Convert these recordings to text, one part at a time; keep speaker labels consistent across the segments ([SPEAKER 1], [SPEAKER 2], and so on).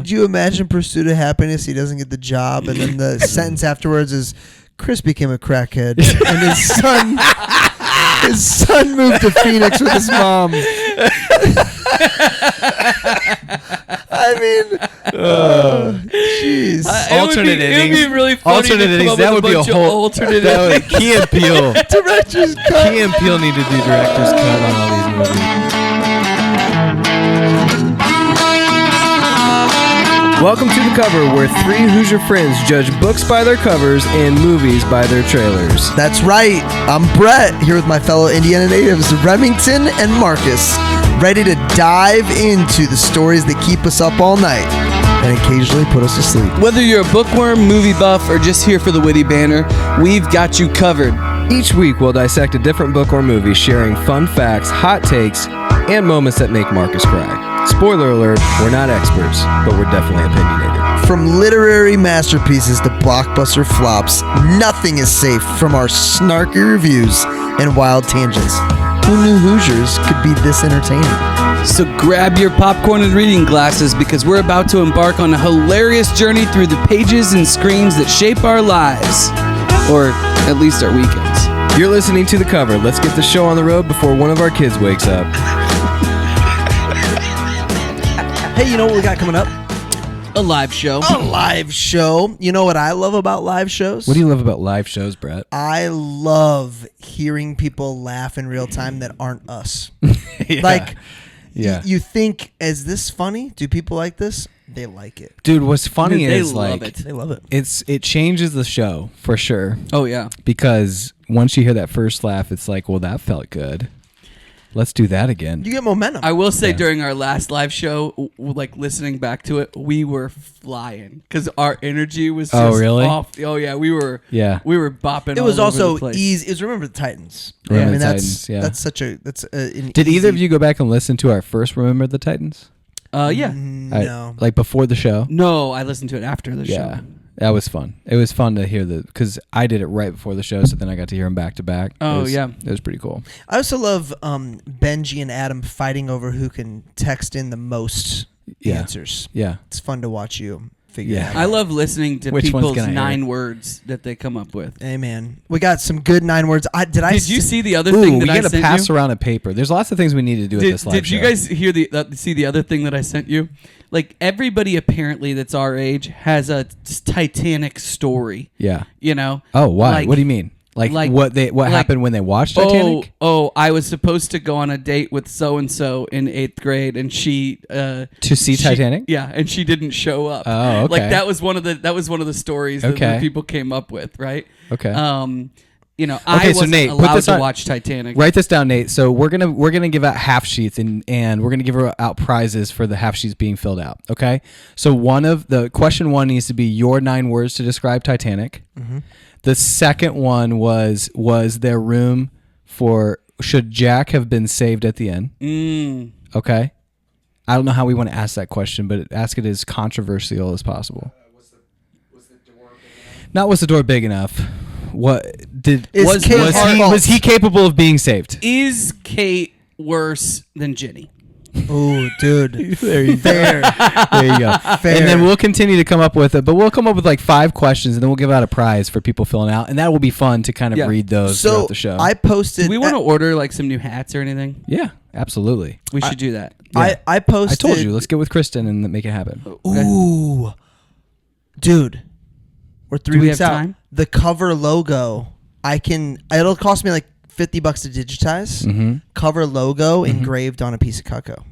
[SPEAKER 1] Could you imagine Pursuit of Happiness? He doesn't get the job, and then the sentence afterwards is Chris became a crackhead, and his son moved to Phoenix with his mom. I mean, jeez.
[SPEAKER 2] Alternate endings.
[SPEAKER 3] It would be really funny.
[SPEAKER 2] Alternate endings. That would be a whole
[SPEAKER 3] alternate endings.
[SPEAKER 2] Key and Peele.
[SPEAKER 1] Director's cut.
[SPEAKER 2] Key and Peele need to do director's cut on all these movies. Welcome to The Cover, where three Hoosier friends judge books by their covers and movies by their trailers.
[SPEAKER 1] That's right. I'm Brett, here with my fellow Indiana natives, Remington and Marcus, ready to dive into the stories that keep us up all night and occasionally put us to sleep.
[SPEAKER 3] Whether you're a bookworm, movie buff, or just here for the witty banter, we've got you covered.
[SPEAKER 2] Each week, we'll dissect a different book or movie, sharing fun facts, hot takes, and moments that make Marcus cry. Spoiler alert, we're not experts, but we're definitely opinionated.
[SPEAKER 1] From literary masterpieces to blockbuster flops, nothing is safe from our snarky reviews and wild tangents. Who knew Hoosiers could be this entertaining?
[SPEAKER 3] So grab your popcorn and reading glasses because we're about to embark on a hilarious journey through the pages and screens that shape our lives. Or at least our weekends.
[SPEAKER 2] You're listening to The Cover. Let's get the show on the road before one of our kids wakes up.
[SPEAKER 1] Hey, you know what we got coming up?
[SPEAKER 3] A live show.
[SPEAKER 1] A live show. You know what I love about live shows?
[SPEAKER 2] What do you love about live shows, Brett?
[SPEAKER 1] I love hearing people laugh in real time that aren't us.
[SPEAKER 2] Yeah.
[SPEAKER 1] Like,
[SPEAKER 2] yeah.
[SPEAKER 1] You think, is this funny? Do people like this? They like it.
[SPEAKER 2] Dude, what's funny
[SPEAKER 3] Dude, they
[SPEAKER 2] is
[SPEAKER 3] love
[SPEAKER 2] like
[SPEAKER 3] it.
[SPEAKER 1] They love it.
[SPEAKER 2] it changes the show for sure.
[SPEAKER 3] Oh, yeah.
[SPEAKER 2] Because once you hear that first laugh, it's like, well, that felt good. Let's do that again.
[SPEAKER 1] You get momentum.
[SPEAKER 3] I will say during our last live show, like listening back to it, we were flying because our energy was just off. Oh, yeah. We were bopping.
[SPEAKER 1] It was
[SPEAKER 3] all
[SPEAKER 1] also
[SPEAKER 3] over the place.
[SPEAKER 1] easy. It was Remember the Titans.
[SPEAKER 2] Remember
[SPEAKER 1] I mean,
[SPEAKER 2] the
[SPEAKER 1] that's
[SPEAKER 2] Titans, yeah.
[SPEAKER 1] that's such a an
[SPEAKER 2] Did
[SPEAKER 1] easy,
[SPEAKER 2] either of you go back and listen to our first Remember the Titans?
[SPEAKER 3] Yeah.
[SPEAKER 1] No.
[SPEAKER 2] Like before the show?
[SPEAKER 3] No, I listened to it after the
[SPEAKER 2] Yeah.
[SPEAKER 3] show.
[SPEAKER 2] That was fun. It was fun to hear because I did it right before the show, so then I got to hear them back to back.
[SPEAKER 3] Oh,
[SPEAKER 2] It was pretty cool.
[SPEAKER 1] I also love Benji and Adam fighting over who can text in the most answers.
[SPEAKER 2] Yeah.
[SPEAKER 1] It's fun to watch you figure it out.
[SPEAKER 3] I love listening to
[SPEAKER 2] Which one's
[SPEAKER 3] people's
[SPEAKER 2] gonna
[SPEAKER 3] 9 words that they come up with.
[SPEAKER 1] Hey, man. We got some good 9 words. Did
[SPEAKER 3] you see the other thing that I
[SPEAKER 2] we got to
[SPEAKER 3] sent
[SPEAKER 2] pass
[SPEAKER 3] you?
[SPEAKER 2] around a paper. There's lots of things we need to do at this live
[SPEAKER 3] Did
[SPEAKER 2] show.
[SPEAKER 3] you guys hear see the other thing that I sent you? Like, everybody apparently that's our age has a Titanic story.
[SPEAKER 2] Yeah.
[SPEAKER 3] You know?
[SPEAKER 2] Oh, why?
[SPEAKER 3] Like-
[SPEAKER 2] What do you mean? Like what happened when they watched Titanic?
[SPEAKER 3] Oh, I was supposed to go on a date with so-and-so in 8th grade, and she...
[SPEAKER 2] to see Titanic?
[SPEAKER 3] Yeah, and she didn't show up.
[SPEAKER 2] Oh, okay.
[SPEAKER 3] Like, that was one of the stories that people came up with, right?
[SPEAKER 2] Okay.
[SPEAKER 3] You know, I wasn't
[SPEAKER 2] Nate,
[SPEAKER 3] allowed to watch Titanic.
[SPEAKER 2] Write this down, Nate. So we're gonna give out half sheets and we're gonna give out prizes for the half sheets being filled out. Okay. So question 1 needs to be your 9 words to describe Titanic. Mm-hmm. The second one was there room for should Jack have been saved at the end? Okay. I don't know how we want to ask that question, but ask it as controversial as possible. Was the door big enough? Not was the door big enough. Was he capable of being saved?
[SPEAKER 3] Is Kate worse than Jenny?
[SPEAKER 1] Oh, dude.
[SPEAKER 2] There you go.
[SPEAKER 1] Fair.
[SPEAKER 2] There you go.
[SPEAKER 1] Fair.
[SPEAKER 2] And then we'll continue to come up with it, but we'll come up with like 5 questions, and then we'll give out a prize for people filling out, and that will be fun to kind of read those throughout the show.
[SPEAKER 1] I posted.
[SPEAKER 3] Do we want to order like some new hats or anything?
[SPEAKER 2] Yeah, absolutely.
[SPEAKER 3] We should do that.
[SPEAKER 2] Yeah.
[SPEAKER 1] I posted.
[SPEAKER 2] I told you, let's get with Kristen and make it happen.
[SPEAKER 1] Ooh, dude, we're 3
[SPEAKER 3] Do we
[SPEAKER 1] weeks
[SPEAKER 3] have
[SPEAKER 1] out.
[SPEAKER 3] time?
[SPEAKER 1] The cover logo, it'll cost me like $50 to digitize.
[SPEAKER 2] Mm-hmm.
[SPEAKER 1] Cover logo engraved on a piece of Cutco.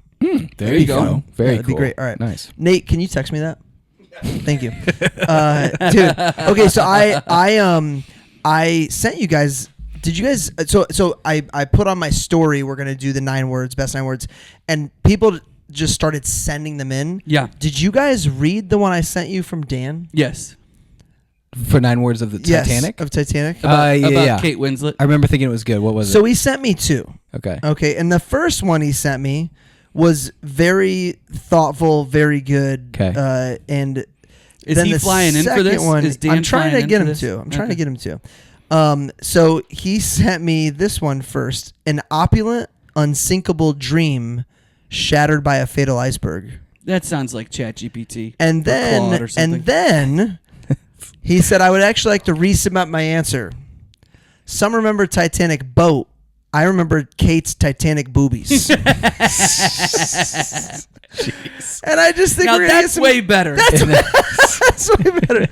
[SPEAKER 2] There you go. Very
[SPEAKER 1] That'd
[SPEAKER 2] cool.
[SPEAKER 1] be great. All right,
[SPEAKER 2] nice.
[SPEAKER 1] Nate, can you text me that? Thank you, dude. Okay, so I sent you guys. Did you guys? So I put on my story. We're gonna do the 9 words, best 9 words, and people just started sending them in.
[SPEAKER 3] Yeah.
[SPEAKER 1] Did you guys read the one I sent you from Dan?
[SPEAKER 3] Yes.
[SPEAKER 2] For 9 words of the Titanic?
[SPEAKER 1] Of Titanic.
[SPEAKER 3] About Kate Winslet.
[SPEAKER 2] I remember thinking it was good. What was it?
[SPEAKER 1] So he sent me 2.
[SPEAKER 2] Okay.
[SPEAKER 1] Okay, and the first one he sent me was very thoughtful, very good.
[SPEAKER 2] Okay.
[SPEAKER 1] And
[SPEAKER 3] Is
[SPEAKER 1] then
[SPEAKER 3] he
[SPEAKER 1] the
[SPEAKER 3] flying in for
[SPEAKER 1] second
[SPEAKER 3] this?
[SPEAKER 1] one,
[SPEAKER 3] Is Dan
[SPEAKER 1] I'm trying
[SPEAKER 3] flying
[SPEAKER 1] to get
[SPEAKER 3] in
[SPEAKER 1] him
[SPEAKER 3] for this?
[SPEAKER 1] to. I'm trying to get him to. So he sent me this one first. An opulent, unsinkable dream shattered by a fatal iceberg.
[SPEAKER 3] That sounds like ChatGPT.
[SPEAKER 1] And then he said, I would actually like to resubmit my answer. Some remember Titanic boat. I remember Kate's Titanic boobies. And I just think
[SPEAKER 3] now
[SPEAKER 1] we're gonna
[SPEAKER 3] that's way better.
[SPEAKER 1] That's way better.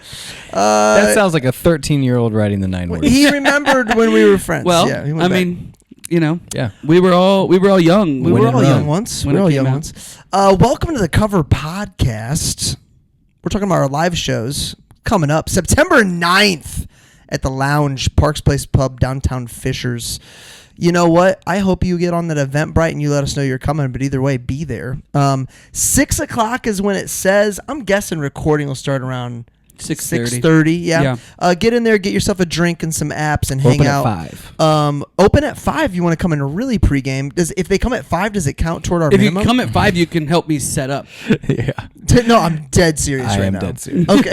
[SPEAKER 2] That sounds like a 13-year-old writing the 9 words.
[SPEAKER 1] He remembered when we were friends.
[SPEAKER 3] Well,
[SPEAKER 1] yeah, he went
[SPEAKER 3] I
[SPEAKER 1] back.
[SPEAKER 3] mean, you know,
[SPEAKER 2] Yeah.
[SPEAKER 3] we were all young.
[SPEAKER 1] We
[SPEAKER 3] when
[SPEAKER 1] were
[SPEAKER 3] it
[SPEAKER 1] all
[SPEAKER 3] came
[SPEAKER 1] young
[SPEAKER 3] out.
[SPEAKER 1] once.
[SPEAKER 3] When
[SPEAKER 1] We
[SPEAKER 3] it
[SPEAKER 1] were all
[SPEAKER 3] came
[SPEAKER 1] young
[SPEAKER 3] out.
[SPEAKER 1] once. Welcome to the Cover Podcast. We're talking about our live shows coming up September 9th at the Lounge, Parks Place Pub, downtown Fishers. You know what? I hope you get on that Eventbrite and you let us know you're coming, but either way, be there. 6 o'clock is when it says. I'm guessing recording will start around 6:30. Yeah. Get in there, get yourself a drink and some apps, and hang
[SPEAKER 2] Open
[SPEAKER 1] out.
[SPEAKER 2] at 5.
[SPEAKER 1] Open at 5. You want to come in really pregame. If they come at 5, does it count toward our
[SPEAKER 3] If
[SPEAKER 1] minimum?
[SPEAKER 3] you come at 5, you can help me set up.
[SPEAKER 2] Yeah.
[SPEAKER 1] No, I'm dead serious
[SPEAKER 2] I
[SPEAKER 1] right
[SPEAKER 2] am
[SPEAKER 1] now.
[SPEAKER 2] dead serious.
[SPEAKER 1] Okay.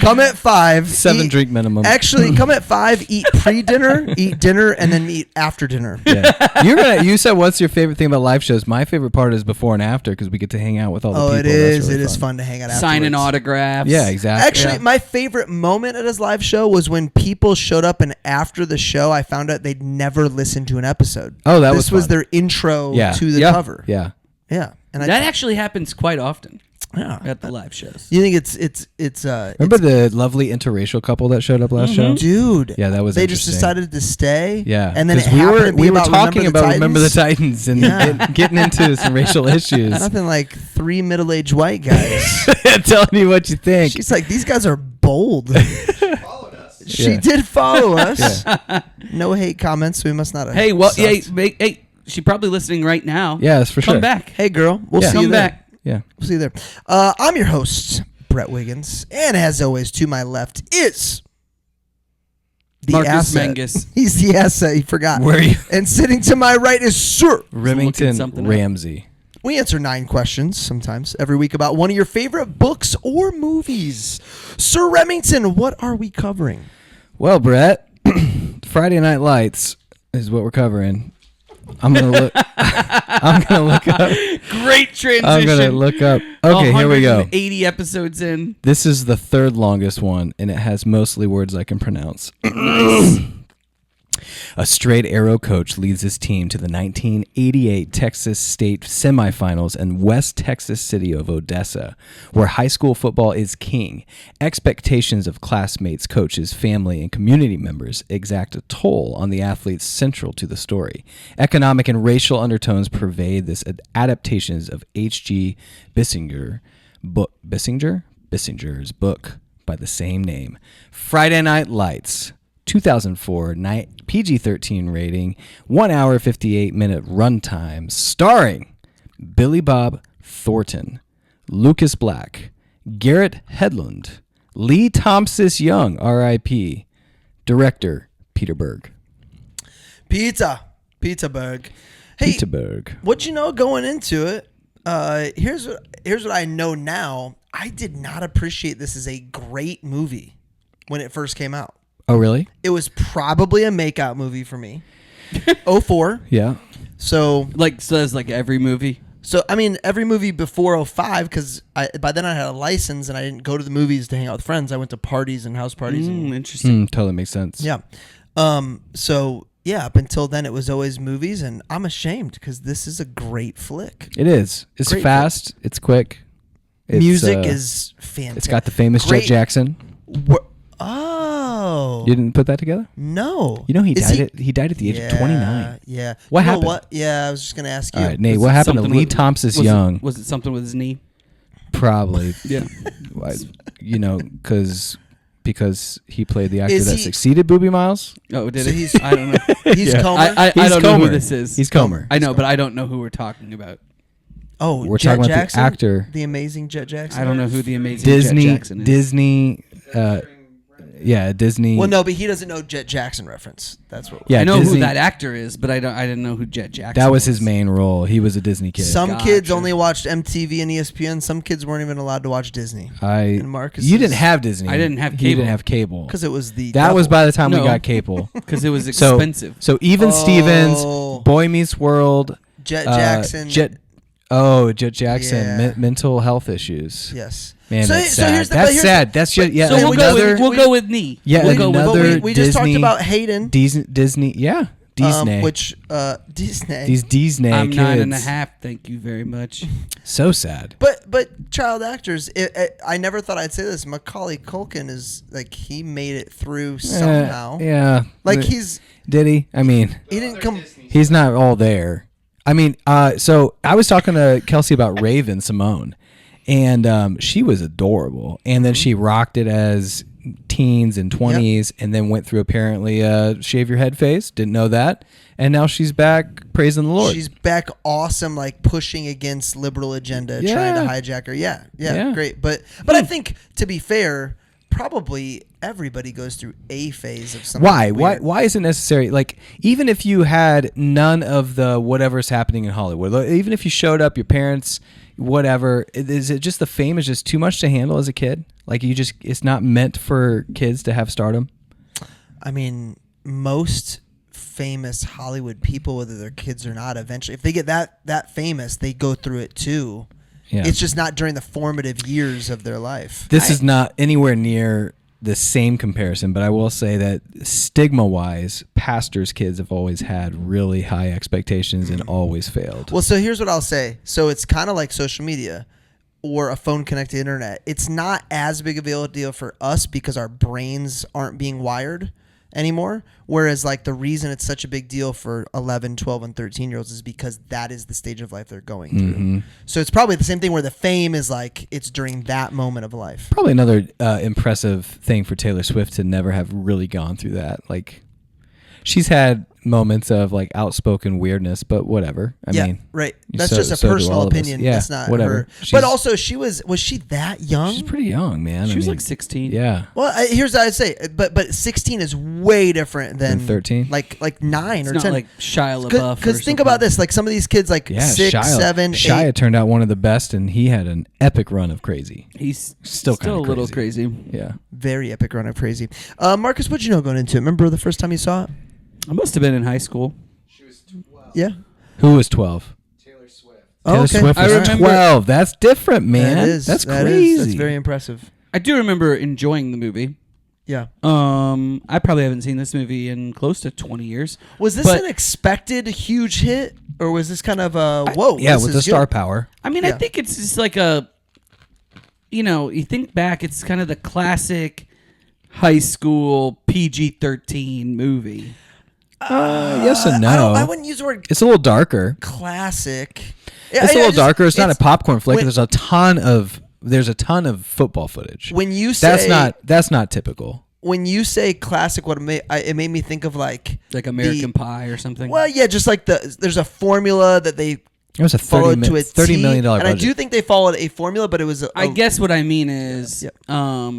[SPEAKER 1] Come at 5.
[SPEAKER 2] 7 drink minimum.
[SPEAKER 1] Actually, come at 5. Eat pre-dinner, eat dinner, and then eat after dinner.
[SPEAKER 2] Yeah. You said what's your favorite thing about live shows? My favorite part is before and after because we get to hang out with all the people.
[SPEAKER 1] It is.
[SPEAKER 2] That's really
[SPEAKER 1] It is fun to hang out afterwards.
[SPEAKER 3] Signing autographs.
[SPEAKER 2] Yeah, exactly.
[SPEAKER 1] Actually, my favorite moment at his live show was when people showed up, and after the show, I found out they'd never listened to an episode.
[SPEAKER 2] Oh, that
[SPEAKER 1] this
[SPEAKER 2] was fun.
[SPEAKER 1] their intro to the cover.
[SPEAKER 2] Yeah.
[SPEAKER 1] Yeah, and
[SPEAKER 3] That actually happens quite often
[SPEAKER 1] yeah.
[SPEAKER 3] at the live shows.
[SPEAKER 1] You think it's
[SPEAKER 2] Remember the lovely interracial couple that showed up last show?
[SPEAKER 1] dude?
[SPEAKER 2] Yeah, that was
[SPEAKER 1] They just
[SPEAKER 2] interesting.
[SPEAKER 1] decided to stay.
[SPEAKER 2] Yeah,
[SPEAKER 1] and then it
[SPEAKER 2] 'cause
[SPEAKER 1] happened to be
[SPEAKER 2] we were
[SPEAKER 1] about
[SPEAKER 2] talking about Remember the
[SPEAKER 1] Titans.
[SPEAKER 2] Titans and
[SPEAKER 1] Yeah.
[SPEAKER 2] getting into some racial issues.
[SPEAKER 1] Nothing like 3 middle-aged white guys.
[SPEAKER 2] Telling you what you think.
[SPEAKER 1] She's like, these guys are bold. She did follow us. No hate comments. We must not have.
[SPEAKER 3] Hey, well,
[SPEAKER 1] sucked.
[SPEAKER 3] hey, she's probably listening right now.
[SPEAKER 2] Yeah, that's for sure.
[SPEAKER 3] Come back.
[SPEAKER 1] Hey, girl. We'll
[SPEAKER 2] Yeah.
[SPEAKER 1] see you
[SPEAKER 3] Come
[SPEAKER 1] there.
[SPEAKER 3] back.
[SPEAKER 2] Yeah.
[SPEAKER 1] We'll see you there. I'm your host, Brett Wiggins, and as always, to my left is the
[SPEAKER 3] Marcus
[SPEAKER 1] asset.
[SPEAKER 3] Mangus.
[SPEAKER 1] He's the asset. He forgot.
[SPEAKER 2] Where are you?
[SPEAKER 1] And sitting to my right is Sir
[SPEAKER 2] Remington
[SPEAKER 3] something up.
[SPEAKER 2] Ramsey.
[SPEAKER 1] We answer 9 questions sometimes every week about one of your favorite books or movies. Sir Remington, what are we covering?
[SPEAKER 2] Well, Brett, Friday Night Lights is what we're covering. I'm gonna look. I'm gonna look up.
[SPEAKER 3] Great transition.
[SPEAKER 2] I'm gonna look up. Okay, here we go.
[SPEAKER 3] 80 episodes in.
[SPEAKER 2] This is the 3rd longest one, and it has mostly words I can pronounce. A straight arrow coach leads his team to the 1988 Texas State semifinals in West Texas city of Odessa, where high school football is king. Expectations of classmates, coaches, family, and community members exact a toll on the athletes central to the story. Economic and racial undertones pervade this adaptations of H.G. Bissinger's book by the same name. Friday Night Lights. 2004 PG-13 rating, 1 hour 58-minute runtime, starring Billy Bob Thornton, Lucas Black, Garrett Hedlund, Lee Thompson Young, R.I.P., director Peter Berg.
[SPEAKER 1] Pizza Berg. Hey,
[SPEAKER 2] Peter Berg.
[SPEAKER 1] what you know going into it? Here's what I know now. I did not appreciate this as a great movie when it first came out.
[SPEAKER 2] Oh, really?
[SPEAKER 1] It was probably a makeout movie for me. 04.
[SPEAKER 2] Yeah.
[SPEAKER 1] So
[SPEAKER 3] Says like every movie.
[SPEAKER 1] I mean, every movie before 05, because by then I had a license and I didn't go to the movies to hang out with friends. I went to parties and house parties. And,
[SPEAKER 3] Interesting.
[SPEAKER 2] Totally makes sense.
[SPEAKER 1] yeah. So yeah, up until then it was always movies, and I'm ashamed because this is a great flick.
[SPEAKER 2] It is. It's
[SPEAKER 1] Great
[SPEAKER 2] fast. It's quick. It's,
[SPEAKER 1] Music is fantastic.
[SPEAKER 2] It's got the famous
[SPEAKER 1] Great-
[SPEAKER 2] Jet Jackson.
[SPEAKER 1] Oh.
[SPEAKER 2] You didn't put that together?
[SPEAKER 1] No.
[SPEAKER 2] You know he
[SPEAKER 1] Is
[SPEAKER 2] died. He died at the age of 29.
[SPEAKER 1] Yeah.
[SPEAKER 2] What
[SPEAKER 1] You know
[SPEAKER 2] happened?
[SPEAKER 1] What? Yeah, I was just gonna ask you.
[SPEAKER 2] All right, Nate.
[SPEAKER 3] Was
[SPEAKER 2] What
[SPEAKER 3] it
[SPEAKER 2] happened to
[SPEAKER 3] something
[SPEAKER 2] Lee
[SPEAKER 3] with-
[SPEAKER 2] Thompson
[SPEAKER 3] was it-
[SPEAKER 2] Young?
[SPEAKER 3] Was it something with his knee?
[SPEAKER 2] Probably.
[SPEAKER 3] Yeah.
[SPEAKER 2] You know, because he played the actor
[SPEAKER 1] Is
[SPEAKER 2] that
[SPEAKER 1] he-
[SPEAKER 2] succeeded Boobie Miles.
[SPEAKER 3] Oh, did
[SPEAKER 1] So
[SPEAKER 3] it?
[SPEAKER 1] he's-
[SPEAKER 3] I don't know.
[SPEAKER 1] He's
[SPEAKER 2] Yeah.
[SPEAKER 1] Comer.
[SPEAKER 3] I
[SPEAKER 2] He's
[SPEAKER 3] don't know
[SPEAKER 2] Comer.
[SPEAKER 3] who this is.
[SPEAKER 2] He's Comer.
[SPEAKER 3] I know, but I don't know who we're talking about.
[SPEAKER 1] Oh,
[SPEAKER 2] We're
[SPEAKER 1] Jet
[SPEAKER 2] talking about the
[SPEAKER 1] Jackson,
[SPEAKER 2] actor.
[SPEAKER 1] the amazing Jet Jackson.
[SPEAKER 3] I don't know who the amazing Jet
[SPEAKER 2] Disney.
[SPEAKER 3] Jackson is.
[SPEAKER 2] Disney. Yeah, Disney.
[SPEAKER 1] Well, no, but he doesn't know Jet Jackson reference. That's what.
[SPEAKER 2] Yeah,
[SPEAKER 3] I know
[SPEAKER 2] Disney-
[SPEAKER 3] who that actor is, but I didn't know who Jet Jackson.
[SPEAKER 2] That was his main role. He was a Disney kid.
[SPEAKER 1] Some kids
[SPEAKER 3] Gotcha.
[SPEAKER 1] only watched MTV and ESPN. Some kids weren't even allowed to watch Disney and Marcus
[SPEAKER 2] You
[SPEAKER 1] is-
[SPEAKER 2] didn't have Disney.
[SPEAKER 3] I didn't have
[SPEAKER 2] You
[SPEAKER 3] cable.
[SPEAKER 2] didn't have cable.
[SPEAKER 1] because it was the.
[SPEAKER 2] That was
[SPEAKER 1] devil.
[SPEAKER 2] by the time we
[SPEAKER 3] No.
[SPEAKER 2] got cable.
[SPEAKER 3] because it was
[SPEAKER 2] So-
[SPEAKER 3] expensive.
[SPEAKER 2] So even
[SPEAKER 1] Oh.
[SPEAKER 2] Stevens, Boy Meets World,
[SPEAKER 1] Jet Jackson.
[SPEAKER 2] Oh, Jackson,
[SPEAKER 1] Yeah.
[SPEAKER 2] mental health issues.
[SPEAKER 1] Yes.
[SPEAKER 2] Man,
[SPEAKER 1] So-
[SPEAKER 2] that's
[SPEAKER 1] so
[SPEAKER 2] sad.
[SPEAKER 1] here's the-
[SPEAKER 2] That's
[SPEAKER 1] here's-
[SPEAKER 2] sad. That's just yeah.
[SPEAKER 3] So
[SPEAKER 2] another,
[SPEAKER 3] we'll go with knee.
[SPEAKER 2] Yeah,
[SPEAKER 3] we'll go with
[SPEAKER 2] another
[SPEAKER 1] we just talked
[SPEAKER 2] Disney-
[SPEAKER 1] about Hayden,
[SPEAKER 2] Disney. Yeah, Disney.
[SPEAKER 1] which Disney.
[SPEAKER 2] These Disney
[SPEAKER 3] I'm
[SPEAKER 2] kids.
[SPEAKER 3] 9.5. Thank you very much.
[SPEAKER 2] So sad.
[SPEAKER 1] But child actors, I never thought I'd say this. Macaulay Culkin is like he made it through somehow.
[SPEAKER 2] Yeah.
[SPEAKER 1] Like
[SPEAKER 2] Did he? I mean,
[SPEAKER 1] he didn't come.
[SPEAKER 2] he's not all there. I mean, so I was talking to Kelsey about Raven Simone, and she was adorable. And then she rocked it as teens and 20s, and then went through apparently shave your head phase. Didn't know that. And now she's back praising the Lord.
[SPEAKER 1] She's back awesome, like pushing against liberal agenda,
[SPEAKER 2] Yeah.
[SPEAKER 1] trying to hijack her. Yeah, great. But I think to be fair, probably everybody goes through a phase of something.
[SPEAKER 2] Why?
[SPEAKER 1] Weird.
[SPEAKER 2] Why is it necessary? Like, even if you had none of the whatever's happening in Hollywood, even if you showed up, your parents, whatever, is it just the fame is just too much to handle as a kid? Like, it's not meant for kids to have stardom?
[SPEAKER 1] I mean, most famous Hollywood people, whether they're kids or not, eventually, if they get that famous, they go through it too.
[SPEAKER 2] Yeah.
[SPEAKER 1] It's just not during the formative years of their life.
[SPEAKER 2] This is not anywhere near the same comparison, but I will say that stigma-wise, pastors' kids have always had really high expectations and always failed.
[SPEAKER 1] Well, so here's what I'll say. So it's kind of like social media or a phone-connected internet. It's not as big of a deal for us because our brains aren't being wired anymore. Whereas like the reason it's such a big deal for 11, 12, and 13-year-olds is because that is the stage of life they're going through.
[SPEAKER 2] Mm-hmm.
[SPEAKER 1] So it's probably the same thing where the fame is like it's during that moment of life.
[SPEAKER 2] Probably another impressive thing for Taylor Swift to never have really gone through that. Like, she's had moments of like outspoken weirdness, but whatever. I mean,
[SPEAKER 1] right. That's
[SPEAKER 2] so-
[SPEAKER 1] just a
[SPEAKER 2] so do
[SPEAKER 1] personal
[SPEAKER 2] all of us.
[SPEAKER 1] opinion.
[SPEAKER 2] Yeah,
[SPEAKER 1] That's not
[SPEAKER 2] whatever.
[SPEAKER 1] her.
[SPEAKER 2] She's-
[SPEAKER 1] But also, was she that young?
[SPEAKER 2] she's pretty young, man.
[SPEAKER 3] She
[SPEAKER 2] I
[SPEAKER 3] was
[SPEAKER 2] mean,
[SPEAKER 3] like 16.
[SPEAKER 2] Yeah.
[SPEAKER 1] Well, here's what I'd say. But 16 is way different than
[SPEAKER 2] 13?
[SPEAKER 1] Like 9
[SPEAKER 3] It's
[SPEAKER 1] or
[SPEAKER 3] not
[SPEAKER 1] 10.
[SPEAKER 3] like Shia LaBeouf.
[SPEAKER 1] Because think about this. Like some of these kids, like
[SPEAKER 2] Yeah,
[SPEAKER 1] 6,
[SPEAKER 2] Shia,
[SPEAKER 1] 7, 8.
[SPEAKER 2] Shia turned out one of the best, and he had an epic run of crazy.
[SPEAKER 3] He's
[SPEAKER 2] Still
[SPEAKER 3] still
[SPEAKER 2] kinda
[SPEAKER 3] a little
[SPEAKER 2] crazy.
[SPEAKER 3] crazy.
[SPEAKER 2] Yeah.
[SPEAKER 1] Very epic run of crazy. Marcus, what'd you know going into it? Remember the first time you saw it?
[SPEAKER 3] I must have been in high school.
[SPEAKER 1] Yeah.
[SPEAKER 2] Who was 12?
[SPEAKER 1] Oh,
[SPEAKER 2] Taylor
[SPEAKER 1] okay.
[SPEAKER 2] Swift
[SPEAKER 3] I
[SPEAKER 2] was
[SPEAKER 3] remember-
[SPEAKER 2] 12. That's different, man.
[SPEAKER 1] That is.
[SPEAKER 2] That's
[SPEAKER 1] That
[SPEAKER 2] crazy.
[SPEAKER 1] is. That's very impressive.
[SPEAKER 3] I do remember enjoying the movie.
[SPEAKER 1] Yeah.
[SPEAKER 3] I probably haven't seen this movie in close to 20 years.
[SPEAKER 1] Was this
[SPEAKER 3] But-
[SPEAKER 1] an expected huge hit, or was this kind of a whoa?
[SPEAKER 2] yeah,
[SPEAKER 1] this
[SPEAKER 2] with
[SPEAKER 1] is
[SPEAKER 2] the
[SPEAKER 1] good?
[SPEAKER 2] star power.
[SPEAKER 3] I mean, I
[SPEAKER 1] Yeah.
[SPEAKER 3] think it's just like you think back, it's kind of the classic high school PG-13 movie.
[SPEAKER 2] Yes and
[SPEAKER 1] I
[SPEAKER 2] no.
[SPEAKER 1] wouldn't use the word
[SPEAKER 2] It's a little darker.
[SPEAKER 1] classic.
[SPEAKER 2] It's a little darker. It's not a popcorn flick. There's a ton of football footage.
[SPEAKER 1] When you say
[SPEAKER 2] that's not typical.
[SPEAKER 1] when you say classic, what it made me think of like
[SPEAKER 3] American Pie or something.
[SPEAKER 1] Well, yeah, just like there's a formula that they
[SPEAKER 2] It was a
[SPEAKER 1] followed to a
[SPEAKER 2] $30
[SPEAKER 1] T,
[SPEAKER 2] million
[SPEAKER 1] and
[SPEAKER 2] budget.
[SPEAKER 1] I do think they followed a formula, but it was.
[SPEAKER 3] I guess what I mean is,
[SPEAKER 1] Yeah.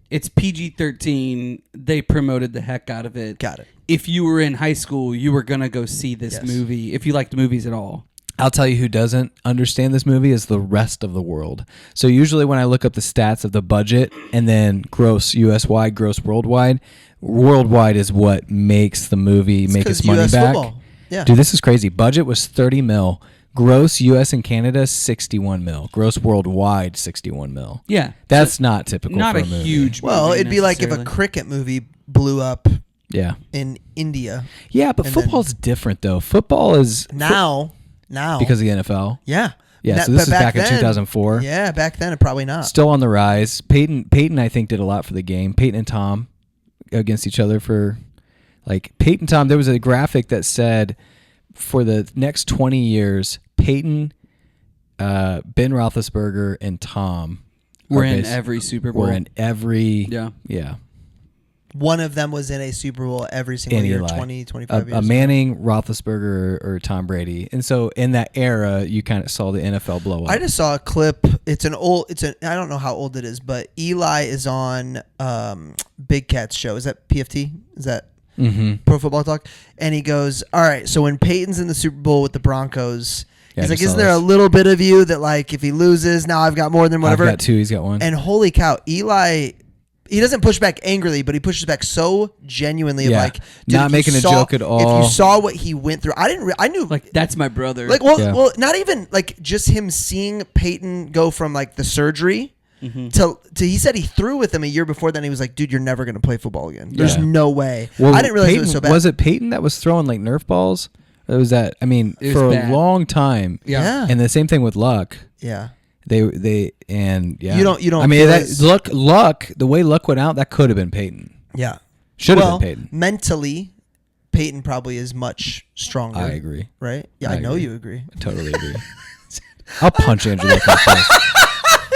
[SPEAKER 3] it's PG-13. They promoted the heck out of it.
[SPEAKER 1] Got it.
[SPEAKER 3] If you were in high school, you were gonna go see this
[SPEAKER 1] Yes.
[SPEAKER 3] movie if you liked movies at all.
[SPEAKER 2] I'll tell you who doesn't understand this movie is the rest of the world. So usually when I look up the stats of the budget and then gross US wide, gross worldwide is what makes the movie make
[SPEAKER 1] 'cause
[SPEAKER 2] its money
[SPEAKER 1] US
[SPEAKER 2] back.
[SPEAKER 1] football. Yeah.
[SPEAKER 2] Dude, this is crazy. Budget was 30 mil. Gross US and Canada 61 mil. Gross worldwide 61 mil.
[SPEAKER 3] Yeah,
[SPEAKER 2] That's not typical
[SPEAKER 3] not
[SPEAKER 2] for
[SPEAKER 3] a
[SPEAKER 2] a movie.
[SPEAKER 3] huge.
[SPEAKER 1] Well,
[SPEAKER 3] movie
[SPEAKER 1] it'd be like if a
[SPEAKER 3] necessarily.
[SPEAKER 1] cricket movie blew up
[SPEAKER 2] Yeah.
[SPEAKER 1] in India.
[SPEAKER 2] Yeah, but
[SPEAKER 1] And then-
[SPEAKER 2] football's different though. Football is
[SPEAKER 1] Now,
[SPEAKER 2] because of the NFL.
[SPEAKER 1] yeah,
[SPEAKER 2] Yeah,
[SPEAKER 1] That-
[SPEAKER 2] so this
[SPEAKER 1] but
[SPEAKER 2] is back in
[SPEAKER 1] then-
[SPEAKER 2] 2004.
[SPEAKER 1] Yeah, back then probably not.
[SPEAKER 2] Still on the rise. Peyton, I think, did a lot for the game. Peyton and Tom against each other for, like, Peyton Tom. There was a graphic that said for the next 20 years, Peyton, Ben Roethlisberger, and Tom
[SPEAKER 3] we're
[SPEAKER 2] are
[SPEAKER 3] in
[SPEAKER 2] basi-
[SPEAKER 3] every Super Bowl.
[SPEAKER 2] We're in every.
[SPEAKER 3] Yeah.
[SPEAKER 1] One of them was in a Super Bowl every single
[SPEAKER 2] And
[SPEAKER 1] year,
[SPEAKER 2] Eli.
[SPEAKER 1] 20, 25 years.
[SPEAKER 2] A Manning, Roethlisberger, or Tom Brady, and so in that era, you kind of saw the NFL blow up.
[SPEAKER 1] I just saw a clip. I don't know how old it is, but Eli is on Big Cat's show. Is that PFT? Is that Pro Football Talk? And he goes, all right, so when Peyton's in the Super Bowl with the Broncos,
[SPEAKER 2] Yeah, I
[SPEAKER 1] he's like,
[SPEAKER 2] just
[SPEAKER 1] isn't
[SPEAKER 2] saw
[SPEAKER 1] there a
[SPEAKER 2] this.
[SPEAKER 1] little bit of you that, like, if he loses, now I've got more than whatever?
[SPEAKER 2] I've got two. He's got one.
[SPEAKER 1] And holy cow, Eli he doesn't push back angrily, but he pushes back so genuinely of
[SPEAKER 2] Yeah.
[SPEAKER 1] like, dude,
[SPEAKER 2] Not
[SPEAKER 1] if you
[SPEAKER 2] making a
[SPEAKER 1] saw-
[SPEAKER 2] joke at all.
[SPEAKER 1] If you saw what he went through, I knew
[SPEAKER 3] Like, that's my brother.
[SPEAKER 1] like well,
[SPEAKER 2] Yeah.
[SPEAKER 1] well, not even like just him seeing Peyton go from like the surgery to he said he threw with him a year before. Then he was like, dude, you're never gonna play football again. There's
[SPEAKER 2] Yeah.
[SPEAKER 1] no way.
[SPEAKER 2] Well,
[SPEAKER 1] I didn't realize
[SPEAKER 2] Peyton,
[SPEAKER 1] it was so bad.
[SPEAKER 2] Was it Peyton that was throwing like Nerf balls? It was that. I mean,
[SPEAKER 3] It was
[SPEAKER 2] for
[SPEAKER 3] bad.
[SPEAKER 2] a long time.
[SPEAKER 1] Yeah.
[SPEAKER 2] And the same thing with Luck.
[SPEAKER 1] Yeah.
[SPEAKER 2] They and yeah.
[SPEAKER 1] You don't
[SPEAKER 2] I mean,
[SPEAKER 1] feel
[SPEAKER 2] that
[SPEAKER 1] as-
[SPEAKER 2] Luck. The way Luck went out, that could have been Peyton.
[SPEAKER 1] Yeah.
[SPEAKER 2] Should have
[SPEAKER 1] Well,
[SPEAKER 2] been Peyton.
[SPEAKER 1] mentally, Peyton probably is much stronger.
[SPEAKER 2] I agree.
[SPEAKER 1] Right? Yeah,
[SPEAKER 2] I
[SPEAKER 1] I know
[SPEAKER 2] agree.
[SPEAKER 1] you agree.
[SPEAKER 2] I totally agree. I'll punch Andrew Luck in the face.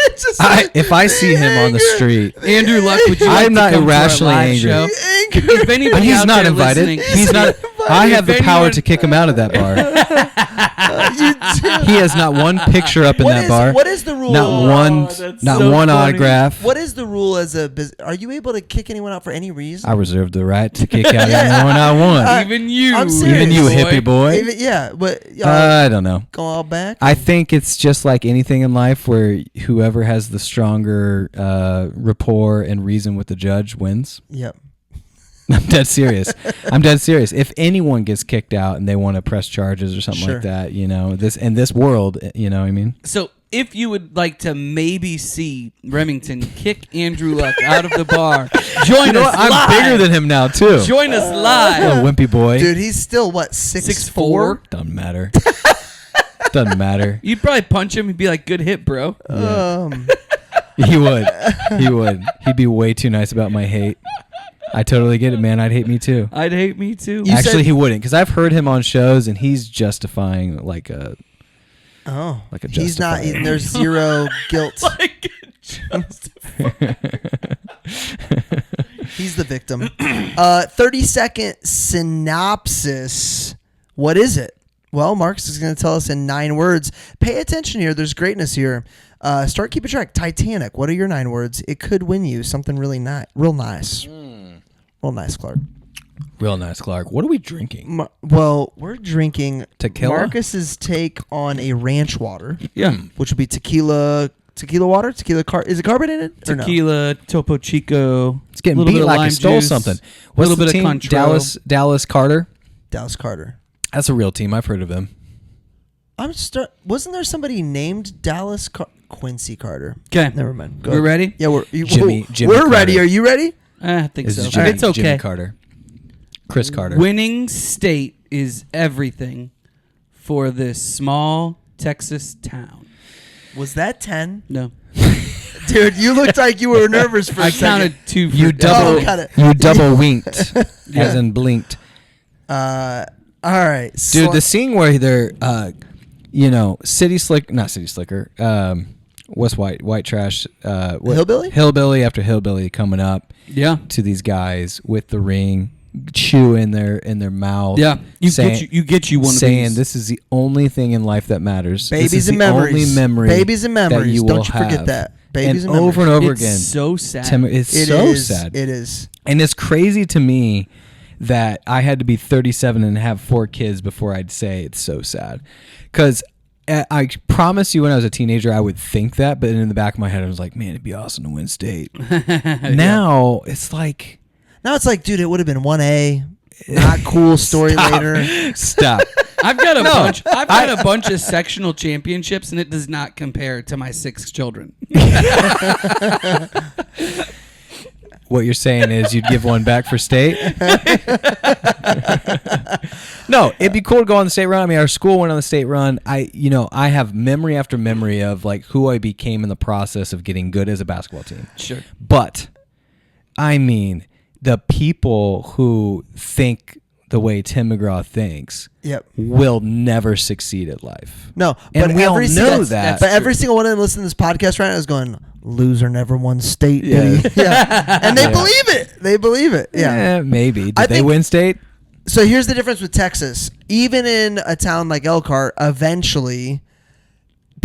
[SPEAKER 1] It's just
[SPEAKER 2] If I see him on the street,
[SPEAKER 3] Andrew Luck, would you like
[SPEAKER 2] I'm
[SPEAKER 3] to
[SPEAKER 2] not
[SPEAKER 3] come to our
[SPEAKER 2] irrationally
[SPEAKER 3] live
[SPEAKER 2] angry.
[SPEAKER 3] show?
[SPEAKER 1] angry.
[SPEAKER 3] If anybody
[SPEAKER 2] he's
[SPEAKER 3] out
[SPEAKER 2] not
[SPEAKER 3] there
[SPEAKER 2] invited.
[SPEAKER 3] listening-
[SPEAKER 2] He's not. I have the
[SPEAKER 3] If
[SPEAKER 2] power
[SPEAKER 3] anyone-
[SPEAKER 2] to kick him out of that bar.
[SPEAKER 1] You do.
[SPEAKER 2] He has not one picture up in that bar.
[SPEAKER 1] What is the rule?
[SPEAKER 2] Not one.
[SPEAKER 3] that's
[SPEAKER 2] Not
[SPEAKER 3] so
[SPEAKER 2] one
[SPEAKER 3] funny.
[SPEAKER 2] autograph.
[SPEAKER 1] What is the rule as a business? Are you able to kick anyone out for any reason?
[SPEAKER 2] I reserve the right to kick out anyone I want.
[SPEAKER 3] Even you.
[SPEAKER 1] I'm serious.
[SPEAKER 2] Even you,
[SPEAKER 3] boy.
[SPEAKER 2] hippie boy.
[SPEAKER 1] Even, yeah, but
[SPEAKER 2] I don't know.
[SPEAKER 1] go all back.
[SPEAKER 2] I think it's just like anything in life where whoever has the stronger rapport and reason with the judge wins.
[SPEAKER 1] Yep.
[SPEAKER 2] I'm dead serious. I'm dead serious. If anyone gets kicked out and they want to press charges or something
[SPEAKER 1] Sure.
[SPEAKER 2] like that, this in this world, you know what I mean?
[SPEAKER 3] So, if you would like to maybe see Remington kick Andrew Luck out of the bar, join us
[SPEAKER 2] I'm
[SPEAKER 3] live.
[SPEAKER 2] bigger than him now too.
[SPEAKER 3] Join us
[SPEAKER 2] Little
[SPEAKER 3] live.
[SPEAKER 2] wimpy boy.
[SPEAKER 1] Dude, he's still what 6'4"?
[SPEAKER 2] Doesn't matter. Doesn't matter.
[SPEAKER 3] You'd probably punch him and be like, "Good hit, bro."
[SPEAKER 2] He would. He would. He'd be way too nice about my hate. I totally get it, man. I'd hate me too.
[SPEAKER 3] I'd hate me too.
[SPEAKER 1] You
[SPEAKER 2] Actually,
[SPEAKER 1] said-
[SPEAKER 2] he wouldn't, because I've heard him on shows and he's justifying like a like a
[SPEAKER 1] He's not.
[SPEAKER 2] justifier.
[SPEAKER 1] There's zero guilt.
[SPEAKER 3] Like, just-
[SPEAKER 1] He's the victim. 30-second synopsis. What is it? Well, Marcus is going to tell us in 9 words. Pay attention here. There's greatness here. Start keeping track. Titanic. What are your 9 words? It could win you something really nice. Real nice. Real nice, Clark.
[SPEAKER 2] Real nice, Clark. What are we drinking?
[SPEAKER 1] Well, we're drinking
[SPEAKER 2] Tequila?
[SPEAKER 1] Marcus's take on a ranch water,
[SPEAKER 3] yeah.
[SPEAKER 1] which would be tequila water. Is it carbonated? Or no?
[SPEAKER 3] Tequila, Topo Chico.
[SPEAKER 2] It's getting
[SPEAKER 3] little
[SPEAKER 2] beat
[SPEAKER 3] bit of
[SPEAKER 2] like
[SPEAKER 3] lime
[SPEAKER 2] I stole
[SPEAKER 3] juice,
[SPEAKER 2] something.
[SPEAKER 3] A
[SPEAKER 2] What's
[SPEAKER 3] little
[SPEAKER 2] the
[SPEAKER 3] bit
[SPEAKER 2] team?
[SPEAKER 3] of Contro.
[SPEAKER 2] Dallas Carter.
[SPEAKER 1] Dallas Carter.
[SPEAKER 2] That's a real team. I've heard of them.
[SPEAKER 1] Wasn't there somebody named Quincy Carter?
[SPEAKER 3] Okay.
[SPEAKER 1] Never mind. Go
[SPEAKER 3] We're
[SPEAKER 1] ahead.
[SPEAKER 3] ready?
[SPEAKER 1] Yeah,
[SPEAKER 2] Jimmy
[SPEAKER 1] we're ready.
[SPEAKER 2] Carter.
[SPEAKER 1] Are you ready?
[SPEAKER 3] I think
[SPEAKER 2] This
[SPEAKER 3] so.
[SPEAKER 2] is Jimmy,
[SPEAKER 3] It's okay.
[SPEAKER 2] Jimmy Carter. Chris Carter.
[SPEAKER 3] Winning state is everything for this small Texas town.
[SPEAKER 1] Was that 10?
[SPEAKER 3] No.
[SPEAKER 1] Dude, you looked like you were nervous for a
[SPEAKER 3] I
[SPEAKER 1] second.
[SPEAKER 3] counted 2 for
[SPEAKER 2] You double,
[SPEAKER 1] got it.
[SPEAKER 2] you double winked, as in blinked.
[SPEAKER 1] All right.
[SPEAKER 2] Dude, the scene where they're, not City Slicker, what's white trash?
[SPEAKER 1] Hillbilly?
[SPEAKER 2] Hillbilly after hillbilly coming up
[SPEAKER 3] Yeah.
[SPEAKER 2] to these guys with the ring, chew in their mouth.
[SPEAKER 3] Yeah. You
[SPEAKER 2] saying,
[SPEAKER 3] get you one of
[SPEAKER 2] saying
[SPEAKER 3] these.
[SPEAKER 2] this is the only thing in life that matters. This
[SPEAKER 1] Babies
[SPEAKER 2] is
[SPEAKER 1] and
[SPEAKER 2] the
[SPEAKER 1] memories.
[SPEAKER 2] Only memory.
[SPEAKER 1] Babies and
[SPEAKER 2] that
[SPEAKER 1] memories.
[SPEAKER 2] you
[SPEAKER 1] Don't
[SPEAKER 2] will
[SPEAKER 1] you forget
[SPEAKER 2] have.
[SPEAKER 1] that. Babies and
[SPEAKER 2] over and
[SPEAKER 1] memories.
[SPEAKER 2] over
[SPEAKER 3] It's
[SPEAKER 2] again.
[SPEAKER 3] so sad.
[SPEAKER 2] It's
[SPEAKER 1] It
[SPEAKER 2] so
[SPEAKER 1] is.
[SPEAKER 2] sad.
[SPEAKER 1] It is.
[SPEAKER 2] And it's crazy to me that I had to be 37 and have 4 kids before I'd say it's so sad. Because I promise you when I was a teenager, I would think that. But in the back of my head, I was like, man, it'd be awesome to win state. Now, it's like...
[SPEAKER 1] Now it's like, dude, it would have been 1A. Not cool story
[SPEAKER 2] Stop.
[SPEAKER 1] later.
[SPEAKER 2] Stop.
[SPEAKER 3] I've got a bunch of sectional championships, and it does not compare to my 6 children.
[SPEAKER 2] What you're saying is you'd give one back for state? No, it'd be cool to go on the state run. I mean, our school went on the state run. I have memory after memory of like who I became in the process of getting good as a basketball team.
[SPEAKER 3] Sure.
[SPEAKER 2] But I mean, the people who think the way Tim McGraw thinks
[SPEAKER 1] Yep.
[SPEAKER 2] will never succeed at life.
[SPEAKER 1] No,
[SPEAKER 2] And
[SPEAKER 1] but
[SPEAKER 2] we all
[SPEAKER 1] every
[SPEAKER 2] know
[SPEAKER 1] single,
[SPEAKER 2] that.
[SPEAKER 1] But every single one of them listening to this podcast right now is going, loser never won state.
[SPEAKER 2] Yeah.
[SPEAKER 1] Did he? Yeah. And they
[SPEAKER 2] Yeah.
[SPEAKER 1] believe it. They believe it. Yeah.
[SPEAKER 2] Maybe. Did
[SPEAKER 1] I
[SPEAKER 2] they
[SPEAKER 1] think-
[SPEAKER 2] win state?
[SPEAKER 1] So here's the difference with Texas. Even in a town like Elkhart, eventually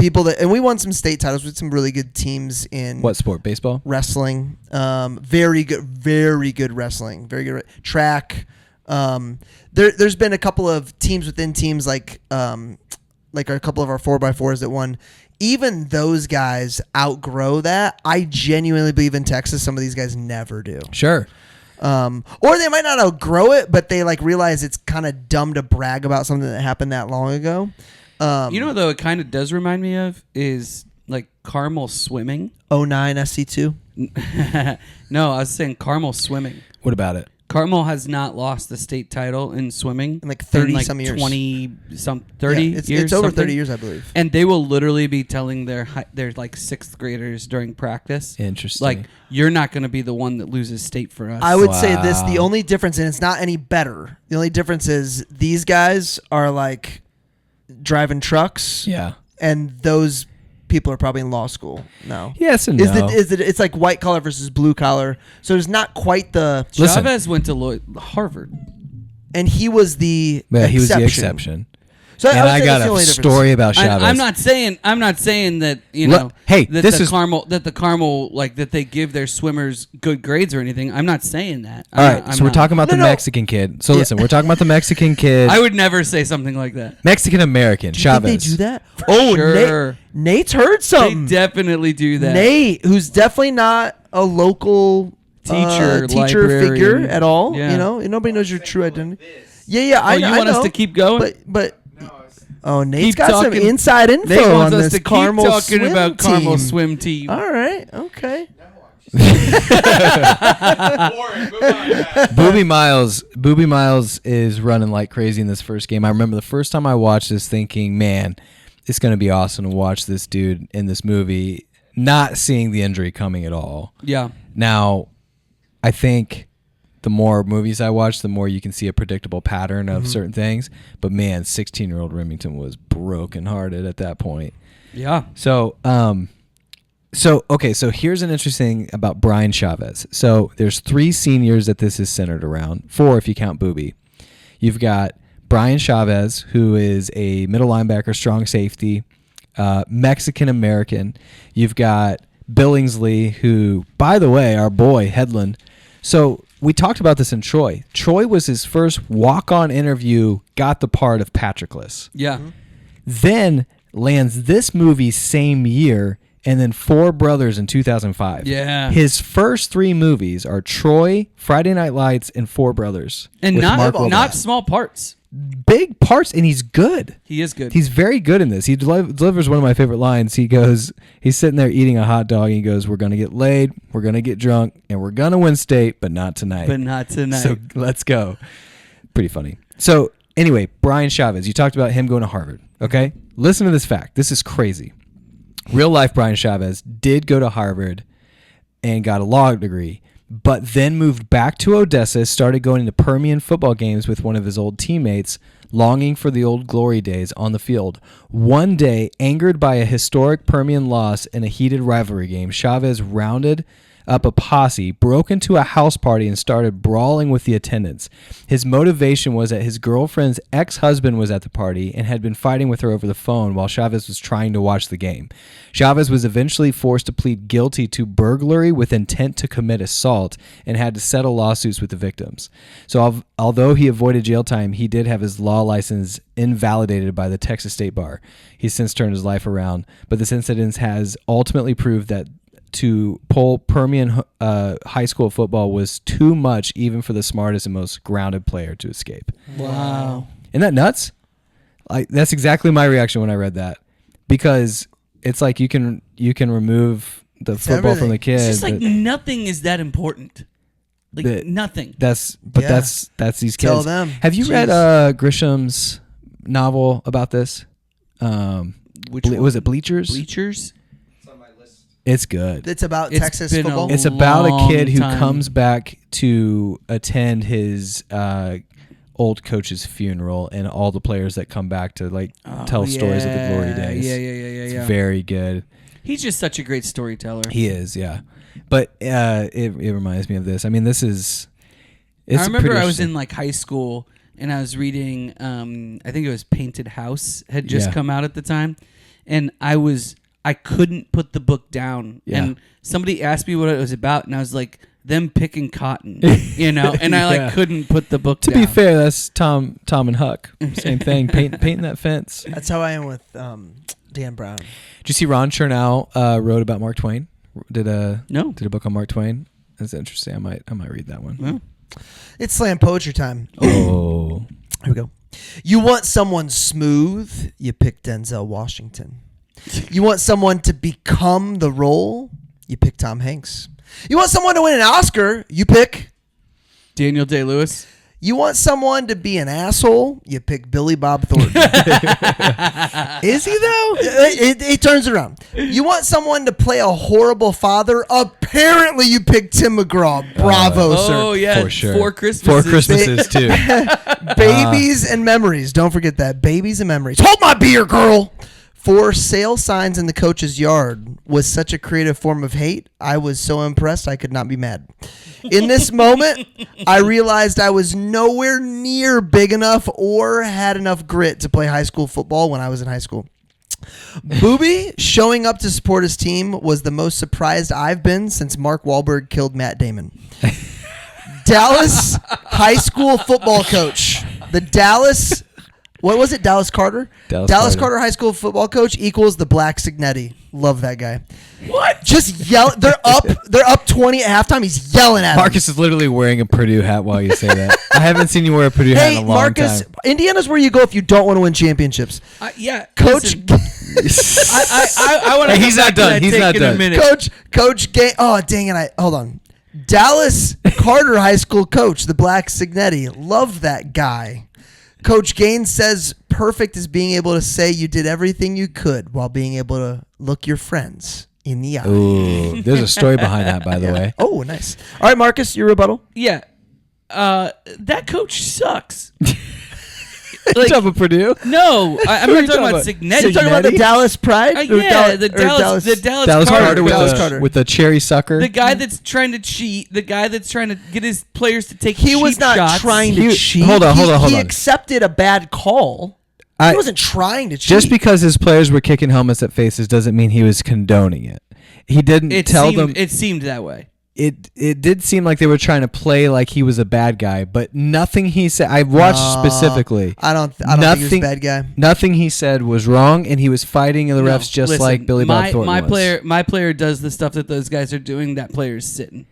[SPEAKER 1] and we won some state titles with some really good teams in
[SPEAKER 2] What sport? Baseball?
[SPEAKER 1] wrestling. Very good wrestling. Very good track. There's been a couple of teams within teams like a couple of our 4x4s that won even those guys outgrow that. I genuinely believe in Texas, some of these guys never do.
[SPEAKER 2] Sure.
[SPEAKER 1] Or they might not outgrow it, but they like realize it's kind of dumb to brag about something that happened that long ago.
[SPEAKER 3] Though it kind of does remind me of is like Carmel swimming.
[SPEAKER 1] 09 SC2.
[SPEAKER 3] No, I was saying Carmel swimming.
[SPEAKER 2] What about it?
[SPEAKER 3] Carmel has not lost the state title in swimming
[SPEAKER 1] In like 30
[SPEAKER 3] in
[SPEAKER 1] some years.
[SPEAKER 3] 30
[SPEAKER 1] Yeah,
[SPEAKER 3] years.
[SPEAKER 1] it's over
[SPEAKER 3] something.
[SPEAKER 1] 30 years, I believe.
[SPEAKER 3] And they will literally be telling their like 6th graders during practice,
[SPEAKER 2] Interesting.
[SPEAKER 3] like, you're not going to be the one that loses state for us.
[SPEAKER 1] I would say this, the
[SPEAKER 2] Wow.
[SPEAKER 1] only difference, and it's not any better, the only difference is these guys are like driving trucks,
[SPEAKER 2] Yeah.
[SPEAKER 1] and those people are probably in law school now.
[SPEAKER 2] Yes and no.
[SPEAKER 1] It's like white collar versus blue collar, so there's not quite the...
[SPEAKER 2] Listen.
[SPEAKER 3] Chavez went to Harvard.
[SPEAKER 1] And he was the
[SPEAKER 2] Yeah,
[SPEAKER 1] exception.
[SPEAKER 2] he was the exception.
[SPEAKER 1] So
[SPEAKER 2] And
[SPEAKER 1] would
[SPEAKER 2] I
[SPEAKER 1] say
[SPEAKER 2] got
[SPEAKER 1] that's the
[SPEAKER 2] a
[SPEAKER 1] only difference.
[SPEAKER 2] story about Chavez.
[SPEAKER 3] I'm not saying that
[SPEAKER 2] Hey,
[SPEAKER 3] that
[SPEAKER 2] this
[SPEAKER 3] the
[SPEAKER 2] is-
[SPEAKER 3] Carmel like that they give their swimmers good grades or anything. I'm not saying that.
[SPEAKER 2] All right, so we're talking about the Mexican kid. So listen, we're talking about the Mexican kid.
[SPEAKER 3] I would never say something like that.
[SPEAKER 2] Mexican American,
[SPEAKER 1] Do you think
[SPEAKER 2] Chavez.
[SPEAKER 1] they do that?
[SPEAKER 3] Sure.
[SPEAKER 1] Nate's heard something.
[SPEAKER 3] They definitely do that.
[SPEAKER 1] Nate, who's definitely not a local
[SPEAKER 3] Teacher,
[SPEAKER 1] teacher
[SPEAKER 3] librarian.
[SPEAKER 1] figure at all.
[SPEAKER 3] Yeah.
[SPEAKER 1] You know, nobody knows your true identity. Yeah, I
[SPEAKER 3] you
[SPEAKER 1] I
[SPEAKER 3] want
[SPEAKER 1] know.
[SPEAKER 3] us to keep going?
[SPEAKER 1] But oh, Nate's
[SPEAKER 3] Keep
[SPEAKER 1] got some
[SPEAKER 3] talking.
[SPEAKER 1] inside info
[SPEAKER 3] Nate
[SPEAKER 1] on
[SPEAKER 3] wants us
[SPEAKER 1] this
[SPEAKER 3] to keep
[SPEAKER 1] Carmel
[SPEAKER 3] talking
[SPEAKER 1] swim
[SPEAKER 3] about Carmel
[SPEAKER 1] team.
[SPEAKER 3] swim team.
[SPEAKER 1] All right, okay.
[SPEAKER 2] Boobie Miles is running like crazy in this first game. I remember the first time I watched this thinking, man, it's going to be awesome to watch this dude in this movie, not seeing the injury coming at all.
[SPEAKER 3] Yeah.
[SPEAKER 2] Now, I think the more movies I watch, the more you can see a predictable pattern of certain things. But man, 16-year-old Remington was brokenhearted at that point.
[SPEAKER 3] Yeah.
[SPEAKER 2] So here's an interesting about Brian Chavez. So there's 3 seniors that this is centered around, 4 if you count Boobie. You've got Brian Chavez, who is a middle linebacker, strong safety, Mexican American. You've got Billingsley, who, by the way, our boy Hedlund. So we talked about this in Troy. Troy was his first walk-on interview, got the part of Patroclus.
[SPEAKER 3] Yeah.
[SPEAKER 2] Then lands this movie same year, and then 4 Brothers in 2005.
[SPEAKER 3] Yeah.
[SPEAKER 2] His first 3 movies are Troy, Friday Night Lights, and 4 Brothers.
[SPEAKER 3] And
[SPEAKER 2] with Mark Wahlberg.
[SPEAKER 3] not small parts.
[SPEAKER 2] Big parts, and he's good.
[SPEAKER 3] He is good.
[SPEAKER 2] He's very good in this. He delivers one of my favorite lines. He goes, he's sitting there eating a hot dog, and he goes, "We're going to get laid, we're going to get drunk, and we're going to win state, but not tonight."
[SPEAKER 3] but not tonight.
[SPEAKER 2] So let's go. Pretty funny. So anyway, Brian Chavez, you talked about him going to Harvard. Okay? Listen to this fact. This is crazy. Real life Brian Chavez did go to Harvard and got a law degree, but then moved back to Odessa, started going to Permian football games with one of his old teammates, longing for the old glory days on the field. One day, angered by a historic Permian loss in a heated rivalry game, Chavez rounded up a posse, broke into a house party, and started brawling with the attendants. His motivation was that his girlfriend's ex-husband was at the party and had been fighting with her over the phone while Chavez was trying to watch the game. Chavez was eventually forced to plead guilty to burglary with intent to commit assault and had to settle lawsuits with the victims. So although he avoided jail time, he did have his law license invalidated by the Texas State Bar. He's since turned his life around, but this incident has ultimately proved that to pull Permian high school football was too much even for the smartest and most grounded player to escape.
[SPEAKER 3] Wow.
[SPEAKER 2] Isn't that nuts? That's exactly my reaction when I read that, because it's like you can remove the football from the kid.
[SPEAKER 3] It's just like nothing is that important. Like nothing.
[SPEAKER 2] That's these kids.
[SPEAKER 1] Tell them.
[SPEAKER 2] Have you read Grisham's novel about this?
[SPEAKER 3] Which one?
[SPEAKER 2] Was it Bleachers?
[SPEAKER 3] Bleachers?
[SPEAKER 2] It's good.
[SPEAKER 1] It's about
[SPEAKER 3] It's
[SPEAKER 1] Texas
[SPEAKER 3] been a
[SPEAKER 1] football.
[SPEAKER 2] It's about a kid who
[SPEAKER 3] long time.
[SPEAKER 2] comes back to attend his old coach's funeral, and all the players that come back to tell stories of the glory days.
[SPEAKER 3] Yeah.
[SPEAKER 2] It's very good.
[SPEAKER 3] He's just such a great storyteller.
[SPEAKER 2] He is, yeah. But it reminds me of this. I mean, this is. It's
[SPEAKER 3] I remember
[SPEAKER 2] pretty
[SPEAKER 3] I was
[SPEAKER 2] interesting.
[SPEAKER 3] in high school and I was reading. I think it was Painted House had just
[SPEAKER 2] Yeah.
[SPEAKER 3] come out at the time, and I couldn't put the book down.
[SPEAKER 2] Yeah.
[SPEAKER 3] And somebody asked me what it was about, and I was like, them picking cotton, and I
[SPEAKER 2] Yeah.
[SPEAKER 3] couldn't put the book
[SPEAKER 2] To
[SPEAKER 3] down.
[SPEAKER 2] be fair, that's Tom and Huck. Same thing. Painting that fence.
[SPEAKER 1] That's how I am with Dan Brown.
[SPEAKER 2] Did you see Ron Chernow wrote about Mark Twain? Did a book on Mark Twain? That's interesting. I might read that one.
[SPEAKER 3] Yeah.
[SPEAKER 1] It's slam poetry time.
[SPEAKER 2] Oh,
[SPEAKER 1] here we go. You want someone smooth? You pick Denzel Washington. You want someone to become the role? You pick Tom Hanks. You want someone to win an Oscar? You pick
[SPEAKER 3] Daniel Day-Lewis.
[SPEAKER 1] You want someone to be an asshole? You pick Billy Bob Thornton. Is he though? It turns around. You want someone to play a horrible father? Apparently, you pick Tim McGraw. Bravo, sir.
[SPEAKER 3] Oh yeah,
[SPEAKER 2] for sure.
[SPEAKER 3] 4 Christmases.
[SPEAKER 2] 4 Christmases too.
[SPEAKER 1] Babies and memories. Don't forget that. Babies and memories. Hold my beer, girl. For sale signs in the coach's yard was such a creative form of hate. I was so impressed I could not be mad. In this moment, I realized I was nowhere near big enough or had enough grit to play high school football when I was in high school. Boobie showing up to support his team was the most surprised I've been since Mark Wahlberg killed Matt Damon. Dallas high school football coach. The Dallas... What was it? Dallas Carter? Dallas Carter high school football coach equals the Black Signetti. Love that guy.
[SPEAKER 3] What?
[SPEAKER 1] Just yell. They're up 20 at halftime. He's yelling at
[SPEAKER 2] Marcus is literally wearing a Purdue hat while you say that. I haven't seen you wear a Purdue hat in a long
[SPEAKER 1] Marcus,
[SPEAKER 2] time.
[SPEAKER 1] Indiana's where you go if you don't want to win championships.
[SPEAKER 3] Yeah,
[SPEAKER 1] Coach.
[SPEAKER 3] I want to.
[SPEAKER 2] Hey, he's not done. He's not done.
[SPEAKER 1] Coach. Oh, dang it! Hold on. Dallas Carter high school coach, the Black Signetti. Love that guy. Coach Gaines says perfect is being able to say you did everything you could while being able to look your friends in the eye.
[SPEAKER 2] Ooh, there's a story behind that, by the way.
[SPEAKER 1] Oh, nice. All right, Marcus, your rebuttal.
[SPEAKER 3] Yeah. That coach sucks.
[SPEAKER 2] You talking about Purdue?
[SPEAKER 3] No, I'm not talking about Signetti.
[SPEAKER 1] You're talking about the Dallas Pride?
[SPEAKER 3] Yeah, the Dallas
[SPEAKER 2] Carter with the cherry sucker.
[SPEAKER 3] The guy that's trying to cheat. The guy that's trying to get his players to take
[SPEAKER 1] He was not
[SPEAKER 3] shots.
[SPEAKER 1] trying to cheat.
[SPEAKER 2] Hold on.
[SPEAKER 1] He accepted a bad call. He wasn't trying to cheat.
[SPEAKER 2] Just because his players were kicking helmets at faces doesn't mean he was condoning it. He didn't tell them.
[SPEAKER 3] It seemed that way.
[SPEAKER 2] It did seem like they were trying to play like he was a bad guy, but nothing he said. I watched specifically.
[SPEAKER 1] I don't think he was a bad guy.
[SPEAKER 2] Nothing he said was wrong, and he was fighting the refs just like Billy Bob Thornton was.
[SPEAKER 3] My player does the stuff that those guys are doing. That player's sitting.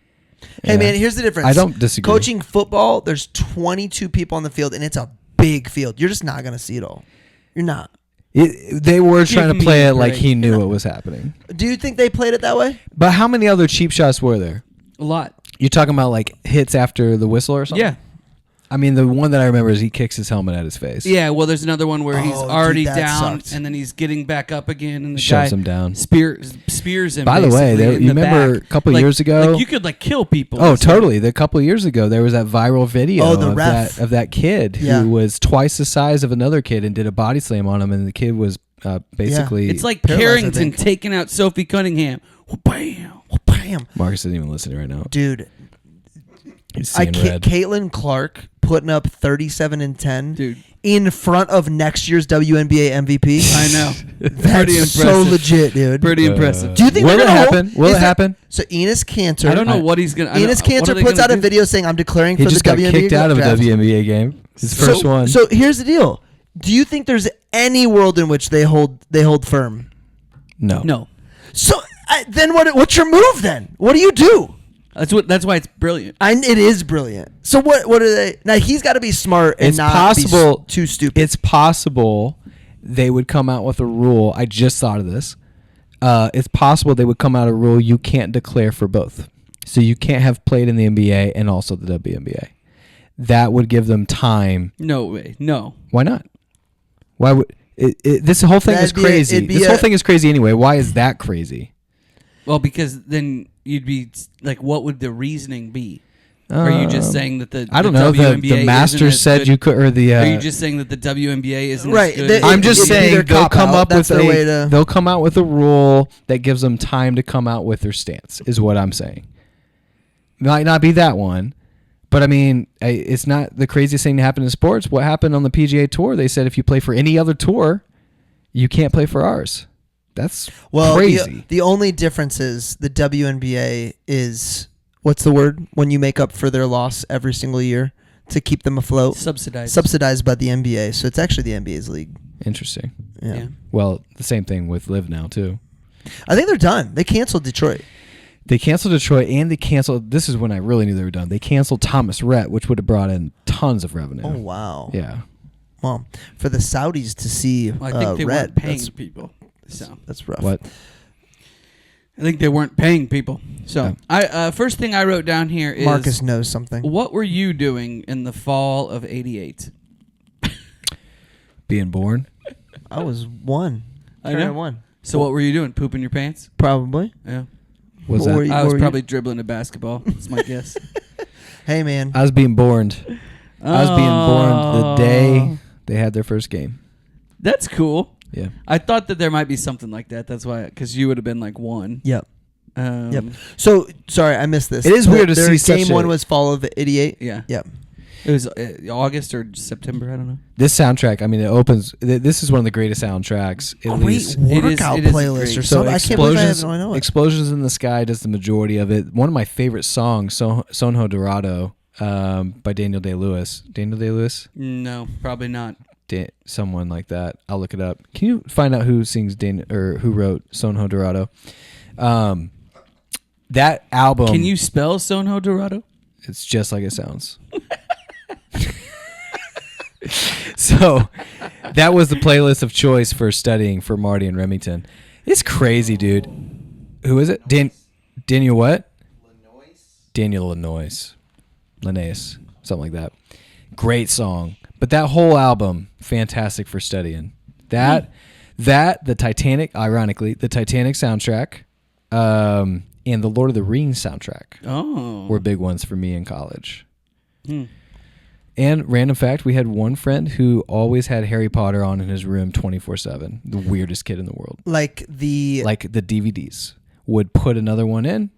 [SPEAKER 1] Hey man, here's the difference.
[SPEAKER 2] I don't disagree.
[SPEAKER 1] Coaching football, there's 22 people on the field, and it's a big field. You're just not gonna see it all. You're not.
[SPEAKER 2] They were trying to play it like he knew what was happening.
[SPEAKER 1] Do you think they played it that way?
[SPEAKER 2] But how many other cheap shots were there?
[SPEAKER 3] A lot.
[SPEAKER 2] You're talking about like hits after the whistle or something?
[SPEAKER 3] Yeah.
[SPEAKER 2] I mean, the one that I remember is he kicks his helmet at his face.
[SPEAKER 3] Yeah, well, there's another one where he's already down,
[SPEAKER 1] sucked.
[SPEAKER 3] and then he's getting back up again, and the
[SPEAKER 2] shoves
[SPEAKER 3] guy
[SPEAKER 2] him down.
[SPEAKER 3] spears him.
[SPEAKER 2] By the way, you remember a couple years ago?
[SPEAKER 3] Like you could kill people.
[SPEAKER 2] Oh, totally. A couple years ago, there was that viral video
[SPEAKER 1] of
[SPEAKER 2] that kid who was twice the size of another kid and did a body slam on him, and the kid was basically...
[SPEAKER 3] It's like Carrington taking out Sophie Cunningham. Bam!
[SPEAKER 1] Bam!
[SPEAKER 2] Marcus isn't even listening right now.
[SPEAKER 1] Dude.
[SPEAKER 2] He's seeing red.
[SPEAKER 1] Caitlin Clark putting up 37 and 10
[SPEAKER 3] Dude.
[SPEAKER 1] in front of next year's WNBA MVP.
[SPEAKER 3] I know.
[SPEAKER 1] That's so legit, dude.
[SPEAKER 3] Pretty impressive.
[SPEAKER 1] Do you think
[SPEAKER 2] will it happen? Will it happen?
[SPEAKER 1] So Enos Cantor.
[SPEAKER 3] I don't know what he's going to...
[SPEAKER 1] Enos Cantor puts out a video saying, I'm declaring for the WNBA draft.
[SPEAKER 2] He just got kicked out of a WNBA game. His first one.
[SPEAKER 1] So here's the deal. Do you think there's any world in which they hold firm?
[SPEAKER 2] No.
[SPEAKER 1] So then what's your move then? What do you do?
[SPEAKER 3] That's why it's brilliant.
[SPEAKER 1] It is brilliant. So what are they? Now he's got to be smart and not be too stupid.
[SPEAKER 2] It's possible they would come out with a rule. I just thought of this. It's possible they would come out with a rule you can't declare for both. So you can't have played in the NBA and also the WNBA. That would give them time.
[SPEAKER 3] No way. No.
[SPEAKER 2] Why not? Why would this whole thing is crazy? This whole thing is crazy anyway. Why is that crazy?
[SPEAKER 3] Well, because then you'd be like, what would the reasoning be? Are you just saying that the WNBA
[SPEAKER 2] the Masters said
[SPEAKER 3] good?
[SPEAKER 2] You could, or the?
[SPEAKER 3] Are you just saying that the WNBA isn't
[SPEAKER 1] right?
[SPEAKER 3] As good?
[SPEAKER 2] I'm just saying they'll come up with
[SPEAKER 1] they'll
[SPEAKER 2] come out with a rule that gives them time to come out with their stance. Is what I'm saying. Might not be that one, but I mean, it's not the craziest thing to happen in sports. What happened on the PGA Tour? They said if you play for any other tour, you can't play for ours. That's crazy.
[SPEAKER 1] The only difference is the WNBA is, what's the word? When you make up for their loss every single year to keep them afloat.
[SPEAKER 3] Subsidized.
[SPEAKER 1] Subsidized by the NBA. So it's actually the NBA's league.
[SPEAKER 2] Interesting.
[SPEAKER 1] Yeah.
[SPEAKER 2] Well, the same thing with Live Now too.
[SPEAKER 1] I think they're done. They canceled Detroit.
[SPEAKER 2] They canceled Detroit, and they canceled. This is when I really knew they were done. They canceled Thomas Rhett, which would have brought in tons of revenue.
[SPEAKER 1] Oh wow.
[SPEAKER 2] Yeah.
[SPEAKER 1] Well, for the Saudis to see
[SPEAKER 3] I think they
[SPEAKER 1] Rhett,
[SPEAKER 3] weren't paying people. So
[SPEAKER 1] that's rough.
[SPEAKER 2] What?
[SPEAKER 3] I think they weren't paying people. So I first thing I wrote down here is
[SPEAKER 1] Marcus knows something.
[SPEAKER 3] What were you doing in the fall of '88?
[SPEAKER 2] Being born.
[SPEAKER 1] I was one.
[SPEAKER 3] I know.
[SPEAKER 1] Turning one.
[SPEAKER 3] So what were you doing? Pooping your pants?
[SPEAKER 1] Probably.
[SPEAKER 3] Yeah.
[SPEAKER 2] Was
[SPEAKER 1] What
[SPEAKER 2] that?
[SPEAKER 1] were you-
[SPEAKER 3] I was
[SPEAKER 1] were
[SPEAKER 3] probably dribbling a basketball. That's my guess.
[SPEAKER 1] Hey man.
[SPEAKER 2] I was being born. I was being born the day they had their first game.
[SPEAKER 3] That's cool.
[SPEAKER 2] Yeah.
[SPEAKER 3] I thought that there might be something like that. That's why, because you would have been like one.
[SPEAKER 1] Yep.
[SPEAKER 3] Um,
[SPEAKER 1] Yep. So sorry, I missed this.
[SPEAKER 2] It is weird to
[SPEAKER 1] their
[SPEAKER 2] see such
[SPEAKER 1] game
[SPEAKER 2] a-
[SPEAKER 1] one was fall of '88.
[SPEAKER 3] Yeah.
[SPEAKER 1] Yep.
[SPEAKER 3] It was August or September. I don't know.
[SPEAKER 2] This soundtrack, I mean, it opens. This is one of the greatest soundtracks. At
[SPEAKER 1] Great
[SPEAKER 2] least.
[SPEAKER 1] workout
[SPEAKER 3] it is
[SPEAKER 1] playlist
[SPEAKER 3] great.
[SPEAKER 1] or
[SPEAKER 2] So
[SPEAKER 1] something. I can't believe I don't know it.
[SPEAKER 2] Explosions in the Sky does the majority of it. One of my favorite songs, Sonho Dorado, by Daniel Day-Lewis. Daniel Day-Lewis?
[SPEAKER 3] No, probably not.
[SPEAKER 2] Someone like that. I'll look it up. Can you find out who sings or who wrote Sonho Dorado? That album.
[SPEAKER 3] Can you spell Sonho Dorado?
[SPEAKER 2] It's just like it sounds. So that was the playlist of choice for studying for Marty and Remington. It's crazy, dude. Who is it? Daniel what? Daniel Lanois. Something like that. Great song. But that whole album, fantastic for studying. The Titanic, ironically, the Titanic soundtrack, and the Lord of the Rings soundtrack were big ones for me in college. And random fact, we had one friend who always had Harry Potter on in his room 24/7. The weirdest kid in the world.
[SPEAKER 1] Like the
[SPEAKER 2] DVDs. Would put another one in,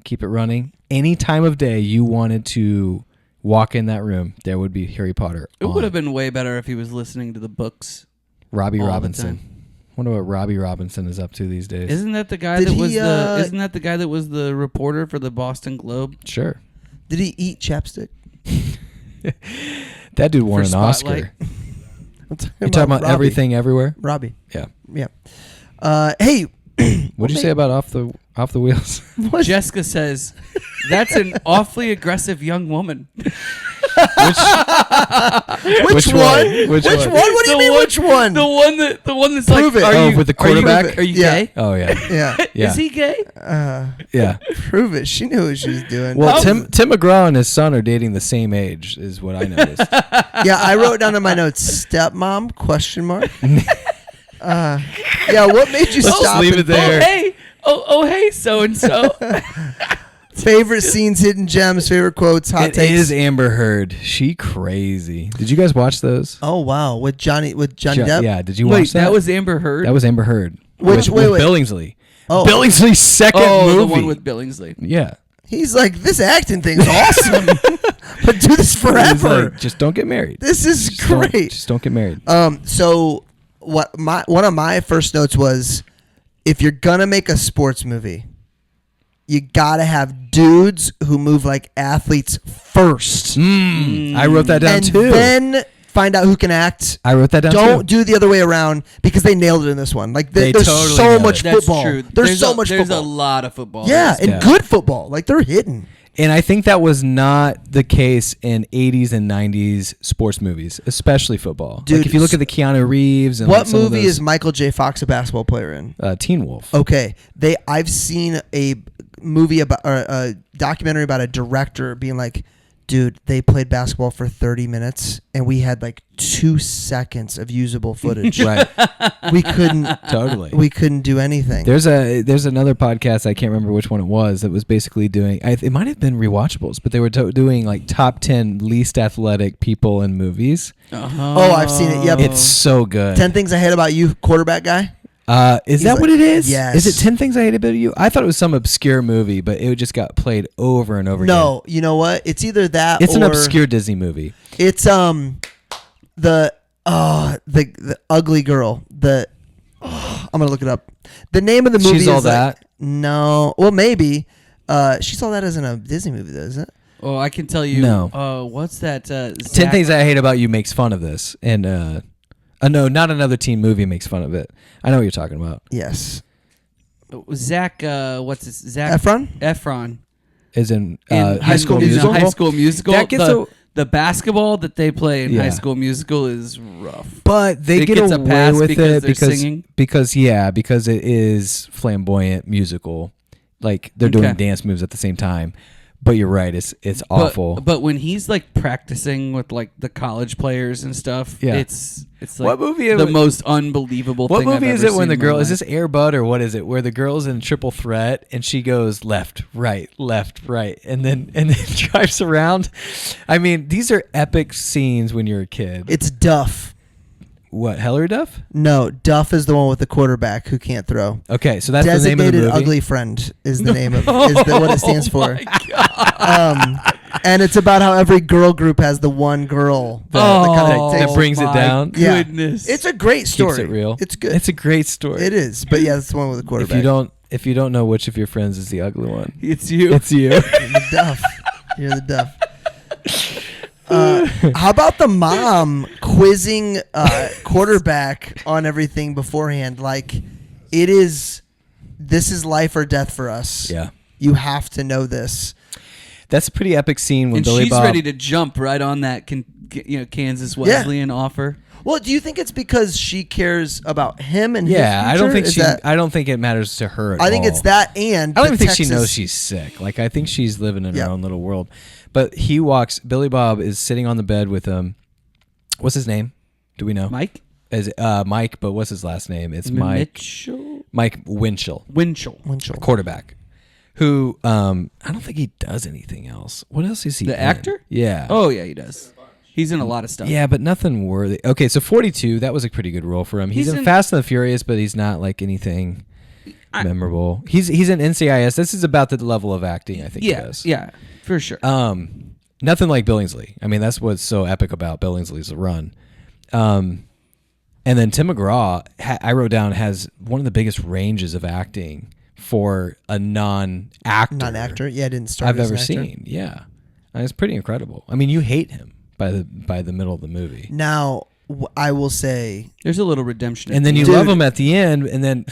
[SPEAKER 2] keep it running. Any time of day you wanted to walk in that room, there would be Harry Potter
[SPEAKER 3] It
[SPEAKER 2] on.
[SPEAKER 3] would have been way better if he was listening to the books.
[SPEAKER 2] Robbie
[SPEAKER 3] all the
[SPEAKER 2] Robinson.
[SPEAKER 3] time.
[SPEAKER 2] Wonder what Robbie Robinson is up to these days.
[SPEAKER 3] Isn't that the guy
[SPEAKER 1] Did
[SPEAKER 3] that was
[SPEAKER 1] he,
[SPEAKER 3] Isn't that the guy that was the reporter for the Boston Globe?
[SPEAKER 2] Sure.
[SPEAKER 1] Did he eat chapstick?
[SPEAKER 2] That dude won
[SPEAKER 3] For
[SPEAKER 2] an
[SPEAKER 3] Spotlight?
[SPEAKER 2] Oscar. You're talking about
[SPEAKER 1] Robbie.
[SPEAKER 2] Everything Everywhere?
[SPEAKER 1] Robbie.
[SPEAKER 2] Yeah.
[SPEAKER 1] Yeah. Hey.
[SPEAKER 2] What'd you say about off the wheels?
[SPEAKER 3] Jessica says, "That's an awfully aggressive young woman."
[SPEAKER 1] Which
[SPEAKER 2] Which
[SPEAKER 1] one?
[SPEAKER 2] one?
[SPEAKER 1] Which
[SPEAKER 2] Which
[SPEAKER 1] one?
[SPEAKER 2] one?
[SPEAKER 1] What do you mean? Which one?
[SPEAKER 3] The one that's
[SPEAKER 1] Prove
[SPEAKER 3] like,
[SPEAKER 1] it.
[SPEAKER 3] are
[SPEAKER 2] Oh,
[SPEAKER 3] you,
[SPEAKER 2] with the
[SPEAKER 3] are you-
[SPEAKER 2] quarterback?
[SPEAKER 3] Are you
[SPEAKER 1] Yeah.
[SPEAKER 3] gay?
[SPEAKER 2] Oh yeah.
[SPEAKER 1] Yeah.
[SPEAKER 2] Yeah.
[SPEAKER 3] Is he gay?
[SPEAKER 2] Yeah.
[SPEAKER 1] Prove it. She knew what she was doing.
[SPEAKER 2] Well,
[SPEAKER 3] How-
[SPEAKER 2] Tim McGraw and his son are dating the same age, is what I noticed.
[SPEAKER 1] Yeah, I wrote down in my notes, stepmom, question mark. Yeah, what made you
[SPEAKER 2] Let's just
[SPEAKER 1] stop?
[SPEAKER 2] leave
[SPEAKER 1] and
[SPEAKER 2] it there.
[SPEAKER 3] Oh hey, hey, so and so.
[SPEAKER 1] Favorite scenes, hidden gems, favorite quotes, hot
[SPEAKER 2] It
[SPEAKER 1] takes.
[SPEAKER 2] is Amber Heard. She crazy. Did you guys watch those?
[SPEAKER 1] Oh wow, with Johnny Depp.
[SPEAKER 2] Yeah. Did you
[SPEAKER 3] Wait,
[SPEAKER 2] watch that?
[SPEAKER 3] that was Amber Heard.
[SPEAKER 2] That was Amber Heard.
[SPEAKER 1] Which-
[SPEAKER 2] with
[SPEAKER 1] wait.
[SPEAKER 2] Billingsley.
[SPEAKER 1] Oh.
[SPEAKER 2] Billingsley's second movie.
[SPEAKER 3] the one with Billingsley.
[SPEAKER 2] Yeah.
[SPEAKER 1] He's like, this acting thing's awesome, but do this
[SPEAKER 2] He's
[SPEAKER 1] forever.
[SPEAKER 2] like, just don't get married.
[SPEAKER 1] This is
[SPEAKER 2] Just don't-
[SPEAKER 1] great.
[SPEAKER 2] Just don't get married.
[SPEAKER 1] So one of my first notes was, if you're gonna make a sports movie, you gotta have dudes who move like athletes first,
[SPEAKER 2] I wrote that down
[SPEAKER 1] and
[SPEAKER 2] too.
[SPEAKER 1] then find out who can act.
[SPEAKER 2] I wrote that down
[SPEAKER 1] Don't
[SPEAKER 2] too.
[SPEAKER 1] do the other way around, because they nailed it in this one. Like
[SPEAKER 2] They
[SPEAKER 1] there's
[SPEAKER 2] totally
[SPEAKER 1] so
[SPEAKER 2] nailed
[SPEAKER 1] much
[SPEAKER 2] it.
[SPEAKER 3] That's
[SPEAKER 1] football.
[SPEAKER 3] true.
[SPEAKER 1] There's so much
[SPEAKER 3] There's
[SPEAKER 1] football.
[SPEAKER 3] a lot of football.
[SPEAKER 1] Yeah, and
[SPEAKER 2] Yeah.
[SPEAKER 1] good football. Like they're hidden.
[SPEAKER 2] And I think that was not the case in 80s and 90s sports movies, especially football.
[SPEAKER 1] Dude,
[SPEAKER 2] like if you look at the Keanu Reeves and
[SPEAKER 1] What
[SPEAKER 2] like some of
[SPEAKER 1] movie
[SPEAKER 2] those,
[SPEAKER 1] is Michael J. Fox a basketball player in?
[SPEAKER 2] Teen Wolf?
[SPEAKER 1] Okay, I've seen a movie about or a documentary about a director being like, dude, they played basketball for 30 minutes and we had like 2 seconds of usable footage.
[SPEAKER 2] Right.
[SPEAKER 1] We couldn't
[SPEAKER 2] Totally.
[SPEAKER 1] we couldn't do anything.
[SPEAKER 2] There's another podcast, I can't remember which one it was, that was basically doing, it might have been Rewatchables, but they were doing like top 10 least athletic people in movies.
[SPEAKER 1] Oh, I've seen it. Yep.
[SPEAKER 2] It's so good.
[SPEAKER 1] 10 Things I Hate About You, quarterback guy.
[SPEAKER 2] Is
[SPEAKER 1] He's
[SPEAKER 2] that
[SPEAKER 1] like-
[SPEAKER 2] what it is?
[SPEAKER 1] Yes.
[SPEAKER 2] Is it 10 Things I Hate About You? I thought it was some obscure movie, but it just got played over and over again.
[SPEAKER 1] No, you know what? It's either that
[SPEAKER 2] It's
[SPEAKER 1] or
[SPEAKER 2] an obscure Disney movie.
[SPEAKER 1] It's the ugly girl. I'm gonna look it up. The name of the movie
[SPEAKER 2] She's
[SPEAKER 1] is
[SPEAKER 2] All
[SPEAKER 1] like-
[SPEAKER 2] That?
[SPEAKER 1] No, well maybe. She's All That isn't a Disney movie though, is it?
[SPEAKER 3] Oh, I can tell you.
[SPEAKER 2] No.
[SPEAKER 3] What's that?
[SPEAKER 2] 10 Things I Hate About You makes fun of this. And No, not another teen movie makes fun of it. I know what you're talking about.
[SPEAKER 1] Yes.
[SPEAKER 3] Zach, what's his Zach
[SPEAKER 1] Efron?
[SPEAKER 2] Is in
[SPEAKER 1] High School
[SPEAKER 3] in
[SPEAKER 1] Musical?
[SPEAKER 3] High School Musical.
[SPEAKER 2] That gets
[SPEAKER 3] the basketball that they play in
[SPEAKER 2] Yeah.
[SPEAKER 3] High School Musical is rough.
[SPEAKER 2] But they
[SPEAKER 3] It
[SPEAKER 2] get
[SPEAKER 3] gets a
[SPEAKER 2] away
[SPEAKER 3] pass
[SPEAKER 2] with
[SPEAKER 3] because
[SPEAKER 2] it
[SPEAKER 3] they're singing?
[SPEAKER 2] because it is flamboyant musical. Like they're doing dance moves at the same time. But you're right, it's awful.
[SPEAKER 3] But when he's like practicing with like the college players and stuff, it's like
[SPEAKER 2] What movie
[SPEAKER 3] the most unbelievable
[SPEAKER 2] What
[SPEAKER 3] thing
[SPEAKER 2] movie
[SPEAKER 3] I've
[SPEAKER 2] is
[SPEAKER 3] ever
[SPEAKER 2] it when
[SPEAKER 3] seen
[SPEAKER 2] the
[SPEAKER 3] in my
[SPEAKER 2] girl is
[SPEAKER 3] life.
[SPEAKER 2] this Air Bud or what is it? Where the girl's in triple threat and she goes left, right, and then drives around. I mean, these are epic scenes when you're a kid.
[SPEAKER 1] It's Duff.
[SPEAKER 2] What, Hillary Duff?
[SPEAKER 1] No, Duff is the one with the quarterback who can't throw.
[SPEAKER 2] Okay, so that's the name of the
[SPEAKER 1] Designated
[SPEAKER 2] movie.
[SPEAKER 1] Ugly Friend is the name of what it stands for. And it's about how every girl group has the one girl
[SPEAKER 2] that brings it down.
[SPEAKER 1] Yeah.
[SPEAKER 3] Goodness.
[SPEAKER 1] It's a great story.
[SPEAKER 2] Keeps it real.
[SPEAKER 1] It's good.
[SPEAKER 2] It's a great story.
[SPEAKER 1] It is. But yeah, it's the one with the quarterback.
[SPEAKER 2] If you don't know which of your friends is the ugly one,
[SPEAKER 3] It's you.
[SPEAKER 2] it's you.
[SPEAKER 1] You're the Duff. You're the Duff. How about the mom quizzing quarterback on everything beforehand? Like, this is life or death for us.
[SPEAKER 2] Yeah.
[SPEAKER 1] You have to know this.
[SPEAKER 2] That's a pretty epic scene when
[SPEAKER 3] And
[SPEAKER 2] Billy
[SPEAKER 3] she's
[SPEAKER 2] Bob.
[SPEAKER 3] ready to jump right on that Kansas Wesleyan offer.
[SPEAKER 1] Well, do you think it's because she cares about him and his
[SPEAKER 2] Yeah, I don't think
[SPEAKER 1] future?
[SPEAKER 2] I don't think it matters to her at all.
[SPEAKER 1] I think it's that, and
[SPEAKER 2] I don't
[SPEAKER 1] the
[SPEAKER 2] even think she
[SPEAKER 1] Texas-
[SPEAKER 2] knows she's sick. Like I think she's living in
[SPEAKER 1] Yeah.
[SPEAKER 2] her own little world. But Billy Bob is sitting on the bed with him. What's his name? Do we know?
[SPEAKER 3] Mike?
[SPEAKER 2] Is Mike, but what's his last name? It's Mike Winchell,
[SPEAKER 3] Winchell.
[SPEAKER 2] quarterback. Who I don't think he does anything else. What else is he?
[SPEAKER 3] The
[SPEAKER 2] in?
[SPEAKER 3] actor?
[SPEAKER 2] Yeah.
[SPEAKER 3] Oh, yeah, he does. He's in a lot of stuff.
[SPEAKER 2] Yeah, but nothing worthy. Okay, so 42, that was a pretty good role for him. He's in Fast and the Furious, but he's not like anything memorable. He's in NCIS. This is about the level of acting I think he does.
[SPEAKER 3] Yeah, for sure.
[SPEAKER 2] Nothing like Billingsley. I mean, that's what's so epic about Billingsley's run. And then Tim McGraw, I wrote down, has one of the biggest ranges of acting for a non-actor.
[SPEAKER 1] Yeah, didn't start.
[SPEAKER 2] I've
[SPEAKER 1] as
[SPEAKER 2] ever
[SPEAKER 1] an actor.
[SPEAKER 2] seen. Yeah, and it's pretty incredible. I mean, you hate him by the middle of the movie.
[SPEAKER 1] Now, I will say,
[SPEAKER 3] There's a little redemption.
[SPEAKER 2] And then you
[SPEAKER 1] Dude.
[SPEAKER 2] love him at the end, and then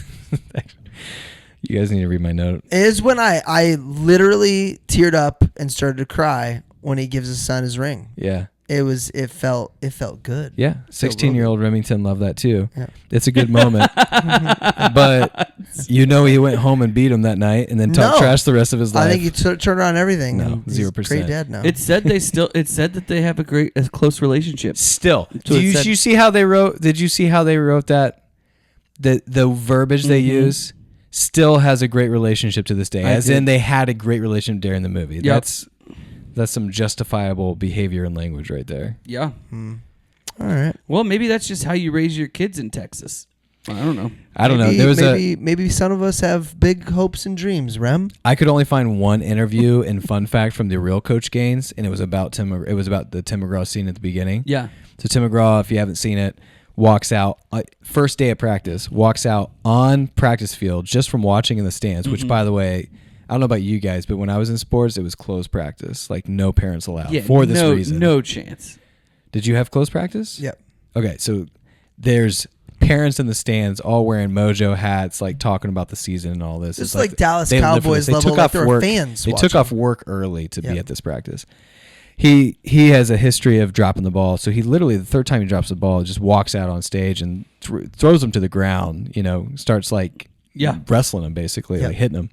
[SPEAKER 2] you guys need to read my note.
[SPEAKER 1] is when I literally teared up and started to cry when he gives his son his ring.
[SPEAKER 2] Yeah.
[SPEAKER 1] It felt good.
[SPEAKER 2] Yeah, 16-year-old Remington loved that too.
[SPEAKER 1] Yeah.
[SPEAKER 2] It's a good moment. But he went home and beat him that night and then talked
[SPEAKER 1] No.
[SPEAKER 2] trash the rest of his life.
[SPEAKER 1] I think he turned around everything.
[SPEAKER 2] No,
[SPEAKER 1] and he's
[SPEAKER 2] 0%.
[SPEAKER 1] Great dad now.
[SPEAKER 3] It said that they have a close relationship.
[SPEAKER 2] Still,
[SPEAKER 3] So it said-
[SPEAKER 2] you see how they wrote? Did you see how they wrote that? The verbiage they use still has a great relationship to this day. As in, they had a great relationship during the movie.
[SPEAKER 3] Yep.
[SPEAKER 2] That's some justifiable behavior and language right there.
[SPEAKER 3] Yeah.
[SPEAKER 1] All right.
[SPEAKER 3] Well, maybe that's just how you raise your kids in Texas. I don't know.
[SPEAKER 2] I don't know. There was
[SPEAKER 1] maybe some of us have big hopes and dreams. Rem.
[SPEAKER 2] I could only find one interview and fun fact from the real Coach Gaines, and it was about It was about the Tim McGraw scene at the beginning.
[SPEAKER 3] Yeah.
[SPEAKER 2] So Tim McGraw, if you haven't seen it, walks out first day of practice, walks out on practice field just from watching in the stands. Which, by the way, I don't know about you guys, but when I was in sports, it was closed practice, like no parents allowed for this reason.
[SPEAKER 3] No chance.
[SPEAKER 2] Did you have closed practice?
[SPEAKER 1] Yep.
[SPEAKER 2] Okay, so there's parents in the stands all wearing Mojo hats, like talking about the season and all this.
[SPEAKER 1] It's like Dallas
[SPEAKER 2] they live for
[SPEAKER 1] Cowboys
[SPEAKER 2] this. They
[SPEAKER 1] level,
[SPEAKER 2] took
[SPEAKER 1] like
[SPEAKER 2] off
[SPEAKER 1] there were
[SPEAKER 2] work.
[SPEAKER 1] fans
[SPEAKER 2] They took
[SPEAKER 1] watching.
[SPEAKER 2] off work early to be
[SPEAKER 1] Yep.
[SPEAKER 2] at this practice. He has a history of dropping the ball, so he literally the third time he drops the ball, just walks out on stage and throws him to the ground. Starts like wrestling him basically, like hitting him.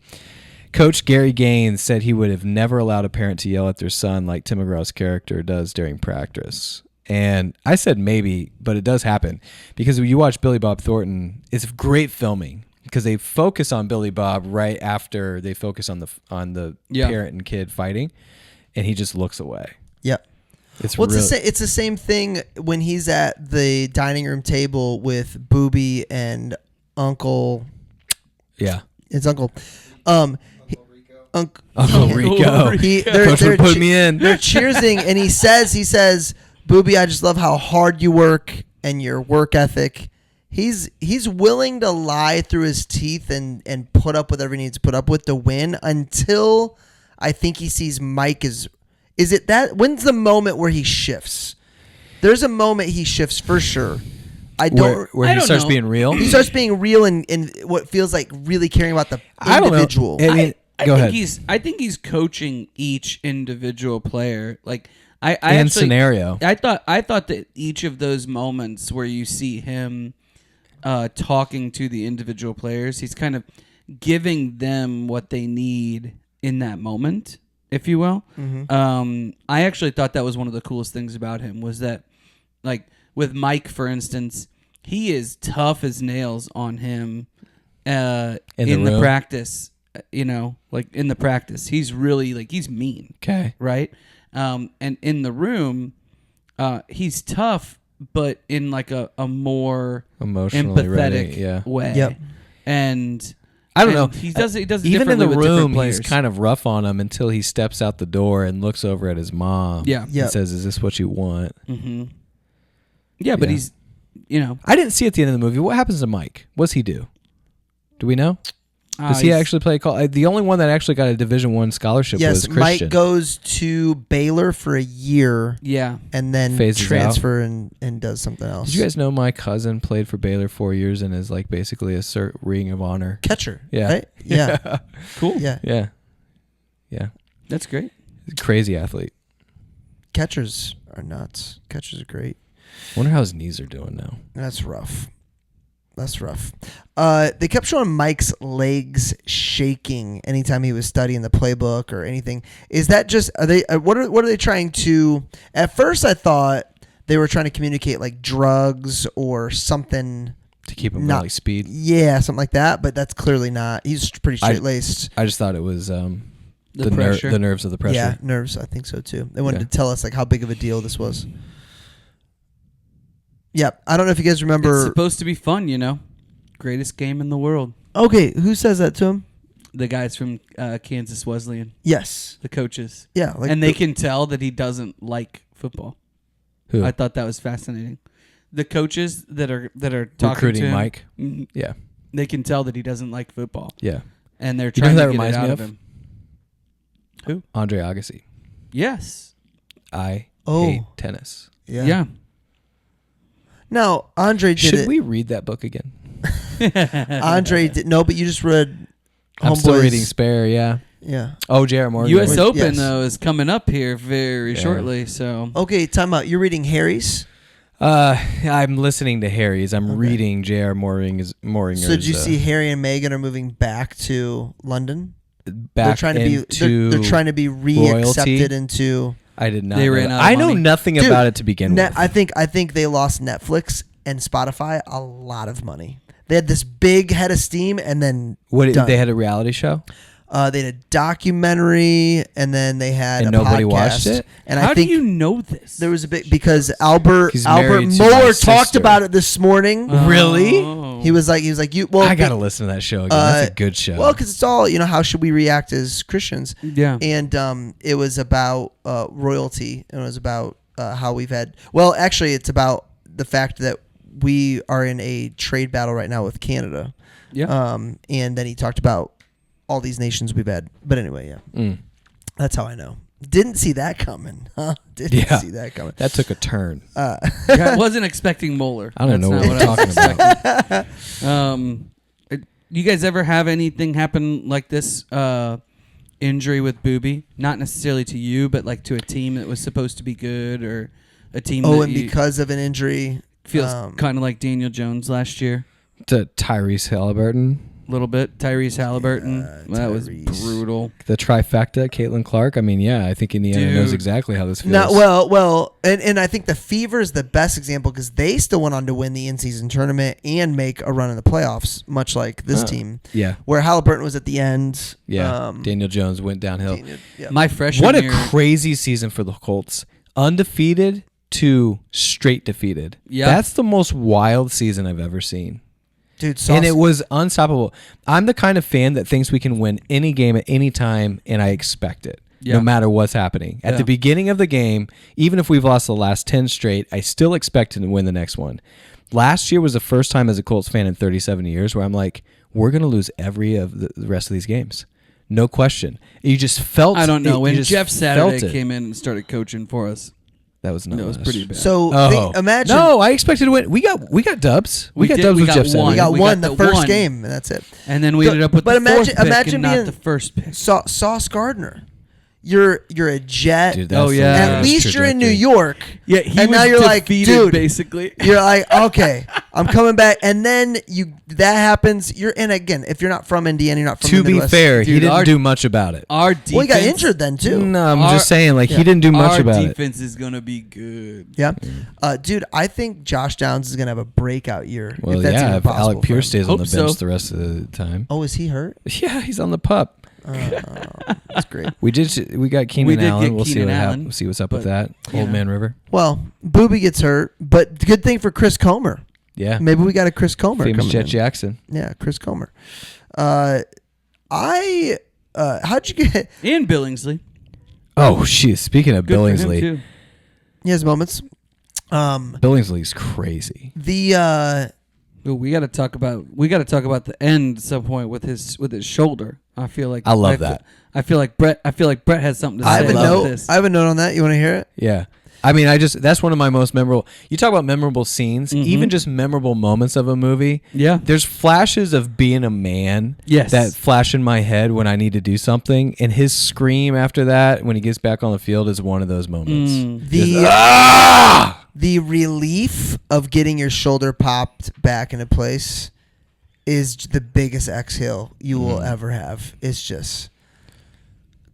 [SPEAKER 2] Coach Gary Gaines said he would have never allowed a parent to yell at their son like Tim McGraw's character does during practice. And I said maybe, but it does happen because when you watch Billy Bob Thornton, it's great filming because they focus on Billy Bob right after they focus on the parent and kid fighting, and he just looks away.
[SPEAKER 1] Yep.
[SPEAKER 2] It's
[SPEAKER 1] it's the same thing when he's at the dining room table with Boobie and Uncle.
[SPEAKER 2] Yeah.
[SPEAKER 1] His uncle.
[SPEAKER 2] Uncle Rico. Coach would put me in.
[SPEAKER 1] They're cheersing, and he says, Boobie, I just love how hard you work and your work ethic. He's willing to lie through his teeth and put up whatever he needs to put up with to win until I think he sees Mike is it that when's the moment where he shifts? There's a moment he shifts for sure. I don't.
[SPEAKER 2] Where
[SPEAKER 3] I
[SPEAKER 2] he
[SPEAKER 3] don't
[SPEAKER 2] starts
[SPEAKER 3] know.
[SPEAKER 2] being real.
[SPEAKER 1] He starts being real and what feels like really caring about the
[SPEAKER 2] I don't know.
[SPEAKER 1] individual.
[SPEAKER 2] I mean, go ahead.
[SPEAKER 3] I think he's coaching each individual player. Like I
[SPEAKER 2] And
[SPEAKER 3] actually,
[SPEAKER 2] scenario.
[SPEAKER 3] I thought that each of those moments where you see him talking to the individual players, he's kind of giving them what they need in that moment, if you will. I actually thought that was one of the coolest things about him was that, like with Mike, for instance, he is tough as nails on him in the
[SPEAKER 2] room.
[SPEAKER 3] practice. Like in the practice, he's really like he's mean.
[SPEAKER 2] Okay.
[SPEAKER 3] Right. And in the room, he's tough, but in like a more
[SPEAKER 2] Emotionally
[SPEAKER 3] empathetic
[SPEAKER 2] ready,
[SPEAKER 3] way.
[SPEAKER 1] Yep.
[SPEAKER 3] And
[SPEAKER 2] I don't know.
[SPEAKER 3] He does it
[SPEAKER 2] Even in
[SPEAKER 3] differently
[SPEAKER 2] the
[SPEAKER 3] with different
[SPEAKER 2] room,
[SPEAKER 3] players.
[SPEAKER 2] he's kind of rough on him until he steps out the door and looks over at his mom.
[SPEAKER 3] Yeah.
[SPEAKER 1] Yep.
[SPEAKER 2] And says, "Is this what you want?"
[SPEAKER 3] Mm-hmm. Yeah, but
[SPEAKER 2] Yeah.
[SPEAKER 3] he's,
[SPEAKER 2] I didn't see at the end of the movie. What happens to Mike? What's he do? Do we know? Does he
[SPEAKER 3] he's-
[SPEAKER 2] actually play college? The only one that actually got a Division I scholarship
[SPEAKER 1] Yes,
[SPEAKER 2] was Christian.
[SPEAKER 1] Mike goes to Baylor for a year
[SPEAKER 3] Yeah.
[SPEAKER 1] and then
[SPEAKER 2] Phases
[SPEAKER 1] transfer and does something else.
[SPEAKER 2] Did you guys know my cousin played for Baylor 4 years and is like basically a ring of honor?
[SPEAKER 1] Catcher.
[SPEAKER 2] Yeah.
[SPEAKER 1] Right? Yeah.
[SPEAKER 3] Cool.
[SPEAKER 1] Yeah.
[SPEAKER 2] Yeah.
[SPEAKER 3] That's great.
[SPEAKER 2] Crazy athlete.
[SPEAKER 1] Catchers are nuts. Catchers are great.
[SPEAKER 2] Wonder how his knees are doing now.
[SPEAKER 1] That's rough. They kept showing Mike's legs shaking anytime he was studying the playbook or anything. Is that just what are they trying to? At first, I thought they were trying to communicate like drugs or something
[SPEAKER 2] To keep him
[SPEAKER 1] Not-
[SPEAKER 2] at like speed.
[SPEAKER 1] Yeah, something like that. But that's clearly not. He's pretty straight laced.
[SPEAKER 2] I just thought it was
[SPEAKER 3] The
[SPEAKER 2] the
[SPEAKER 3] pressure.
[SPEAKER 2] nerves of the pressure.
[SPEAKER 1] Yeah, nerves. I think so too. They wanted
[SPEAKER 2] Yeah.
[SPEAKER 1] to tell us like how big of a deal this was. Yep. I don't know if you guys remember.
[SPEAKER 3] It's supposed to be fun, Greatest game in the world.
[SPEAKER 1] Okay, who says that to him?
[SPEAKER 3] The guys from Kansas Wesleyan,
[SPEAKER 1] Yes.
[SPEAKER 3] the coaches,
[SPEAKER 1] Yeah. Like
[SPEAKER 3] and they can tell that he doesn't like football.
[SPEAKER 2] Who?
[SPEAKER 3] I thought that was fascinating. The coaches that are talking
[SPEAKER 2] Recruiting
[SPEAKER 3] to him,
[SPEAKER 2] Mike.
[SPEAKER 3] mhm,
[SPEAKER 2] Yeah.
[SPEAKER 3] they can tell that he doesn't like football,
[SPEAKER 2] Yeah.
[SPEAKER 3] and they're
[SPEAKER 2] You know
[SPEAKER 3] trying
[SPEAKER 2] who that
[SPEAKER 3] to get
[SPEAKER 2] reminds
[SPEAKER 3] it out
[SPEAKER 2] me
[SPEAKER 3] of
[SPEAKER 2] of?
[SPEAKER 3] him. Who?
[SPEAKER 2] Andre Agassi.
[SPEAKER 3] Yes.
[SPEAKER 2] I
[SPEAKER 1] Oh.
[SPEAKER 2] hate tennis.
[SPEAKER 3] Yeah.
[SPEAKER 1] Now Andre did
[SPEAKER 2] Should
[SPEAKER 1] it.
[SPEAKER 2] we read that book again?
[SPEAKER 1] Andre did no, but you just read.
[SPEAKER 2] I'm still
[SPEAKER 1] Homeboy's-
[SPEAKER 2] reading Spare, yeah.
[SPEAKER 1] Yeah.
[SPEAKER 2] Oh, Jared Morgan.
[SPEAKER 3] U.S. Open
[SPEAKER 1] Yes.
[SPEAKER 3] though is coming up here very
[SPEAKER 2] Yeah.
[SPEAKER 3] shortly. So
[SPEAKER 1] Okay, time out. You're reading Harry's.
[SPEAKER 2] I'm listening to Harry's. I'm
[SPEAKER 1] Okay.
[SPEAKER 2] reading J.R. Moringer's.
[SPEAKER 1] So did you see Harry and Meghan are moving back to London?
[SPEAKER 2] back
[SPEAKER 1] They're trying to be.
[SPEAKER 2] into
[SPEAKER 1] They're trying to be reaccepted into.
[SPEAKER 2] I did not.
[SPEAKER 3] They
[SPEAKER 2] know
[SPEAKER 3] ran
[SPEAKER 2] that.
[SPEAKER 3] out of
[SPEAKER 2] I know
[SPEAKER 3] money.
[SPEAKER 2] nothing
[SPEAKER 1] Dude,
[SPEAKER 2] about it to begin with.
[SPEAKER 1] I think they lost Netflix and Spotify a lot of money. They had this big head of steam, and then
[SPEAKER 2] What
[SPEAKER 1] done.
[SPEAKER 2] they had a reality show?
[SPEAKER 1] They had a documentary, and then they had
[SPEAKER 2] And
[SPEAKER 1] a
[SPEAKER 2] nobody
[SPEAKER 1] podcast.
[SPEAKER 2] watched it?
[SPEAKER 1] And
[SPEAKER 3] how
[SPEAKER 1] I think
[SPEAKER 3] do you know this?
[SPEAKER 1] there was a bit because Albert
[SPEAKER 2] He's married to my
[SPEAKER 1] Mueller talked
[SPEAKER 2] sister.
[SPEAKER 1] about it this morning.
[SPEAKER 2] Really?
[SPEAKER 3] Oh.
[SPEAKER 1] He was like you. Well,
[SPEAKER 2] I gotta listen to that show again. That's a good show.
[SPEAKER 1] Well, because it's all how should we react as Christians?
[SPEAKER 3] Yeah.
[SPEAKER 1] And it was about royalty, and it was about how we've had. Well, actually, it's about the fact that we are in a trade battle right now with Canada.
[SPEAKER 3] Yeah.
[SPEAKER 1] And then he talked about all these nations we've had. But anyway, yeah, that's how I know. Didn't see that coming. Huh? Didn't
[SPEAKER 2] Yeah.
[SPEAKER 1] see that coming.
[SPEAKER 2] that took a turn.
[SPEAKER 3] I wasn't expecting Moeller.
[SPEAKER 2] I don't know
[SPEAKER 3] That's
[SPEAKER 2] what
[SPEAKER 3] not
[SPEAKER 2] we're
[SPEAKER 3] I was
[SPEAKER 2] talking about.
[SPEAKER 3] You guys ever have anything happen like this? Injury with Boobie, not necessarily to you, but like to a team that was supposed to be good, or a team
[SPEAKER 1] Oh,
[SPEAKER 3] that
[SPEAKER 1] and
[SPEAKER 3] you
[SPEAKER 1] because of an injury,
[SPEAKER 3] feels kind of like Daniel Jones last year.
[SPEAKER 2] To Tyrese Halliburton,
[SPEAKER 3] A little bit. Tyrese Halliburton. That was
[SPEAKER 1] Tyrese.
[SPEAKER 3] brutal.
[SPEAKER 2] the trifecta, Caitlin Clark. I mean, yeah, I think Indiana knows
[SPEAKER 3] Dude.
[SPEAKER 2] exactly how this feels.
[SPEAKER 1] No, well, and I think the Fever is the best example because they still went on to win the in-season tournament and make a run in the playoffs, much like this team,
[SPEAKER 2] Yeah,
[SPEAKER 1] where Halliburton was at the end.
[SPEAKER 2] yeah. Daniel Jones went downhill.
[SPEAKER 1] Yeah.
[SPEAKER 3] My freshman
[SPEAKER 2] What a
[SPEAKER 3] year.
[SPEAKER 2] crazy season for the Colts. Undefeated to straight defeated.
[SPEAKER 3] Yeah.
[SPEAKER 2] That's the most wild season I've ever seen.
[SPEAKER 1] Dude,
[SPEAKER 2] And it was unstoppable. I'm the kind of fan that thinks we can win any game at any time, and I expect it,
[SPEAKER 3] Yeah.
[SPEAKER 2] no matter what's happening. At
[SPEAKER 3] Yeah.
[SPEAKER 2] the beginning of the game, even if we've lost the last 10 straight, I still expect to win the next one. Last year was the first time as a Colts fan in 37 years where I'm like, we're going to lose every of the rest of these games. No question. You just felt
[SPEAKER 3] I don't know.
[SPEAKER 2] it.
[SPEAKER 3] When
[SPEAKER 2] You just
[SPEAKER 3] Jeff
[SPEAKER 2] felt
[SPEAKER 3] Saturday
[SPEAKER 2] it.
[SPEAKER 3] came in and started coaching for us,
[SPEAKER 2] That was not.
[SPEAKER 3] No, it was pretty bad.
[SPEAKER 1] So imagine.
[SPEAKER 2] No, I expected to win. We got dubs. We got
[SPEAKER 3] did.
[SPEAKER 2] dubs
[SPEAKER 3] We
[SPEAKER 2] with
[SPEAKER 3] got
[SPEAKER 2] Jeff Saturday.
[SPEAKER 3] one.
[SPEAKER 1] We got
[SPEAKER 3] We
[SPEAKER 1] one
[SPEAKER 3] got
[SPEAKER 1] the
[SPEAKER 3] the
[SPEAKER 1] first
[SPEAKER 3] one.
[SPEAKER 1] game, and that's it.
[SPEAKER 3] And then we ended up with
[SPEAKER 1] But
[SPEAKER 3] the
[SPEAKER 1] imagine-
[SPEAKER 3] fourth pick
[SPEAKER 1] imagine
[SPEAKER 3] and not
[SPEAKER 1] being-
[SPEAKER 3] the first pick.
[SPEAKER 1] Sauce Gardner. You're a Jet.
[SPEAKER 2] Dude, that's
[SPEAKER 3] Oh, yeah.
[SPEAKER 2] the
[SPEAKER 1] At
[SPEAKER 2] worst
[SPEAKER 1] least you're in New
[SPEAKER 2] trajectory.
[SPEAKER 1] York.
[SPEAKER 3] Yeah, he
[SPEAKER 1] And
[SPEAKER 3] was
[SPEAKER 1] now you're like,
[SPEAKER 3] defeated,
[SPEAKER 1] dude.
[SPEAKER 3] basically.
[SPEAKER 1] You're like, okay, I'm coming back, and then that happens. You're in again. If you're not from Indiana, you're not from
[SPEAKER 2] To
[SPEAKER 1] the
[SPEAKER 2] be
[SPEAKER 1] Midwest.
[SPEAKER 2] fair, he
[SPEAKER 3] Dude,
[SPEAKER 2] didn't
[SPEAKER 3] our-
[SPEAKER 2] do much about it.
[SPEAKER 3] Our defense.
[SPEAKER 1] Well, he got injured then too.
[SPEAKER 2] No, I'm
[SPEAKER 3] Our-
[SPEAKER 2] just saying, like
[SPEAKER 1] yeah.
[SPEAKER 2] he didn't do much
[SPEAKER 3] Our
[SPEAKER 2] about it.
[SPEAKER 3] defense is gonna be good.
[SPEAKER 1] Yeah, dude, I think Josh Downs is gonna have a breakout year.
[SPEAKER 2] Well,
[SPEAKER 1] if that's
[SPEAKER 2] yeah,
[SPEAKER 1] even
[SPEAKER 2] if
[SPEAKER 1] possible
[SPEAKER 2] Alec
[SPEAKER 1] for
[SPEAKER 2] Pierce
[SPEAKER 1] him.
[SPEAKER 2] stays on the
[SPEAKER 3] Hope
[SPEAKER 2] bench
[SPEAKER 3] so.
[SPEAKER 2] the rest of the time.
[SPEAKER 1] Oh, is he hurt?
[SPEAKER 2] Yeah, he's on the pup.
[SPEAKER 1] That's great.
[SPEAKER 2] We got Keenan
[SPEAKER 3] We did
[SPEAKER 2] Allen.
[SPEAKER 3] get
[SPEAKER 2] We'll see
[SPEAKER 3] Keenan
[SPEAKER 2] what
[SPEAKER 3] Allen,
[SPEAKER 2] happens. We'll see what's up with
[SPEAKER 3] but,
[SPEAKER 2] that.
[SPEAKER 3] you
[SPEAKER 2] Old
[SPEAKER 3] know.
[SPEAKER 2] Man River.
[SPEAKER 1] Well, Boobie gets hurt, but good thing for Chris Comer.
[SPEAKER 2] Yeah.
[SPEAKER 1] Maybe we got a Chris Comer
[SPEAKER 2] Famous
[SPEAKER 1] coming
[SPEAKER 2] Jet
[SPEAKER 1] in.
[SPEAKER 2] Jackson.
[SPEAKER 1] Yeah, Chris Comer. How'd you get?
[SPEAKER 3] And Billingsley.
[SPEAKER 2] Oh, shit. Speaking of
[SPEAKER 3] Good for him,
[SPEAKER 2] Billingsley,
[SPEAKER 3] too.
[SPEAKER 1] He has moments.
[SPEAKER 2] Billingsley's crazy.
[SPEAKER 3] Ooh, we got to talk about the end at some point with his shoulder. I feel like
[SPEAKER 2] I love that.
[SPEAKER 3] I feel like Brett has something to
[SPEAKER 1] I
[SPEAKER 3] say
[SPEAKER 1] have a
[SPEAKER 3] about
[SPEAKER 1] note.
[SPEAKER 3] this.
[SPEAKER 1] I have a note on that. You want to hear it?
[SPEAKER 2] Yeah. I mean, that's one of my most memorable. You talk about memorable scenes, even just memorable moments of a movie.
[SPEAKER 3] Yeah.
[SPEAKER 2] There's flashes of being a man.
[SPEAKER 3] Yes.
[SPEAKER 2] That flash in my head when I need to do something, and his scream after that when he gets back on the field is one of those moments.
[SPEAKER 1] The relief of getting your shoulder popped back into place is the biggest exhale you will ever have. It's just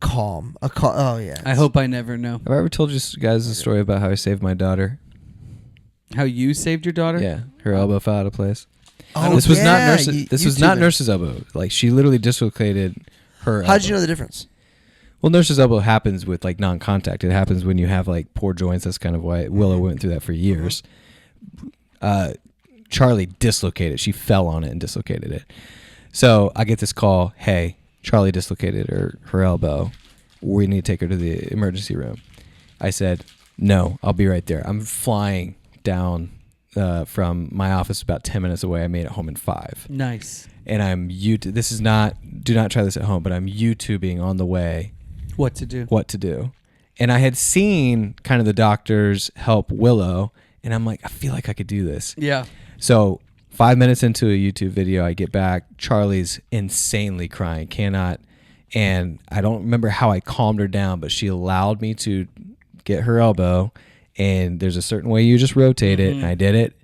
[SPEAKER 1] calm. Oh yeah.
[SPEAKER 3] I hope I never know
[SPEAKER 2] Have I ever told you guys the story about how I saved my daughter?
[SPEAKER 3] how you saved your daughter.
[SPEAKER 2] Yeah, her elbow fell out of place.
[SPEAKER 1] Oh,
[SPEAKER 2] This was not
[SPEAKER 1] yeah,
[SPEAKER 2] nurses. This was not
[SPEAKER 1] YouTubing.
[SPEAKER 2] nurse's elbow. Like she literally dislocated her.
[SPEAKER 1] How did you
[SPEAKER 2] elbow.
[SPEAKER 1] know the difference?
[SPEAKER 2] Well, nurse's elbow happens with like non-contact. It happens when you have like poor joints. That's kind of why Willow went through that for years. Charlie dislocated. She fell on it and dislocated it. So I get this call. Hey, Charlie dislocated her elbow. We need to take her to the emergency room. I said, no, I'll be right there. I'm flying down from my office about 10 minutes away. I made it home in 5.
[SPEAKER 3] Nice.
[SPEAKER 2] And I'm this is not, do not try this at home, but I'm YouTubing on the way
[SPEAKER 3] What to do?
[SPEAKER 2] what to do. And I had seen kind of the doctors help Willow, and I'm like, I feel like I could do this.
[SPEAKER 3] Yeah.
[SPEAKER 2] So 5 minutes into a YouTube video, I get back. Charlie's insanely crying, and I don't remember how I calmed her down, but she allowed me to get her elbow, and there's a certain way you just rotate it, and I did it.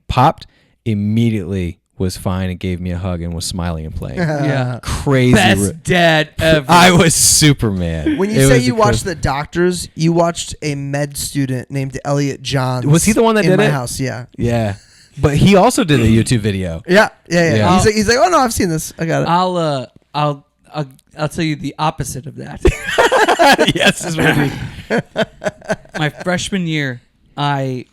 [SPEAKER 2] Popped, immediately was fine and gave me a hug and was smiling and playing.
[SPEAKER 3] Yeah.
[SPEAKER 2] Crazy.
[SPEAKER 3] Best dad ever.
[SPEAKER 2] I was Superman.
[SPEAKER 1] When you say you watched the doctors, you watched a med student named Elliot Johns.
[SPEAKER 2] Was he the one that
[SPEAKER 1] in
[SPEAKER 2] did
[SPEAKER 1] my
[SPEAKER 2] it?
[SPEAKER 1] house? Yeah.
[SPEAKER 2] Yeah. But he also did a YouTube video.
[SPEAKER 1] Yeah.
[SPEAKER 2] Yeah.
[SPEAKER 1] He's like, oh no, I've seen this. I got it.
[SPEAKER 3] I'll tell you the opposite of that.
[SPEAKER 2] Yes, is what I mean.
[SPEAKER 3] My freshman year, I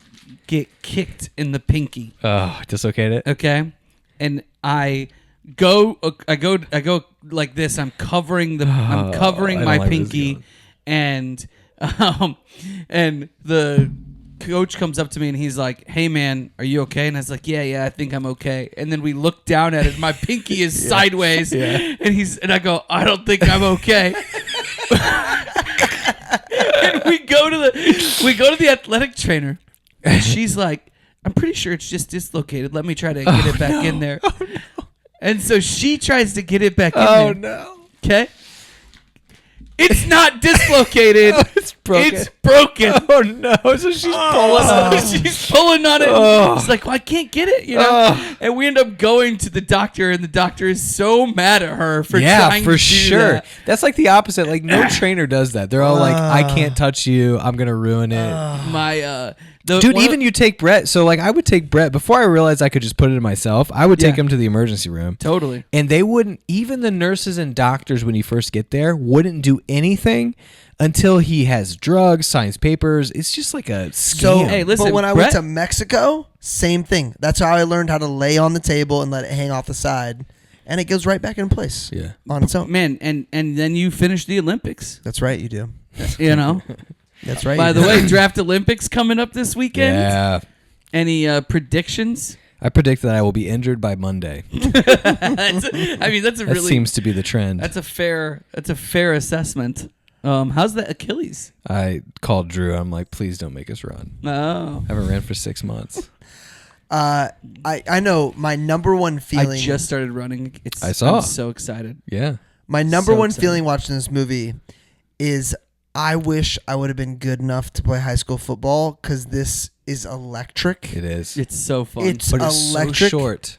[SPEAKER 3] get kicked in the pinky.
[SPEAKER 2] Oh, dislocate it?
[SPEAKER 3] Okay, and I go like this. I'm covering
[SPEAKER 2] I don't
[SPEAKER 3] my
[SPEAKER 2] like where this is
[SPEAKER 3] pinky,
[SPEAKER 2] going.
[SPEAKER 3] and the coach comes up to me and he's like, "Hey man, are you okay?" And I was like, "Yeah, I think I'm okay." And then we look down at it. My pinky is sideways, and I go, "I don't think I'm okay." And we go to the athletic trainer, and she's like, "I'm pretty sure it's just dislocated. Let me try to get it back in there." Oh, no. And so she tries to get it back in there.
[SPEAKER 2] Oh, no.
[SPEAKER 3] Okay. It's not dislocated.
[SPEAKER 2] It's broken.
[SPEAKER 3] It's broken.
[SPEAKER 2] Oh, no. So she's pulling on it.
[SPEAKER 3] She's pulling on it.
[SPEAKER 2] Oh.
[SPEAKER 3] It's like, well, I can't get it, you know. And we end up going to the doctor, and the doctor is so mad at her for trying to do
[SPEAKER 2] sure.
[SPEAKER 3] that.
[SPEAKER 2] That's like the opposite. Like, no trainer does that. They're all like, I can't touch you. I'm going to ruin it.
[SPEAKER 3] My
[SPEAKER 2] Dude, even you take Brett. So, like, I would take Brett. Before I realized I could just put it in myself, I would take him to the emergency room.
[SPEAKER 3] Totally.
[SPEAKER 2] And they wouldn't, even the nurses and doctors, when you first get there, wouldn't do anything until he has drugs, signs papers. It's just like a scam.
[SPEAKER 1] So,
[SPEAKER 3] Hey, listen,
[SPEAKER 1] but when I
[SPEAKER 3] Brett-
[SPEAKER 1] went to Mexico, same thing. That's how I learned how to lay on the table and let it hang off the side, and it goes right back in place.
[SPEAKER 2] Yeah.
[SPEAKER 1] On its own.
[SPEAKER 3] Man, and then you finish the Olympics,
[SPEAKER 1] That's right. You do.
[SPEAKER 3] you know.
[SPEAKER 1] That's right.
[SPEAKER 3] By
[SPEAKER 1] you
[SPEAKER 3] the
[SPEAKER 1] do.
[SPEAKER 3] way, Draft Olympics coming up this weekend.
[SPEAKER 2] Yeah.
[SPEAKER 3] Any predictions?
[SPEAKER 2] I predict that I will be injured by Monday.
[SPEAKER 3] That's a
[SPEAKER 2] That
[SPEAKER 3] really
[SPEAKER 2] seems to be the trend.
[SPEAKER 3] that's a fair assessment. How's the Achilles?
[SPEAKER 2] I called Drew. I'm like, please don't make us run.
[SPEAKER 3] Oh.
[SPEAKER 2] I haven't ran for 6 months.
[SPEAKER 1] I know my number one feeling.
[SPEAKER 3] I just started running.
[SPEAKER 2] I saw.
[SPEAKER 3] I'm so excited.
[SPEAKER 2] Yeah.
[SPEAKER 1] My number
[SPEAKER 3] So
[SPEAKER 1] one
[SPEAKER 3] excited.
[SPEAKER 1] feeling watching this movie is I wish I would have been good enough to play high school football because this is electric.
[SPEAKER 2] It is.
[SPEAKER 3] It's so fun.
[SPEAKER 1] It's
[SPEAKER 2] but it's
[SPEAKER 1] electric.
[SPEAKER 2] so short.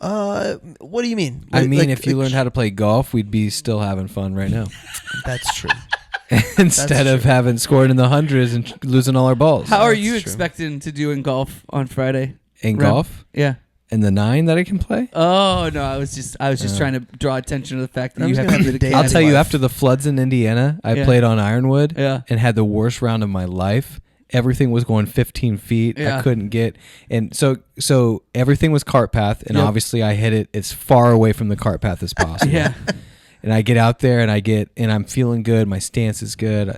[SPEAKER 1] What do you mean?
[SPEAKER 2] I mean,
[SPEAKER 1] Like-
[SPEAKER 2] if you learned how to play golf, we'd be still having fun right now.
[SPEAKER 1] That's true.
[SPEAKER 2] Instead of having scored in the hundreds and losing all our balls.
[SPEAKER 3] How are
[SPEAKER 1] That's
[SPEAKER 3] you
[SPEAKER 1] true.
[SPEAKER 3] expecting to do in golf on Friday?
[SPEAKER 2] In
[SPEAKER 3] Rem?
[SPEAKER 2] golf?
[SPEAKER 3] Yeah.
[SPEAKER 2] In the 9 that I can play?
[SPEAKER 3] Oh no, I was just trying to draw attention to the fact that
[SPEAKER 1] I'm
[SPEAKER 3] you
[SPEAKER 1] just
[SPEAKER 3] have
[SPEAKER 1] gonna
[SPEAKER 3] to
[SPEAKER 1] have
[SPEAKER 3] do
[SPEAKER 1] a
[SPEAKER 3] the
[SPEAKER 1] day
[SPEAKER 2] I'll
[SPEAKER 1] Caddy
[SPEAKER 2] tell you,
[SPEAKER 1] life.
[SPEAKER 2] after the floods in Indiana, I
[SPEAKER 3] Yeah.
[SPEAKER 2] played on Ironwood
[SPEAKER 3] Yeah.
[SPEAKER 2] and had the worst round of my life. Everything was going 15 feet.
[SPEAKER 3] Yeah.
[SPEAKER 2] I couldn't get, and so everything was cart path, and
[SPEAKER 3] Yep.
[SPEAKER 2] obviously I hit it as far away from the cart path as possible.
[SPEAKER 3] Yeah.
[SPEAKER 2] And I get out there and I'm feeling good. My stance is good,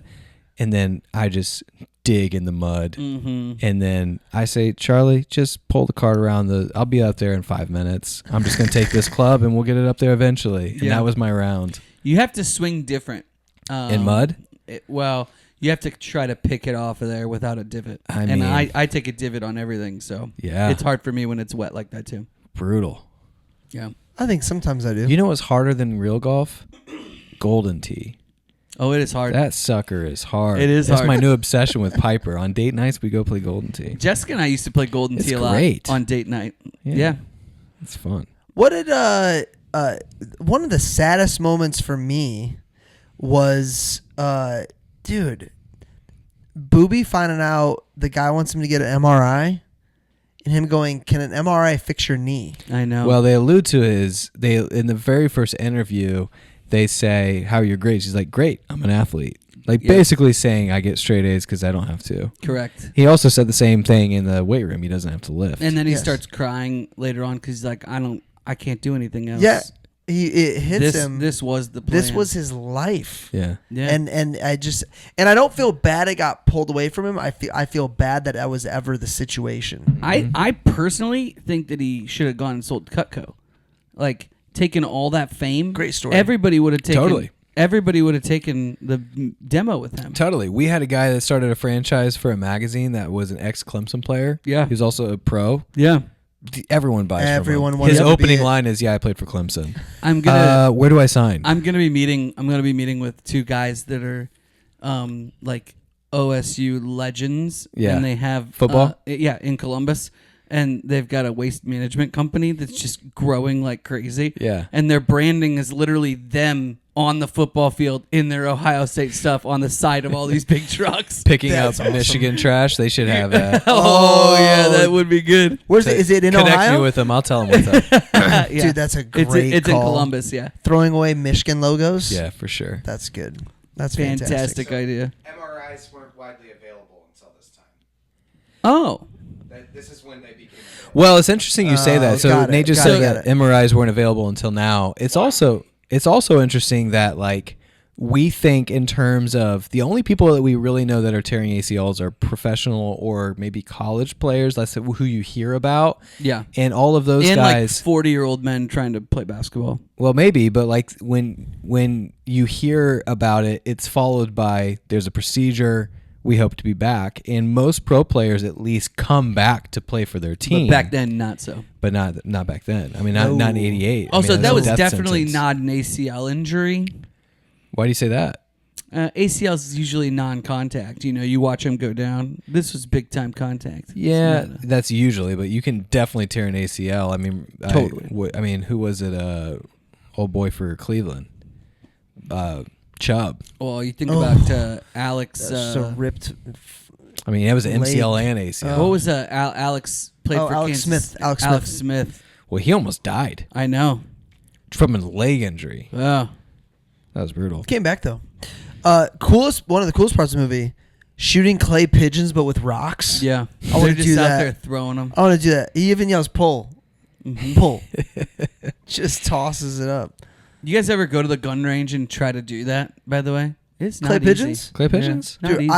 [SPEAKER 2] and then I just dig in the mud.
[SPEAKER 3] Mm-hmm.
[SPEAKER 2] And then I say, Charlie, just pull the cart around. I'll be out there in 5 minutes. I'm just going to take this club and we'll get it up there eventually. And
[SPEAKER 3] Yeah.
[SPEAKER 2] that was my round.
[SPEAKER 3] You have to swing different.
[SPEAKER 2] In mud?
[SPEAKER 3] Well, you have to try to pick it off of there without a divot.
[SPEAKER 2] I
[SPEAKER 3] and
[SPEAKER 2] mean-
[SPEAKER 3] I take a divot on everything, so
[SPEAKER 2] Yeah.
[SPEAKER 3] it's hard for me when it's wet like that too.
[SPEAKER 2] Brutal.
[SPEAKER 3] Yeah.
[SPEAKER 1] I think sometimes I do.
[SPEAKER 2] You know what's harder than real golf? Golden tee.
[SPEAKER 3] Oh, it is hard.
[SPEAKER 2] That sucker is hard.
[SPEAKER 3] It is
[SPEAKER 2] That's
[SPEAKER 3] hard.
[SPEAKER 2] my new obsession with Piper. On date nights, we go play golden tee.
[SPEAKER 3] Jessica and I used to play golden
[SPEAKER 2] It's
[SPEAKER 3] tee a lot
[SPEAKER 2] great.
[SPEAKER 3] on date night.
[SPEAKER 2] Yeah.
[SPEAKER 3] Yeah.
[SPEAKER 2] It's fun.
[SPEAKER 1] What did one of the saddest moments for me was dude, Boobie finding out the guy wants him to get an MRI and him going, "Can an MRI fix your knee?"
[SPEAKER 3] I know.
[SPEAKER 2] Well, they allude to in the very first interview, they say, "How are your grades?" He's like, "Great, I'm an athlete." Like
[SPEAKER 3] Yeah.
[SPEAKER 2] basically saying, "I get straight A's because I don't have to."
[SPEAKER 3] correct.
[SPEAKER 2] He also said the same thing in the weight room. He doesn't have to lift.
[SPEAKER 3] And then he
[SPEAKER 1] Yes.
[SPEAKER 3] starts crying later on because he's like, I can't do anything else.
[SPEAKER 1] Yeah, it hits him.
[SPEAKER 3] This was the plan.
[SPEAKER 1] This was his life.
[SPEAKER 2] yeah.
[SPEAKER 3] Yeah.
[SPEAKER 1] And I don't feel bad it got pulled away from him. I feel bad that was ever the situation.
[SPEAKER 3] I personally think that he should have gone and sold Cutco. Like, taken all that fame.
[SPEAKER 1] Great story.
[SPEAKER 3] Everybody would have taken.
[SPEAKER 2] Totally.
[SPEAKER 3] Everybody would have taken the demo with him.
[SPEAKER 2] Totally. We had a guy that started a franchise for a magazine that was an ex-Clemson player.
[SPEAKER 3] Yeah.
[SPEAKER 2] He was also a pro.
[SPEAKER 3] Yeah.
[SPEAKER 2] Everyone buys
[SPEAKER 1] Everyone
[SPEAKER 2] from him.
[SPEAKER 1] wants
[SPEAKER 2] His
[SPEAKER 1] to be
[SPEAKER 2] opening
[SPEAKER 1] it.
[SPEAKER 2] line is, "Yeah, I played for Clemson."
[SPEAKER 3] I'm gonna.
[SPEAKER 2] Where do I sign?
[SPEAKER 3] I'm gonna be meeting with two guys that are, like OSU legends.
[SPEAKER 2] Yeah.
[SPEAKER 3] And they have
[SPEAKER 2] Football?
[SPEAKER 3] yeah, in Columbus, and they've got a waste management company that's just growing like crazy.
[SPEAKER 2] Yeah.
[SPEAKER 3] And their branding is literally them on the football field in their Ohio State stuff on the side of all these big trucks.
[SPEAKER 2] Picking
[SPEAKER 1] That's
[SPEAKER 2] up
[SPEAKER 1] awesome.
[SPEAKER 2] Michigan trash. They should have that.
[SPEAKER 3] Oh yeah, that would be good.
[SPEAKER 1] Where's it? Is it in
[SPEAKER 2] Connect
[SPEAKER 1] Ohio?
[SPEAKER 2] me with them. I'll tell them what's up.
[SPEAKER 3] Yeah.
[SPEAKER 1] Dude, that's a
[SPEAKER 3] It's
[SPEAKER 1] great
[SPEAKER 3] in
[SPEAKER 1] call.
[SPEAKER 3] Columbus. Yeah,
[SPEAKER 1] Throwing away Michigan logos.
[SPEAKER 2] Yeah, for sure.
[SPEAKER 1] That's good. That's
[SPEAKER 3] fantastic idea.
[SPEAKER 4] MRIs weren't widely available until this time.
[SPEAKER 3] Oh,
[SPEAKER 4] This is when they became available.
[SPEAKER 2] Well, it's interesting you say that. So
[SPEAKER 1] got it,
[SPEAKER 2] Nate just
[SPEAKER 1] got
[SPEAKER 2] said
[SPEAKER 1] it,
[SPEAKER 2] that
[SPEAKER 1] got it.
[SPEAKER 2] MRIs weren't available until now. It's also interesting that like we think in terms of the only people that we really know that are tearing ACLs are professional or maybe college players. That's who you hear about.
[SPEAKER 3] yeah.
[SPEAKER 2] And all of those
[SPEAKER 3] And
[SPEAKER 2] guys,
[SPEAKER 3] like 40-year-old men trying to play basketball.
[SPEAKER 2] well, maybe, but like when you hear about it, it's followed by there's a procedure. We hope to be back, and most pro players at least come back to play for their team.
[SPEAKER 3] But back then, not so.
[SPEAKER 2] but not back then. I mean, not in '88.
[SPEAKER 3] Also, that was
[SPEAKER 2] definitely
[SPEAKER 3] definitely not an ACL injury.
[SPEAKER 2] Why do you say that?
[SPEAKER 3] ACL is usually non-contact. You know, you watch them go down. This was big-time contact.
[SPEAKER 2] Yeah,
[SPEAKER 3] It's not
[SPEAKER 2] that's usually, but you can definitely tear an ACL. I mean,
[SPEAKER 3] Totally.
[SPEAKER 2] I mean, who was it? Old boy for Cleveland, Chubb.
[SPEAKER 3] well, you think about Alex.
[SPEAKER 1] Just a ripped.
[SPEAKER 2] I mean, it was an
[SPEAKER 1] Leg.
[SPEAKER 2] MCL and ACL.
[SPEAKER 3] What was Alex played
[SPEAKER 1] Oh,
[SPEAKER 3] for
[SPEAKER 1] Alex
[SPEAKER 3] Kansas?
[SPEAKER 1] Smith. Alex
[SPEAKER 3] Alex Smith.
[SPEAKER 2] Well, he almost died
[SPEAKER 3] I know.
[SPEAKER 2] from a leg injury.
[SPEAKER 3] Oh.
[SPEAKER 2] That was brutal.
[SPEAKER 1] Came back though. One of the coolest parts of the movie, shooting clay pigeons but with rocks.
[SPEAKER 3] Yeah.
[SPEAKER 1] I wanna
[SPEAKER 3] They're just
[SPEAKER 1] do
[SPEAKER 3] out
[SPEAKER 1] that.
[SPEAKER 3] there throwing them.
[SPEAKER 1] I want to do that. He even yells pull,
[SPEAKER 3] Mm-hmm.
[SPEAKER 1] pull. Just tosses it up.
[SPEAKER 3] You guys ever go to the gun range and try to do that, by the way? It's not
[SPEAKER 1] Clay
[SPEAKER 3] easy.
[SPEAKER 1] pigeons?
[SPEAKER 2] Clay pigeons?
[SPEAKER 3] Yeah, not
[SPEAKER 1] Dude,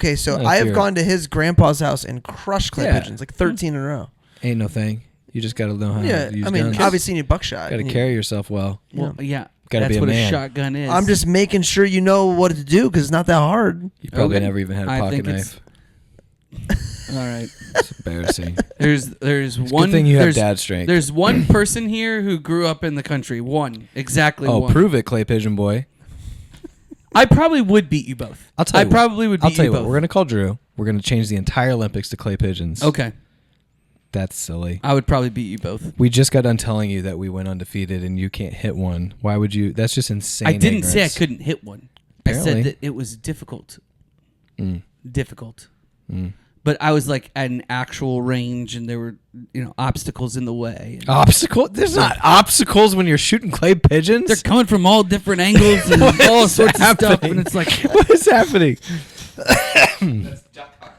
[SPEAKER 3] easy.
[SPEAKER 1] so
[SPEAKER 2] Yeah,
[SPEAKER 1] I have
[SPEAKER 2] fear.
[SPEAKER 1] gone to his grandpa's house and crushed clay
[SPEAKER 2] Yeah.
[SPEAKER 1] pigeons, like 13 in a row.
[SPEAKER 2] Ain't no thing. You just got to know how
[SPEAKER 1] Yeah,
[SPEAKER 2] to use
[SPEAKER 1] I mean,
[SPEAKER 2] guns.
[SPEAKER 1] obviously you need buckshot.
[SPEAKER 2] Got to
[SPEAKER 1] You-
[SPEAKER 2] carry yourself well.
[SPEAKER 3] Well, yeah.
[SPEAKER 2] Gotta
[SPEAKER 3] That's
[SPEAKER 2] be a
[SPEAKER 3] what
[SPEAKER 2] man.
[SPEAKER 3] a shotgun is.
[SPEAKER 1] I'm just making sure you know what to do because it's not that hard.
[SPEAKER 2] You probably
[SPEAKER 3] Okay.
[SPEAKER 2] never even had a
[SPEAKER 3] I
[SPEAKER 2] pocket
[SPEAKER 3] think it's-
[SPEAKER 2] knife.
[SPEAKER 3] All right.
[SPEAKER 2] It's embarrassing.
[SPEAKER 3] There's one.
[SPEAKER 2] Good thing you have
[SPEAKER 3] there's-
[SPEAKER 2] dad strength.
[SPEAKER 3] There's one person here who grew up in the country. Exactly
[SPEAKER 2] Oh,
[SPEAKER 3] one.
[SPEAKER 2] prove it, Clay Pigeon Boy.
[SPEAKER 3] I probably would beat you both.
[SPEAKER 2] I'll tell you.
[SPEAKER 3] I probably would beat
[SPEAKER 2] I'll tell you
[SPEAKER 3] both.
[SPEAKER 2] what. We're gonna call Drew. We're gonna change the entire Olympics to clay pigeons.
[SPEAKER 3] Okay.
[SPEAKER 2] That's silly.
[SPEAKER 3] I would probably beat you both.
[SPEAKER 2] We just got done telling you that we went undefeated and you can't hit one. Why would you? That's just insane.
[SPEAKER 3] I didn't say I
[SPEAKER 2] ignorance.
[SPEAKER 3] couldn't hit one.
[SPEAKER 2] Apparently.
[SPEAKER 3] I said that it was difficult.
[SPEAKER 2] Mm.
[SPEAKER 3] Difficult.
[SPEAKER 2] Mm.
[SPEAKER 3] But I was like at an actual range, and there were obstacles in the way.
[SPEAKER 2] Obstacle? There's not obstacles when you're shooting clay pigeons.
[SPEAKER 3] They're coming from all different angles and
[SPEAKER 2] What
[SPEAKER 3] all
[SPEAKER 2] is
[SPEAKER 3] sorts of stuff,
[SPEAKER 2] happening?
[SPEAKER 3] and it's like
[SPEAKER 2] What is happening?
[SPEAKER 4] That's duck hunt.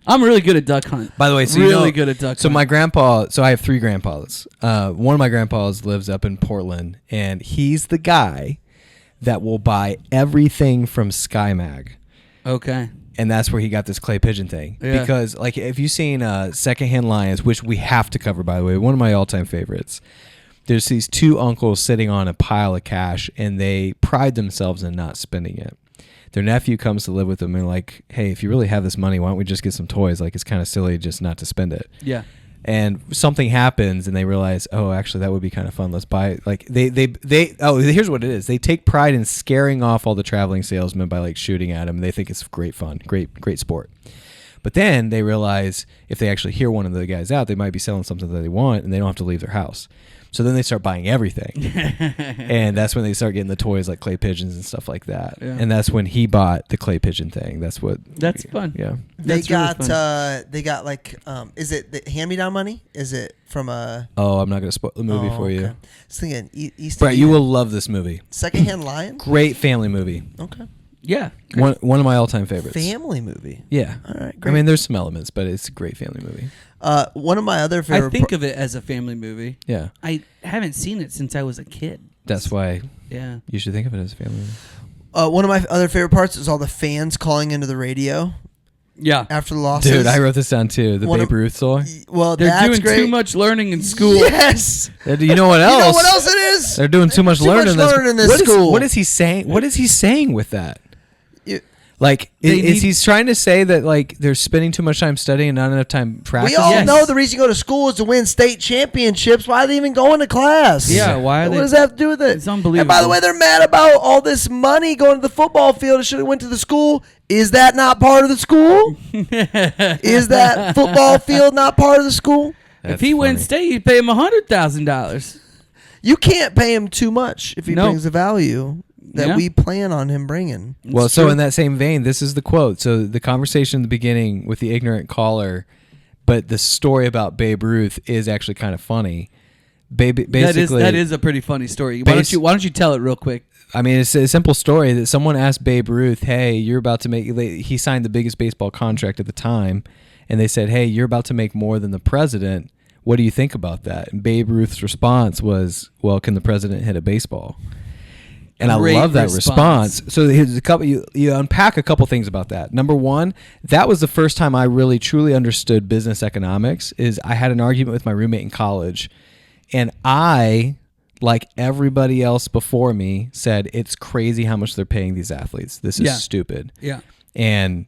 [SPEAKER 3] I'm really good at duck hunt.
[SPEAKER 2] By the way, so
[SPEAKER 3] really good at duck
[SPEAKER 2] So
[SPEAKER 3] hunt.
[SPEAKER 2] my grandpa. So I have 3 grandpas. One of my grandpas lives up in Portland, and he's the guy that will buy everything from Sky Mag.
[SPEAKER 3] Okay.
[SPEAKER 2] And that's where he got this clay pigeon thing.
[SPEAKER 3] Yeah.
[SPEAKER 2] Because, like, if you've seen Secondhand Lions, which we have to cover, by the way, one of my all-time favorites, there's these 2 uncles sitting on a pile of cash, and they pride themselves in not spending it. Their nephew comes to live with them and like, hey, if you really have this money, why don't we just get some toys? Like, it's kind of silly just not to spend it.
[SPEAKER 3] Yeah.
[SPEAKER 2] And something happens, and they realize, oh, actually, that would be kind of fun. Let's buy it. Like they. Oh, here's what it is. They take pride in scaring off all the traveling salesmen by like shooting at them. They think it's great fun, great sport. But then they realize if they actually hear one of the guys out, they might be selling something that they want, and they don't have to leave their house. So then they start buying everything, and that's when they start getting the toys like clay pigeons and stuff like that.
[SPEAKER 3] Yeah.
[SPEAKER 2] And that's when he bought the clay pigeon thing. That's fun. Yeah.
[SPEAKER 1] They
[SPEAKER 3] That's really
[SPEAKER 1] got like is it the hand-me-down money? Is it from a
[SPEAKER 2] Oh, I'm not gonna spoil the movie for you.
[SPEAKER 1] I was thinking East
[SPEAKER 2] Brett, you will love this movie.
[SPEAKER 1] Secondhand Lion.
[SPEAKER 2] Great family movie.
[SPEAKER 1] Okay.
[SPEAKER 3] Yeah.
[SPEAKER 2] One of my all-time favorites.
[SPEAKER 1] Family movie.
[SPEAKER 2] Yeah.
[SPEAKER 1] All right,
[SPEAKER 2] I
[SPEAKER 1] great.
[SPEAKER 2] mean, there's some elements, but it's a great family movie.
[SPEAKER 1] One of my other favorite.
[SPEAKER 3] I think of it as a family movie.
[SPEAKER 2] Yeah.
[SPEAKER 3] I haven't seen it since I was a kid.
[SPEAKER 2] That's why
[SPEAKER 3] Yeah.
[SPEAKER 2] you should think of it as a family movie.
[SPEAKER 1] one of my other favorite parts is all the fans calling into the radio
[SPEAKER 3] Yeah.
[SPEAKER 1] after the losses.
[SPEAKER 2] Dude, I wrote this down too. The
[SPEAKER 1] One
[SPEAKER 2] Babe
[SPEAKER 1] of-
[SPEAKER 2] Ruth song.
[SPEAKER 1] Well,
[SPEAKER 3] They're
[SPEAKER 1] that's
[SPEAKER 3] doing
[SPEAKER 1] great.
[SPEAKER 3] too much learning in school.
[SPEAKER 1] Yes.
[SPEAKER 2] You know what else?
[SPEAKER 1] You know what else it is?
[SPEAKER 2] They're doing too much
[SPEAKER 1] Too much
[SPEAKER 2] learning.
[SPEAKER 1] learning in this
[SPEAKER 2] What is-
[SPEAKER 1] school.
[SPEAKER 2] What is he saying? What is he saying with that?
[SPEAKER 1] You-
[SPEAKER 2] Like,
[SPEAKER 3] They
[SPEAKER 2] is
[SPEAKER 3] need-
[SPEAKER 2] he trying to say that like they're spending too much time studying and not enough time
[SPEAKER 1] We
[SPEAKER 2] practicing?
[SPEAKER 1] all
[SPEAKER 3] Yes.
[SPEAKER 1] know the reason you go to school is to win state championships. Why are they even going to class?
[SPEAKER 3] Yeah, why are
[SPEAKER 1] What
[SPEAKER 3] they-
[SPEAKER 1] does that have to do with it?
[SPEAKER 3] It's unbelievable.
[SPEAKER 1] And by the way, they're mad about all this money going to the football field. It should have went to the school. Is that not part of the school? Is that football field not part of the school?
[SPEAKER 3] If he wins state, you pay him $100,000.
[SPEAKER 1] You can't pay him too much if he
[SPEAKER 3] No.
[SPEAKER 1] brings the value that
[SPEAKER 3] Yeah.
[SPEAKER 1] we plan on him bringing.
[SPEAKER 2] Well,
[SPEAKER 3] It's
[SPEAKER 2] so
[SPEAKER 3] true.
[SPEAKER 2] in that same vein, this is the quote. So the conversation in the beginning with the ignorant caller, but the story about Babe Ruth is actually kind of funny. Basically,
[SPEAKER 3] that is a pretty funny story. Why don't you tell it real quick?
[SPEAKER 2] I mean, it's a simple story that someone asked Babe Ruth, "Hey, you're about to make." He signed the biggest baseball contract at the time, and they said, "Hey, you're about to make more than the president. What do you think about that?" And Babe Ruth's response was, "Well, can the president hit a baseball?" And
[SPEAKER 3] Great
[SPEAKER 2] I love that
[SPEAKER 3] response.
[SPEAKER 2] response. So here's a couple. You unpack a couple things about that. Number one, that was the first time I really truly understood business economics. Is I had an argument with my roommate in college, and I, like everybody else before me, said it's crazy how much they're paying these athletes. This is
[SPEAKER 3] Yeah.
[SPEAKER 2] stupid.
[SPEAKER 3] Yeah.
[SPEAKER 2] And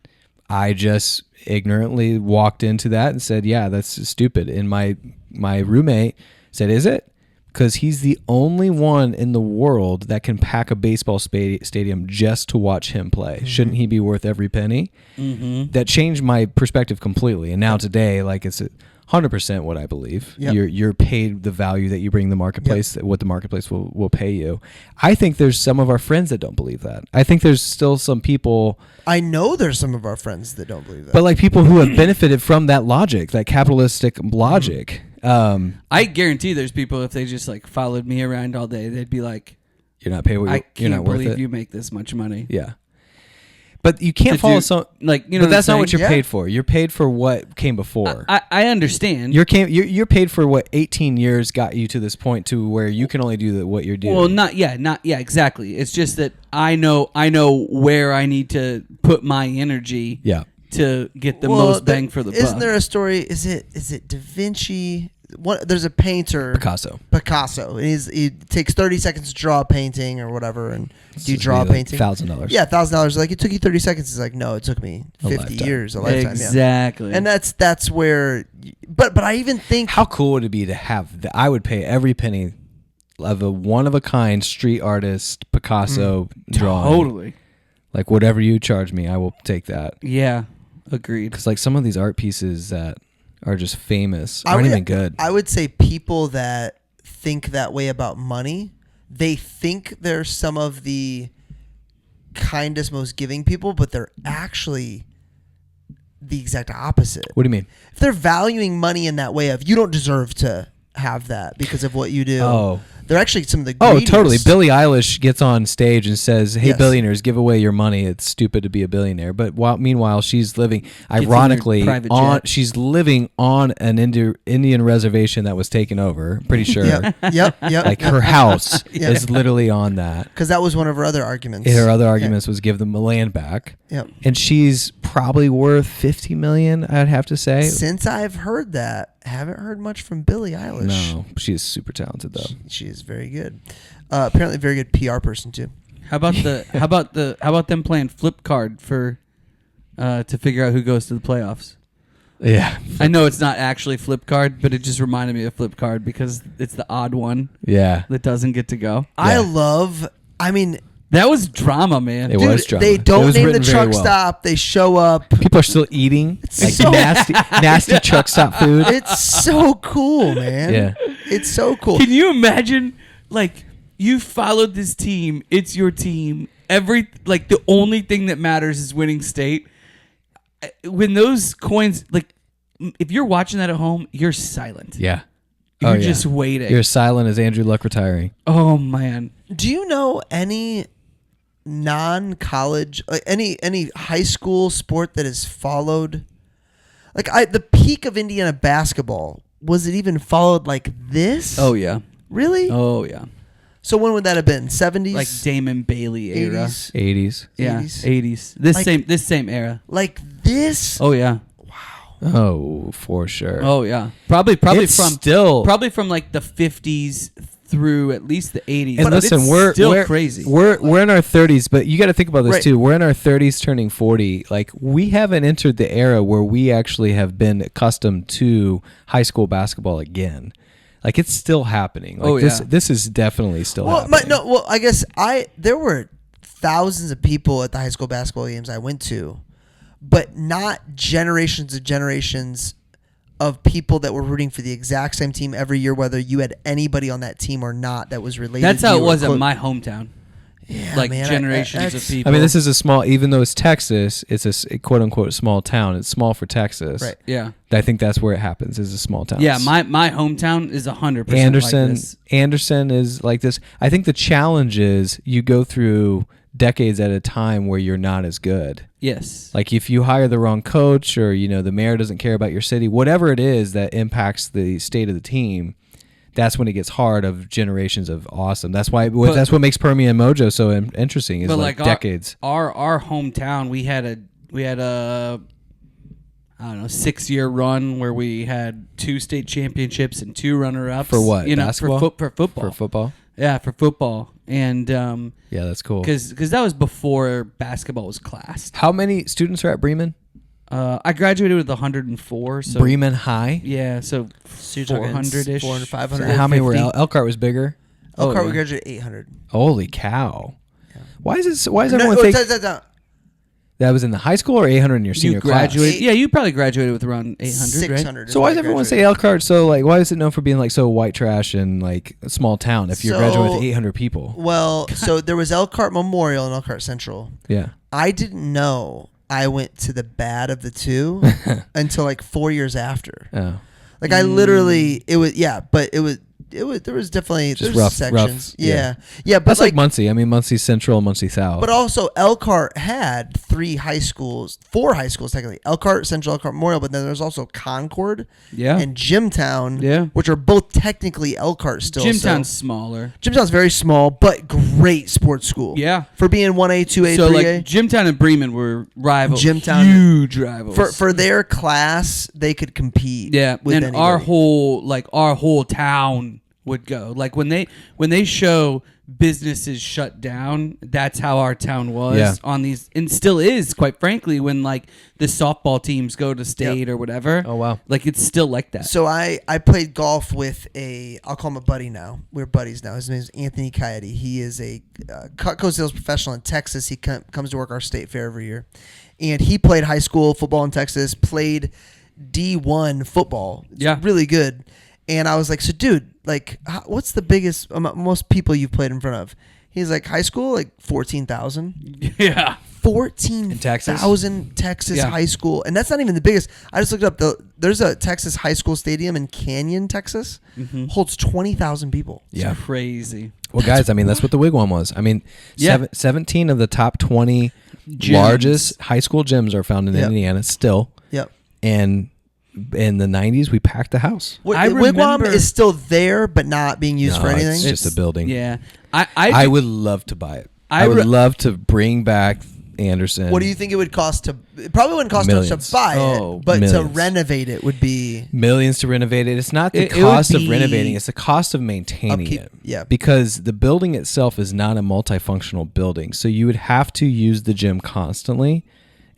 [SPEAKER 2] I just ignorantly walked into that and said, "Yeah, that's stupid." And my roommate said, "Is it?" Because he's the only one in the world that can pack a baseball stadium just to watch him play. Shouldn't he be worth every penny?
[SPEAKER 3] Mm-hmm.
[SPEAKER 2] That changed my perspective completely. And now today, like, it's 100% what I believe.
[SPEAKER 1] Yep.
[SPEAKER 2] You're paid the value that you bring the marketplace, what the marketplace will pay you. I think there's some of our friends that don't believe that. I think there's still some people,
[SPEAKER 1] I know there's some of our friends that don't believe that.
[SPEAKER 2] but like people who have benefited from that logic, that capitalistic logic.
[SPEAKER 3] I guarantee there's people, if they just like followed me around all day, they'd be like,
[SPEAKER 2] You're not paid what
[SPEAKER 3] I
[SPEAKER 2] you're
[SPEAKER 3] can't
[SPEAKER 2] not worth
[SPEAKER 3] believe
[SPEAKER 2] it.
[SPEAKER 3] you make this much money.
[SPEAKER 2] Yeah. But you can't
[SPEAKER 3] To
[SPEAKER 2] follow
[SPEAKER 3] do-
[SPEAKER 2] some.
[SPEAKER 3] like, you know
[SPEAKER 2] but that's
[SPEAKER 3] what I'm
[SPEAKER 2] not what
[SPEAKER 3] saying?
[SPEAKER 2] you're
[SPEAKER 1] Yeah.
[SPEAKER 2] paid for. You're paid for what came before.
[SPEAKER 3] I understand.
[SPEAKER 2] You're paid for what 18 years got you to this point to where you can only do what you're doing.
[SPEAKER 3] Well, not exactly. It's just that I know where I need to put my energy
[SPEAKER 2] Yeah.
[SPEAKER 3] to get the most bang for the buck.
[SPEAKER 1] Isn't there a story? Is it Da Vinci? there's a painter
[SPEAKER 2] Picasso.
[SPEAKER 1] And he takes 30 seconds to draw a painting or whatever, and do you draw a
[SPEAKER 2] Like
[SPEAKER 1] painting?
[SPEAKER 2] $1,000.
[SPEAKER 1] Yeah, $1,000. Like, it took you 30 seconds. It's like, no, it took me 50
[SPEAKER 2] lifetime.
[SPEAKER 1] years, a lifetime.
[SPEAKER 3] Exactly.
[SPEAKER 1] Yeah. And that's where, but I even think
[SPEAKER 2] How cool would it be to have that? I would pay every penny of a one of a kind street artist Picasso drawing.
[SPEAKER 3] Totally.
[SPEAKER 2] Like whatever you charge me, I will take that.
[SPEAKER 3] Yeah. Agreed.
[SPEAKER 2] Because like some of these art pieces that are just famous aren't even good.
[SPEAKER 1] I would say people that think that way about money, they think they're some of the kindest, most giving people, but they're actually the exact opposite.
[SPEAKER 2] What do you mean?
[SPEAKER 1] If they're valuing money in that way of, you don't deserve to have that because of what you do.
[SPEAKER 2] Oh.
[SPEAKER 1] They're actually some of the
[SPEAKER 2] Oh,
[SPEAKER 1] greediest.
[SPEAKER 2] totally. Billie Eilish gets on stage and says, "Hey,
[SPEAKER 1] Yes.
[SPEAKER 2] billionaires, give away your money. It's stupid to be a billionaire." But meanwhile, she's living,
[SPEAKER 3] in her
[SPEAKER 2] ironically,
[SPEAKER 3] private
[SPEAKER 2] on.
[SPEAKER 3] jet.
[SPEAKER 2] She's living on an Indian reservation that was taken over. Pretty sure.
[SPEAKER 1] Yep.
[SPEAKER 2] Like her house
[SPEAKER 1] Yeah.
[SPEAKER 2] is literally on that.
[SPEAKER 1] Because that was one of her other arguments.
[SPEAKER 2] Her other arguments was give them the land back.
[SPEAKER 1] Yep.
[SPEAKER 2] And she's probably worth $50 million, I'd have to say.
[SPEAKER 1] Since I've heard that, haven't heard much from Billie Eilish.
[SPEAKER 2] No, she is super talented though.
[SPEAKER 1] She is very good. Apparently, very good PR person too.
[SPEAKER 3] How about them playing flip card for to figure out who goes to the playoffs?
[SPEAKER 2] Yeah.
[SPEAKER 3] I know it's not actually flip card, but it just reminded me of flip card because it's the odd one
[SPEAKER 2] Yeah.
[SPEAKER 3] that doesn't get to go.
[SPEAKER 1] I mean,
[SPEAKER 3] That was drama, man.
[SPEAKER 2] It
[SPEAKER 1] dude,
[SPEAKER 2] was drama.
[SPEAKER 1] they
[SPEAKER 2] It
[SPEAKER 1] don't
[SPEAKER 2] was
[SPEAKER 1] name the
[SPEAKER 2] written very
[SPEAKER 1] truck
[SPEAKER 2] well.
[SPEAKER 1] stop. They show up.
[SPEAKER 2] People are still eating like
[SPEAKER 1] so-
[SPEAKER 2] nasty truck stop food.
[SPEAKER 1] It's so cool, man.
[SPEAKER 2] Yeah.
[SPEAKER 1] It's so cool.
[SPEAKER 3] Can you imagine, like, you followed this team, it's your team, the only thing that matters is winning state. When those coins, like, if you're watching that at home, you're silent.
[SPEAKER 2] Yeah.
[SPEAKER 3] You're just waiting.
[SPEAKER 2] You're silent as Andrew Luck retiring.
[SPEAKER 3] Oh, man.
[SPEAKER 1] Do you know any non-college, like any high school sport that is followed? Like the peak of Indiana basketball, was it even followed like this?
[SPEAKER 3] Oh, yeah.
[SPEAKER 1] Really?
[SPEAKER 3] Oh, yeah.
[SPEAKER 1] So when would that have been? 70s?
[SPEAKER 3] Like Damon Bailey era.
[SPEAKER 1] 80s?
[SPEAKER 2] 80s.
[SPEAKER 3] Yeah,
[SPEAKER 1] 80s.
[SPEAKER 3] 80s. This
[SPEAKER 1] Like-
[SPEAKER 3] same era.
[SPEAKER 1] Like this?
[SPEAKER 3] Oh, yeah.
[SPEAKER 2] Oh, for sure.
[SPEAKER 3] Oh, yeah. Probably
[SPEAKER 2] It's
[SPEAKER 3] probably from like the 50s through at least the 80s.
[SPEAKER 2] And
[SPEAKER 3] But
[SPEAKER 2] listen,
[SPEAKER 3] it's
[SPEAKER 2] we're
[SPEAKER 3] still
[SPEAKER 2] we're,
[SPEAKER 3] crazy.
[SPEAKER 2] We're in our 30s, but you got to think about this
[SPEAKER 1] Right.
[SPEAKER 2] too. We're in our 30s, turning 40. Like we haven't entered the era where we actually have been accustomed to high school basketball again. Like it's still happening. Like
[SPEAKER 3] Oh, yeah.
[SPEAKER 2] this is definitely still
[SPEAKER 1] Well,
[SPEAKER 2] happening.
[SPEAKER 1] I guess there were thousands of people at the high school basketball games I went to, but not generations of people that were rooting for the exact same team every year, whether you had anybody on that team or not that was related.
[SPEAKER 3] That's
[SPEAKER 1] to
[SPEAKER 3] how
[SPEAKER 1] you
[SPEAKER 3] it
[SPEAKER 1] or
[SPEAKER 3] was in
[SPEAKER 1] close.
[SPEAKER 3] my hometown.
[SPEAKER 1] Yeah,
[SPEAKER 3] Like
[SPEAKER 1] man,
[SPEAKER 3] generations of
[SPEAKER 1] that's-
[SPEAKER 3] people.
[SPEAKER 2] I mean, this is a small, even though it's Texas, it's a quote unquote small town. It's small for Texas.
[SPEAKER 1] Right.
[SPEAKER 3] Yeah.
[SPEAKER 2] I think that's where it happens. Is a small town.
[SPEAKER 3] Yeah, my hometown is 100%
[SPEAKER 2] Anderson.
[SPEAKER 3] like this.
[SPEAKER 2] Anderson is like this. I think the challenge is you go through decades at a time where you're not as good.
[SPEAKER 3] Yes.
[SPEAKER 2] Like if you hire the wrong coach, or the mayor doesn't care about your city, whatever it is that impacts the state of the team, that's when it gets hard. Of generations of awesome. That's why. That's what makes Permian Mojo so interesting. Is
[SPEAKER 3] But
[SPEAKER 2] like
[SPEAKER 3] like
[SPEAKER 2] decades.
[SPEAKER 3] Our hometown, we had a I don't know 6-year run where we had 2 state championships and 2 runner-ups.
[SPEAKER 2] For what? Basketball?
[SPEAKER 3] For football.
[SPEAKER 2] For football.
[SPEAKER 3] Yeah, for football. And
[SPEAKER 2] Yeah, that's cool.
[SPEAKER 3] because that was before basketball was classed.
[SPEAKER 2] How many students are at Bremen?
[SPEAKER 3] I graduated with 104. So
[SPEAKER 2] Bremen High.
[SPEAKER 3] Yeah, so
[SPEAKER 1] So you're talking
[SPEAKER 3] 400-ish.
[SPEAKER 1] 400, 500.
[SPEAKER 2] How many were
[SPEAKER 3] 50.
[SPEAKER 2] Elkhart was bigger?
[SPEAKER 1] Elkhart,
[SPEAKER 3] yeah.
[SPEAKER 1] we graduated 800.
[SPEAKER 2] Holy cow! Why is
[SPEAKER 1] No,
[SPEAKER 2] everyone think that was in the high school or 800 in your senior
[SPEAKER 3] You graduated.
[SPEAKER 1] class.
[SPEAKER 3] Yeah, you probably graduated with around 800, right?
[SPEAKER 1] 600.
[SPEAKER 2] class? So why does everyone say Elkhart? So like, why is it known for being like so white trash and like a small town? If you're graduating with 800 people,
[SPEAKER 1] Well, so there was Elkhart Memorial and Elkhart Central.
[SPEAKER 2] yeah.
[SPEAKER 1] I didn't know I went to the bad of the two until like 4 years after.
[SPEAKER 2] Oh,
[SPEAKER 1] Like I literally, it was there was definitely
[SPEAKER 2] Just
[SPEAKER 1] there's
[SPEAKER 2] rough-
[SPEAKER 1] sections.
[SPEAKER 2] rough, yeah.
[SPEAKER 1] Yeah, but
[SPEAKER 2] that's like Muncie. I mean, Muncie Central, Muncie South.
[SPEAKER 1] but also Elkhart had 4 high schools technically. Elkhart, Central Elkhart Memorial, but then there's also Concord
[SPEAKER 3] Yeah.
[SPEAKER 1] and Jimtown,
[SPEAKER 3] Yeah.
[SPEAKER 1] which are both technically Elkhart still.
[SPEAKER 3] Jimtown's
[SPEAKER 1] so.
[SPEAKER 3] smaller.
[SPEAKER 1] Jimtown's very small, but great sports school.
[SPEAKER 3] Yeah.
[SPEAKER 1] For being 1A, 2A,
[SPEAKER 3] So
[SPEAKER 1] 3A.
[SPEAKER 3] like Jimtown and Bremen were rivals.
[SPEAKER 1] Jimtown-
[SPEAKER 3] huge rivals.
[SPEAKER 1] For their class, they could compete.
[SPEAKER 3] yeah,
[SPEAKER 1] with
[SPEAKER 3] and
[SPEAKER 1] anybody.
[SPEAKER 3] our whole town would go. Like when they show businesses shut down, that's how our town was
[SPEAKER 2] Yeah.
[SPEAKER 3] on these, and still is, quite frankly, when like the softball teams go to state or whatever.
[SPEAKER 2] Oh, wow.
[SPEAKER 3] Like it's still like that.
[SPEAKER 1] So I played golf with I'll call him a buddy now. We're buddies now. His name is Anthony Coyote. He is a Cutco sales professional in Texas. He comes to work our state fair every year. And he played high school football in Texas, played D1 football. It's
[SPEAKER 3] Yeah.
[SPEAKER 1] really good. And I was like, so dude, like, what's the biggest, most people you've played in front of? He's like, high school, like 14,000.
[SPEAKER 3] yeah.
[SPEAKER 1] 14,000 Texas
[SPEAKER 3] Yeah.
[SPEAKER 1] high school. And that's not even the biggest. I just looked up, there's a Texas high school stadium in Canyon, Texas, holds 20,000 people.
[SPEAKER 2] Yeah.
[SPEAKER 3] Crazy.
[SPEAKER 2] Well, guys, I mean, that's what the Wigwam was. I mean,
[SPEAKER 3] Yeah.
[SPEAKER 2] 17 of the top 20
[SPEAKER 3] Gyms.
[SPEAKER 2] largest high school gyms are found in
[SPEAKER 1] Yep.
[SPEAKER 2] Indiana still.
[SPEAKER 1] Yep.
[SPEAKER 2] And in the 90s, we packed the house.
[SPEAKER 3] I
[SPEAKER 1] The Wigwam
[SPEAKER 3] remember-
[SPEAKER 1] is still there, but not being used for
[SPEAKER 2] No,
[SPEAKER 1] anything.
[SPEAKER 2] It's just a building.
[SPEAKER 3] Yeah.
[SPEAKER 2] I would love to buy it.
[SPEAKER 3] I
[SPEAKER 2] I would
[SPEAKER 3] re-
[SPEAKER 2] love to bring back Anderson.
[SPEAKER 1] What do you think it would cost to? It probably wouldn't cost much
[SPEAKER 2] Millions.
[SPEAKER 1] to buy
[SPEAKER 3] Oh,
[SPEAKER 1] it, but to
[SPEAKER 2] millions.
[SPEAKER 1] renovate it would be
[SPEAKER 2] Millions to renovate it. It's not the
[SPEAKER 3] It would
[SPEAKER 2] cost of
[SPEAKER 3] be-
[SPEAKER 2] renovating, it's the cost of maintaining
[SPEAKER 1] Upkeep,
[SPEAKER 2] it.
[SPEAKER 1] yeah.
[SPEAKER 2] Because the building itself is not a multifunctional building. So you would have to use the gym constantly,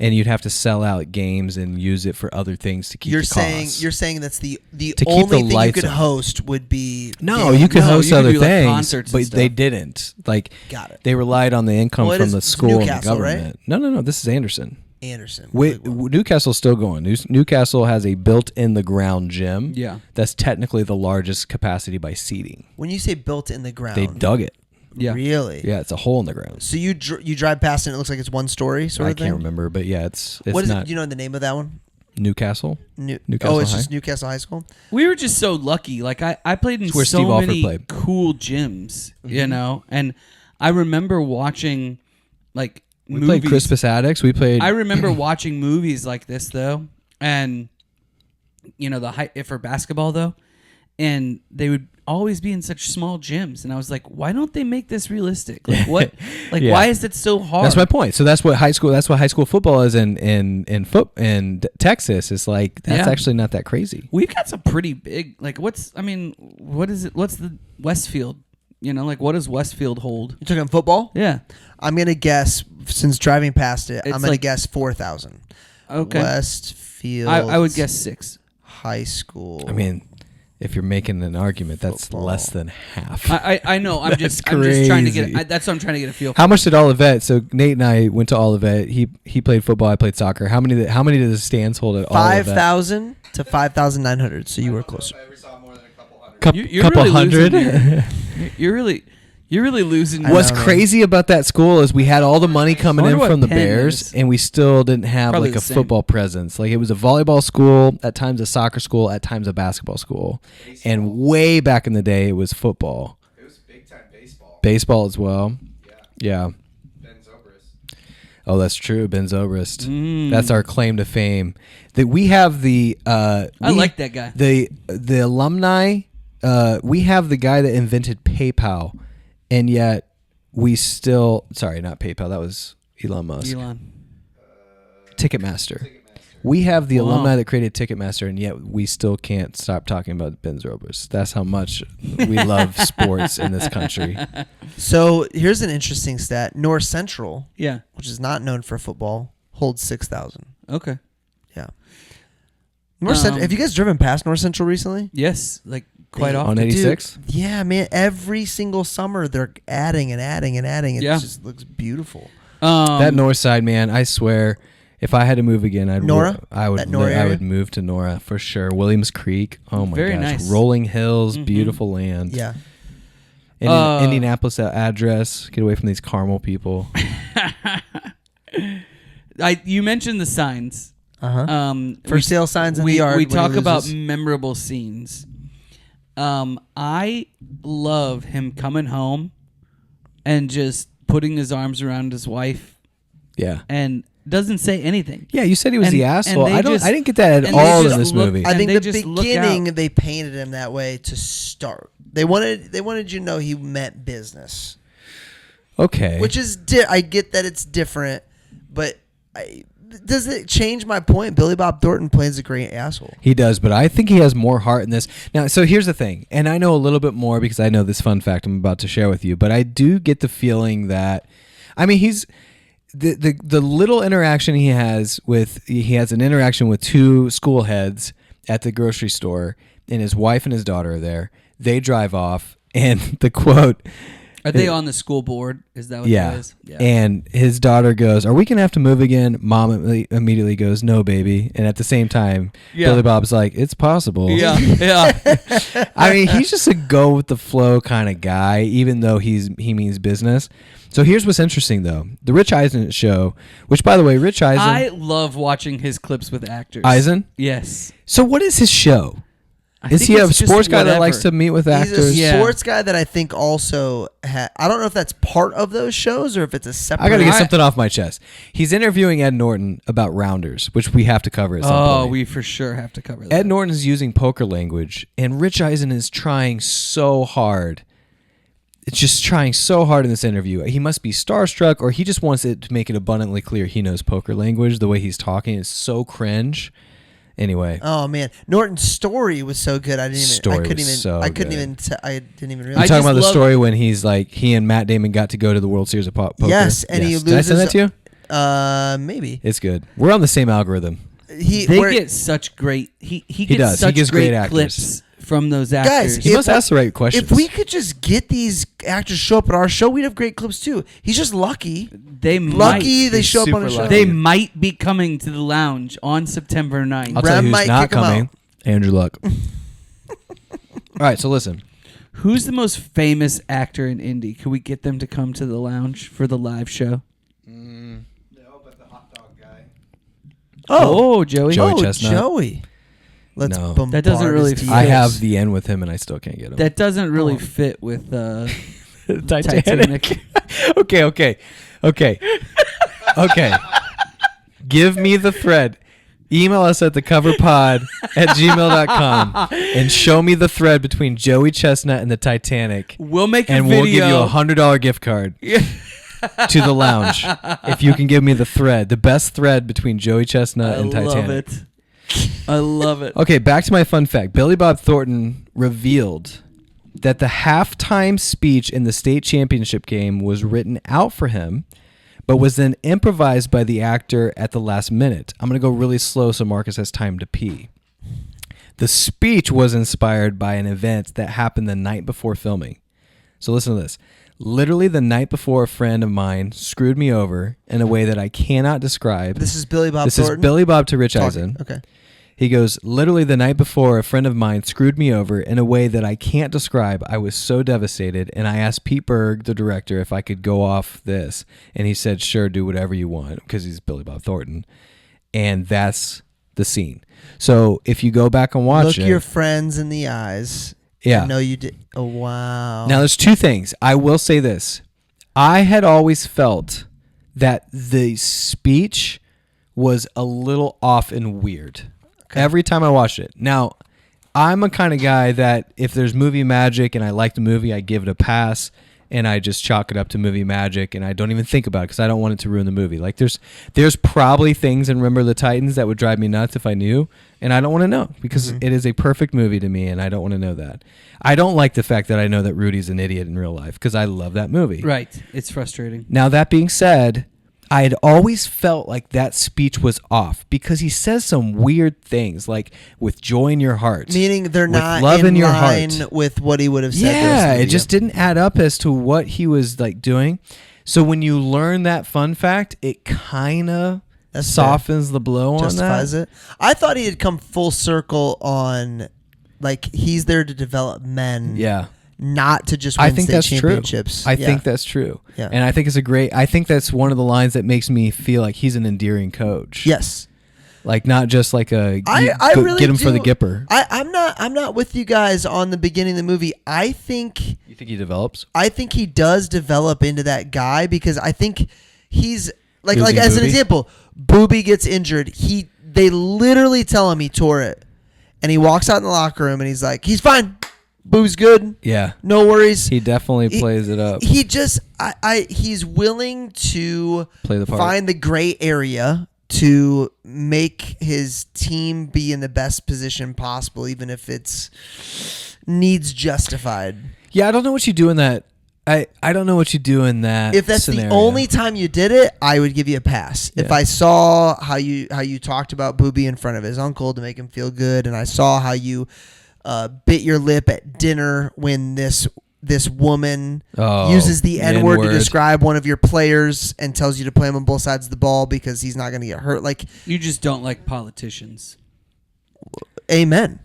[SPEAKER 2] and you'd have to sell out games and use it for other things to keep
[SPEAKER 1] you're
[SPEAKER 2] the
[SPEAKER 1] saying
[SPEAKER 2] costs.
[SPEAKER 1] you're saying that's the
[SPEAKER 2] To keep
[SPEAKER 1] only
[SPEAKER 2] the
[SPEAKER 1] thing you
[SPEAKER 2] lights
[SPEAKER 1] could
[SPEAKER 2] on.
[SPEAKER 1] host would be
[SPEAKER 2] No,
[SPEAKER 1] games.
[SPEAKER 2] you could
[SPEAKER 3] No,
[SPEAKER 2] host
[SPEAKER 3] you could
[SPEAKER 2] other
[SPEAKER 3] do, like,
[SPEAKER 2] things,
[SPEAKER 3] concerts and
[SPEAKER 2] but they
[SPEAKER 3] stuff.
[SPEAKER 2] didn't. Like,
[SPEAKER 1] Got it.
[SPEAKER 2] they relied on the income
[SPEAKER 1] Well, it
[SPEAKER 2] from
[SPEAKER 1] is-
[SPEAKER 2] the
[SPEAKER 1] it's
[SPEAKER 2] school and the
[SPEAKER 1] Newcastle, right?
[SPEAKER 2] government. No. This is Anderson.
[SPEAKER 1] Anderson.
[SPEAKER 2] Newcastle's still going. Newcastle has a built-in-the-ground gym.
[SPEAKER 3] Yeah.
[SPEAKER 2] That's technically the largest capacity by seating.
[SPEAKER 1] When you say built in the ground,
[SPEAKER 2] They dug it.
[SPEAKER 3] Yeah.
[SPEAKER 1] Really?
[SPEAKER 2] Yeah, it's a hole in the ground.
[SPEAKER 1] So you drive past it and it looks like it's one story sort
[SPEAKER 2] I
[SPEAKER 1] of thing?
[SPEAKER 2] can't remember, but yeah, it's
[SPEAKER 1] What is
[SPEAKER 2] not
[SPEAKER 1] it? Do you know the name of that one?
[SPEAKER 2] Newcastle.
[SPEAKER 1] Oh, it's
[SPEAKER 2] High?
[SPEAKER 1] just Newcastle High School?
[SPEAKER 3] We were just so lucky. Like I played in
[SPEAKER 2] It's where
[SPEAKER 3] so
[SPEAKER 2] Steve Alford
[SPEAKER 3] many
[SPEAKER 2] played.
[SPEAKER 3] cool gyms, you know, and I remember watching like
[SPEAKER 2] We
[SPEAKER 3] movies.
[SPEAKER 2] played Crispus Attucks. We played.
[SPEAKER 3] I remember watching movies like this though, and you know the height for basketball though, and they would always be in such small gyms, and I was like, why don't they make this realistic? Like what? Like
[SPEAKER 2] Yeah.
[SPEAKER 3] why is it so hard?
[SPEAKER 2] That's my point. So that's what high school. That's what high school football is in Texas. It's like that's
[SPEAKER 3] Yeah.
[SPEAKER 2] actually not that crazy.
[SPEAKER 3] We've got some pretty big. Like what is it? What's the Westfield? You know, like what does Westfield hold?
[SPEAKER 1] You talking football?
[SPEAKER 3] Yeah.
[SPEAKER 1] I'm going to guess, since driving past it,
[SPEAKER 3] It's
[SPEAKER 1] I'm going to
[SPEAKER 3] like-
[SPEAKER 1] guess 4,000.
[SPEAKER 3] Okay.
[SPEAKER 1] Westfield.
[SPEAKER 3] I would guess 6.
[SPEAKER 1] High school.
[SPEAKER 2] I mean, if you're making an argument, that's
[SPEAKER 1] Football.
[SPEAKER 2] less than half.
[SPEAKER 3] I know. I'm
[SPEAKER 2] That's
[SPEAKER 3] just trying to get.
[SPEAKER 2] crazy.
[SPEAKER 3] That's what I'm trying to get a feel for.
[SPEAKER 2] How much did Olivet? So Nate and I went to Olivet. He played football. I played soccer. How many did the stands hold at Olivet?
[SPEAKER 1] 5,000 to 5,900. So you were closer.
[SPEAKER 4] I ever saw more than a couple hundred.
[SPEAKER 3] You're
[SPEAKER 2] Couple
[SPEAKER 3] really
[SPEAKER 2] hundred.
[SPEAKER 3] losing here. You're really losing.
[SPEAKER 1] I
[SPEAKER 2] What's
[SPEAKER 1] know, man.
[SPEAKER 2] crazy about that school is we had all the money coming
[SPEAKER 3] I
[SPEAKER 2] in
[SPEAKER 3] wonder
[SPEAKER 2] from
[SPEAKER 3] what
[SPEAKER 2] the
[SPEAKER 3] Penn
[SPEAKER 2] Bears,
[SPEAKER 3] is.
[SPEAKER 2] and we still didn't have
[SPEAKER 3] Probably
[SPEAKER 2] like
[SPEAKER 3] the
[SPEAKER 2] a
[SPEAKER 3] same.
[SPEAKER 2] football presence. Like it was a volleyball school, at times a soccer school, at times a basketball school, and way back in the day it was football,
[SPEAKER 4] It was big time baseball.
[SPEAKER 2] baseball as well.
[SPEAKER 4] Yeah.
[SPEAKER 2] Yeah.
[SPEAKER 4] Ben Zobrist.
[SPEAKER 2] Oh, that's true. Ben Zobrist.
[SPEAKER 3] Mm.
[SPEAKER 2] That's our claim to fame. That we have the.
[SPEAKER 3] I like that guy.
[SPEAKER 2] The alumni. We have the guy that invented PayPal, and yet we still. Sorry, not PayPal. That was Elon Musk.
[SPEAKER 3] Elon.
[SPEAKER 2] Ticketmaster. We have the
[SPEAKER 3] Wow.
[SPEAKER 2] alumni that created Ticketmaster, and yet we still can't stop talking about Ben Zobrist. That's how much we love sports in this country.
[SPEAKER 1] So here's an interesting stat. North Central,
[SPEAKER 3] Yeah.
[SPEAKER 1] which is not known for football, holds 6,000.
[SPEAKER 3] Okay.
[SPEAKER 1] Yeah. North Central. Have you guys driven past North Central recently?
[SPEAKER 3] Yes. Like quite
[SPEAKER 1] They-
[SPEAKER 3] often.
[SPEAKER 2] On 86?
[SPEAKER 1] Dude, yeah, man. Every single summer they're adding and adding and adding. It
[SPEAKER 3] Yeah.
[SPEAKER 1] just looks beautiful.
[SPEAKER 2] That north side, man, I swear, if I had to move again,
[SPEAKER 1] Nora?
[SPEAKER 2] I would
[SPEAKER 1] That Nora
[SPEAKER 2] I
[SPEAKER 1] area?
[SPEAKER 2] would move to Nora for sure. Williams Creek. Oh my
[SPEAKER 3] Very
[SPEAKER 2] gosh.
[SPEAKER 3] nice.
[SPEAKER 2] Rolling hills,
[SPEAKER 3] Mhm.
[SPEAKER 2] beautiful land.
[SPEAKER 1] Yeah.
[SPEAKER 2] Indianapolis address. Get away from these Carmel people.
[SPEAKER 3] You mentioned the signs.
[SPEAKER 1] Uh-huh. For sale signs in the yard
[SPEAKER 3] We
[SPEAKER 1] when he
[SPEAKER 3] talk about
[SPEAKER 1] loses.
[SPEAKER 3] memorable scenes. I love him coming home and just putting his arms around his wife
[SPEAKER 2] Yeah.
[SPEAKER 3] and doesn't say anything.
[SPEAKER 2] Yeah, you said he was
[SPEAKER 3] And-
[SPEAKER 2] the
[SPEAKER 3] and
[SPEAKER 2] asshole.
[SPEAKER 3] they
[SPEAKER 2] I
[SPEAKER 3] just-
[SPEAKER 2] didn't get that at
[SPEAKER 3] and they
[SPEAKER 2] all
[SPEAKER 3] just
[SPEAKER 2] in this
[SPEAKER 3] look-
[SPEAKER 2] movie.
[SPEAKER 1] I
[SPEAKER 3] And
[SPEAKER 1] think
[SPEAKER 3] they
[SPEAKER 1] the
[SPEAKER 3] just look
[SPEAKER 1] beginning
[SPEAKER 3] out.
[SPEAKER 1] they painted him that way to start. They wanted you to know he meant business,
[SPEAKER 2] Okay.
[SPEAKER 1] which is I get that it's different, but does it change my point? Billy Bob Thornton plays a great asshole.
[SPEAKER 2] He does, but I think he has more heart in this. Now, so here's the thing, and I know a little bit more because I know this fun fact I'm about to share with you, but I do get the feeling that, I mean, he's the little interaction he has an interaction with two school heads at the grocery store, and his wife and his daughter are there. They drive off, and the quote,
[SPEAKER 3] Are they on the school board? Is that what
[SPEAKER 2] yeah.
[SPEAKER 3] that is? Yeah.
[SPEAKER 2] And his daughter goes, "Are we going to have to move again?" Mom immediately goes, "No, baby." And at the same time,
[SPEAKER 3] Yeah.
[SPEAKER 2] Billy Bob's like, "It's possible."
[SPEAKER 3] yeah. Yeah.
[SPEAKER 2] I mean, he's just a go with the flow kind of guy, even though he means business. So here's what's interesting, though. The Rich Eisen show, which, by the way, Rich Eisen...
[SPEAKER 3] I love watching his clips with actors.
[SPEAKER 2] Eisen?
[SPEAKER 3] Yes.
[SPEAKER 2] So what is his show?
[SPEAKER 3] I
[SPEAKER 2] Is
[SPEAKER 3] think
[SPEAKER 2] he a
[SPEAKER 3] it's just
[SPEAKER 2] sports guy that
[SPEAKER 3] whatever.
[SPEAKER 2] likes to meet with
[SPEAKER 1] He's
[SPEAKER 2] actors?
[SPEAKER 1] a
[SPEAKER 3] Yeah.
[SPEAKER 1] sports guy that I think also I don't know if that's part of those shows or if it's a separate.
[SPEAKER 2] I got to get
[SPEAKER 3] I-
[SPEAKER 2] something off my chest. He's interviewing Ed Norton about rounders, which we have to cover at some
[SPEAKER 3] Oh,
[SPEAKER 2] point.
[SPEAKER 3] we for sure have to cover that.
[SPEAKER 2] Ed Norton is using poker language, and Rich Eisen is trying so hard. It's just trying so hard in this interview. He must be starstruck, or he just wants it to make it abundantly clear he knows poker language. The way he's talking is so cringe. Anyway,
[SPEAKER 1] Oh man, Norton's story was so good. I didn't even.
[SPEAKER 2] Story
[SPEAKER 1] I couldn't
[SPEAKER 2] was
[SPEAKER 1] even.
[SPEAKER 2] so
[SPEAKER 1] I couldn't
[SPEAKER 2] good.
[SPEAKER 1] even. I didn't even
[SPEAKER 2] I'm
[SPEAKER 1] realize.
[SPEAKER 3] I
[SPEAKER 2] talking
[SPEAKER 3] just
[SPEAKER 2] about the
[SPEAKER 3] love-
[SPEAKER 2] story when he's like, he and Matt Damon got to go to the World Series of poker.
[SPEAKER 1] Yes, and he
[SPEAKER 2] Did I send that
[SPEAKER 1] loses-
[SPEAKER 2] to you?
[SPEAKER 1] Maybe
[SPEAKER 2] It's good. We're on the same algorithm.
[SPEAKER 3] They
[SPEAKER 1] where-
[SPEAKER 3] get such great. He gets
[SPEAKER 2] does. He
[SPEAKER 3] such
[SPEAKER 2] gives
[SPEAKER 3] great
[SPEAKER 2] great actors.
[SPEAKER 3] clips from those
[SPEAKER 1] Guys,
[SPEAKER 3] actors.
[SPEAKER 2] He
[SPEAKER 1] If
[SPEAKER 2] must
[SPEAKER 1] I-
[SPEAKER 2] ask the right questions.
[SPEAKER 1] If we could just get these actors to show up at our show, we'd have great clips too. He's just lucky.
[SPEAKER 3] they
[SPEAKER 1] Lucky
[SPEAKER 3] might.
[SPEAKER 1] they show up on a
[SPEAKER 2] super
[SPEAKER 1] show.
[SPEAKER 2] lucky.
[SPEAKER 3] They might be coming to the lounge on September 9th.
[SPEAKER 2] I'll tell
[SPEAKER 1] Ram
[SPEAKER 2] you who's
[SPEAKER 1] might
[SPEAKER 2] not
[SPEAKER 1] kick him
[SPEAKER 2] coming.
[SPEAKER 1] out.
[SPEAKER 2] Andrew Luck. All right, so listen.
[SPEAKER 3] Who's the most famous actor in Indy? Can we get them to come to the lounge for the live show?
[SPEAKER 4] No, but the hot dog guy.
[SPEAKER 3] Oh, Joey.
[SPEAKER 2] Joey
[SPEAKER 1] Oh,
[SPEAKER 2] Chestnut.
[SPEAKER 1] Joey. Let's
[SPEAKER 2] No.
[SPEAKER 1] bombard
[SPEAKER 3] That doesn't really
[SPEAKER 1] his
[SPEAKER 3] fit.
[SPEAKER 2] I
[SPEAKER 1] DMs.
[SPEAKER 2] have the end with him, and I still can't get him.
[SPEAKER 3] That doesn't really
[SPEAKER 1] Oh.
[SPEAKER 3] fit with
[SPEAKER 2] Titanic.
[SPEAKER 3] Titanic.
[SPEAKER 2] Okay. Give me the thread. Email us at thecoverpod@gmail.com and show me the thread between Joey Chestnut and the Titanic,
[SPEAKER 3] We'll make a
[SPEAKER 2] and
[SPEAKER 3] video.
[SPEAKER 2] we'll give you a $100 gift card to the lounge if you can give me the thread, the best thread between Joey Chestnut
[SPEAKER 3] I
[SPEAKER 2] and
[SPEAKER 3] love
[SPEAKER 2] Titanic.
[SPEAKER 3] it. I love it.
[SPEAKER 2] Okay, back to my fun fact. Billy Bob Thornton revealed that the halftime speech in the state championship game was written out for him, but was then improvised by the actor at the last minute. I'm going to go really slow so Marcus has time to pee. The speech was inspired by an event that happened the night before filming. So listen to this. Literally the night before, a friend of mine screwed me over in a way that I cannot describe.
[SPEAKER 1] This is Billy Bob
[SPEAKER 2] This
[SPEAKER 1] Thornton.
[SPEAKER 2] is Billy Bob to Rich
[SPEAKER 1] talking.
[SPEAKER 2] Eisen.
[SPEAKER 1] Okay.
[SPEAKER 2] He goes, literally the night before, a friend of mine screwed me over in a way that I can't describe. I was so devastated, and I asked Pete Berg, the director, if I could go off this, and he said, sure, do whatever you want, because he's Billy Bob Thornton. And that's the scene. So if you go back and watch
[SPEAKER 1] Look
[SPEAKER 2] it,
[SPEAKER 1] your friends in the eyes.
[SPEAKER 2] yeah.
[SPEAKER 1] I know you did. Oh wow.
[SPEAKER 2] Now there's two things. I will say this. I had always felt that the speech was a little off and weird.
[SPEAKER 1] Okay.
[SPEAKER 2] Every time I watched it. Now, I'm a kind of guy that if there's movie magic and I like the movie, I give it a pass and I just chalk it up to movie magic and I don't even think about it because I don't want it to ruin the movie. Like there's probably things in Remember the Titans that would drive me nuts if I knew, and I don't want to know because it is a perfect movie to me and I don't want to know that. I don't like the fact that I know that Rudy's an idiot in real life because I love that movie.
[SPEAKER 3] Right. It's frustrating.
[SPEAKER 2] Now, that being said, I had always felt like that speech was off because he says some weird things like with joy in your heart.
[SPEAKER 1] Meaning they're
[SPEAKER 2] with
[SPEAKER 1] not
[SPEAKER 2] love in your
[SPEAKER 1] line
[SPEAKER 2] heart.
[SPEAKER 1] with what he would have said. the rest
[SPEAKER 2] Yeah,
[SPEAKER 1] of the
[SPEAKER 2] it
[SPEAKER 1] video.
[SPEAKER 2] just didn't add up as to what he was like doing. So when you learn that fun fact, it kind of
[SPEAKER 1] That's
[SPEAKER 2] softens the blow on
[SPEAKER 1] justifies
[SPEAKER 2] that.
[SPEAKER 1] it. I thought he had come full circle on, like he's there to develop men.
[SPEAKER 2] Yeah.
[SPEAKER 1] Not to just win
[SPEAKER 2] I think
[SPEAKER 1] state
[SPEAKER 2] that's true.
[SPEAKER 1] championships.
[SPEAKER 2] I
[SPEAKER 1] Yeah.
[SPEAKER 2] think that's true.
[SPEAKER 1] Yeah.
[SPEAKER 2] And I think it's I think that's one of the lines that makes me feel like he's an endearing coach.
[SPEAKER 1] Yes.
[SPEAKER 2] Like not just like
[SPEAKER 1] I really
[SPEAKER 2] get him for the
[SPEAKER 1] do-
[SPEAKER 2] Gipper.
[SPEAKER 1] I'm not with you guys on the beginning of the movie. I think
[SPEAKER 2] You think he develops?
[SPEAKER 1] he does develop into that guy because I think he's like
[SPEAKER 2] Losing
[SPEAKER 1] as an
[SPEAKER 2] Boobie?
[SPEAKER 1] example, Boobie gets injured. They literally tell him he tore it, and he walks out in the locker room and he's like, he's fine. Boobie's good.
[SPEAKER 2] Yeah.
[SPEAKER 1] No worries.
[SPEAKER 2] He definitely plays it up.
[SPEAKER 1] He just he's willing to
[SPEAKER 2] Play the part.
[SPEAKER 1] find the gray area to make his team be in the best position possible, even if it's needs justified.
[SPEAKER 2] Yeah, I don't know what you do in that. I don't know what you do in that.
[SPEAKER 1] If that's
[SPEAKER 2] scenario.
[SPEAKER 1] the only time you did it, I would give you a pass.
[SPEAKER 2] Yeah.
[SPEAKER 1] If I saw how you talked about Boobie in front of his uncle to make him feel good, and I saw how you bit your lip at dinner when this woman uses the N-word to describe one of your players and tells you to play him on both sides of the ball because he's not going to get hurt. Like,
[SPEAKER 3] You just don't like politicians.
[SPEAKER 1] amen.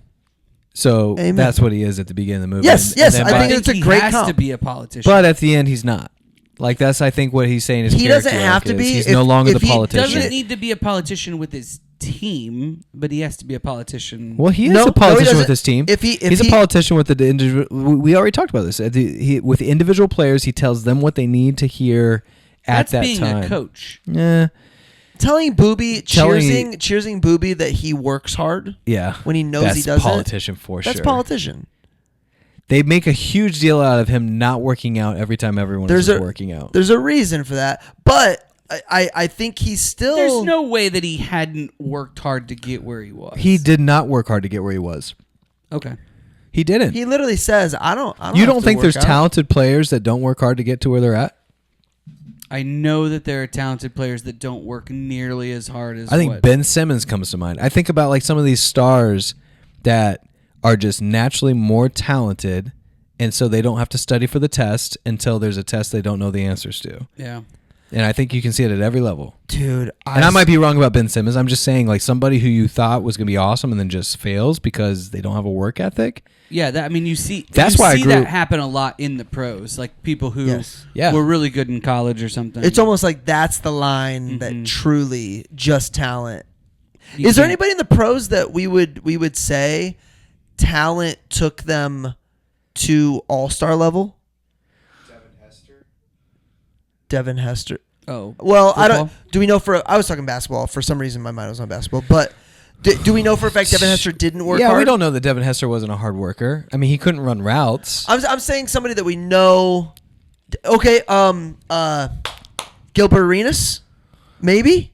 [SPEAKER 2] So
[SPEAKER 1] Amen.
[SPEAKER 2] that's what he is at the beginning of the movie.
[SPEAKER 1] Yes, yes,
[SPEAKER 2] then
[SPEAKER 1] I
[SPEAKER 2] by-
[SPEAKER 1] think it's a
[SPEAKER 3] he
[SPEAKER 1] great
[SPEAKER 3] has
[SPEAKER 1] comp.
[SPEAKER 3] to be a politician.
[SPEAKER 2] But at the end, he's not. Like, that's, I think, what he's saying is
[SPEAKER 1] He doesn't have to be.
[SPEAKER 2] He's
[SPEAKER 1] If-
[SPEAKER 2] no longer
[SPEAKER 1] if
[SPEAKER 2] the
[SPEAKER 1] he
[SPEAKER 2] politician.
[SPEAKER 3] doesn't need to be a politician with his team, but he has to be a politician.
[SPEAKER 2] Well, he is
[SPEAKER 1] No,
[SPEAKER 2] a politician
[SPEAKER 1] doesn't.
[SPEAKER 2] with his team.
[SPEAKER 1] If
[SPEAKER 2] he's a politician with the individual. We already talked about this. With individual players, he tells them what they need to hear at
[SPEAKER 3] That's
[SPEAKER 2] that
[SPEAKER 3] being
[SPEAKER 2] time.
[SPEAKER 3] a coach.
[SPEAKER 2] Yeah,
[SPEAKER 1] telling Boobie,
[SPEAKER 2] Telling-
[SPEAKER 1] cheersing Boobie that he works hard
[SPEAKER 2] yeah.
[SPEAKER 1] when he knows
[SPEAKER 2] That's
[SPEAKER 1] he doesn't.
[SPEAKER 2] politician for
[SPEAKER 1] That's
[SPEAKER 2] sure.
[SPEAKER 1] politician.
[SPEAKER 2] They make a huge deal out of him not working out every time everyone is working out.
[SPEAKER 1] There's a reason for that, but I think he's still.
[SPEAKER 3] There's no way that he hadn't worked hard to get where he was.
[SPEAKER 2] He did not work hard to get where he was.
[SPEAKER 3] Okay.
[SPEAKER 2] He didn't.
[SPEAKER 1] He literally says, "I don't."
[SPEAKER 2] You
[SPEAKER 1] have
[SPEAKER 2] don't
[SPEAKER 1] to
[SPEAKER 2] think
[SPEAKER 1] work
[SPEAKER 2] there's
[SPEAKER 1] out."
[SPEAKER 2] talented players that don't work hard to get to where they're at?
[SPEAKER 3] I know that there are talented players that don't work nearly as hard as
[SPEAKER 2] I think
[SPEAKER 3] what-
[SPEAKER 2] Ben Simmons comes to mind. I think about like some of these stars that are just naturally more talented, and so they don't have to study for the test until there's a test they don't know the answers to.
[SPEAKER 3] Yeah.
[SPEAKER 2] And I think you can see it at every level.
[SPEAKER 1] Dude.
[SPEAKER 2] And I might be wrong about Ben Simmons. I'm just saying, like, somebody who you thought was going to be awesome and then just fails because they don't have a work ethic.
[SPEAKER 3] Yeah, that, I mean, you see,
[SPEAKER 2] That's why I grew-
[SPEAKER 3] that happen a lot in the pros, like people who
[SPEAKER 1] Yes.
[SPEAKER 2] Yeah.
[SPEAKER 3] were really good in college or something.
[SPEAKER 1] It's almost like that's the line that
[SPEAKER 3] Mhm.
[SPEAKER 1] truly just talent.
[SPEAKER 3] You
[SPEAKER 1] Is there
[SPEAKER 3] can't-
[SPEAKER 1] anybody in the pros that we would say talent took them to all-star level? Devin Hester.
[SPEAKER 3] Oh,
[SPEAKER 1] Well, I don't.
[SPEAKER 3] Football?
[SPEAKER 1] Do we know for? I was talking basketball. For some reason, my mind was on basketball. But do we know for a fact Devin Hester didn't work
[SPEAKER 2] yeah,
[SPEAKER 1] hard?
[SPEAKER 2] we don't know that Devin Hester wasn't a hard worker. I mean, he couldn't run routes.
[SPEAKER 1] I'm saying somebody that we know. Okay. Gilbert Arenas, maybe.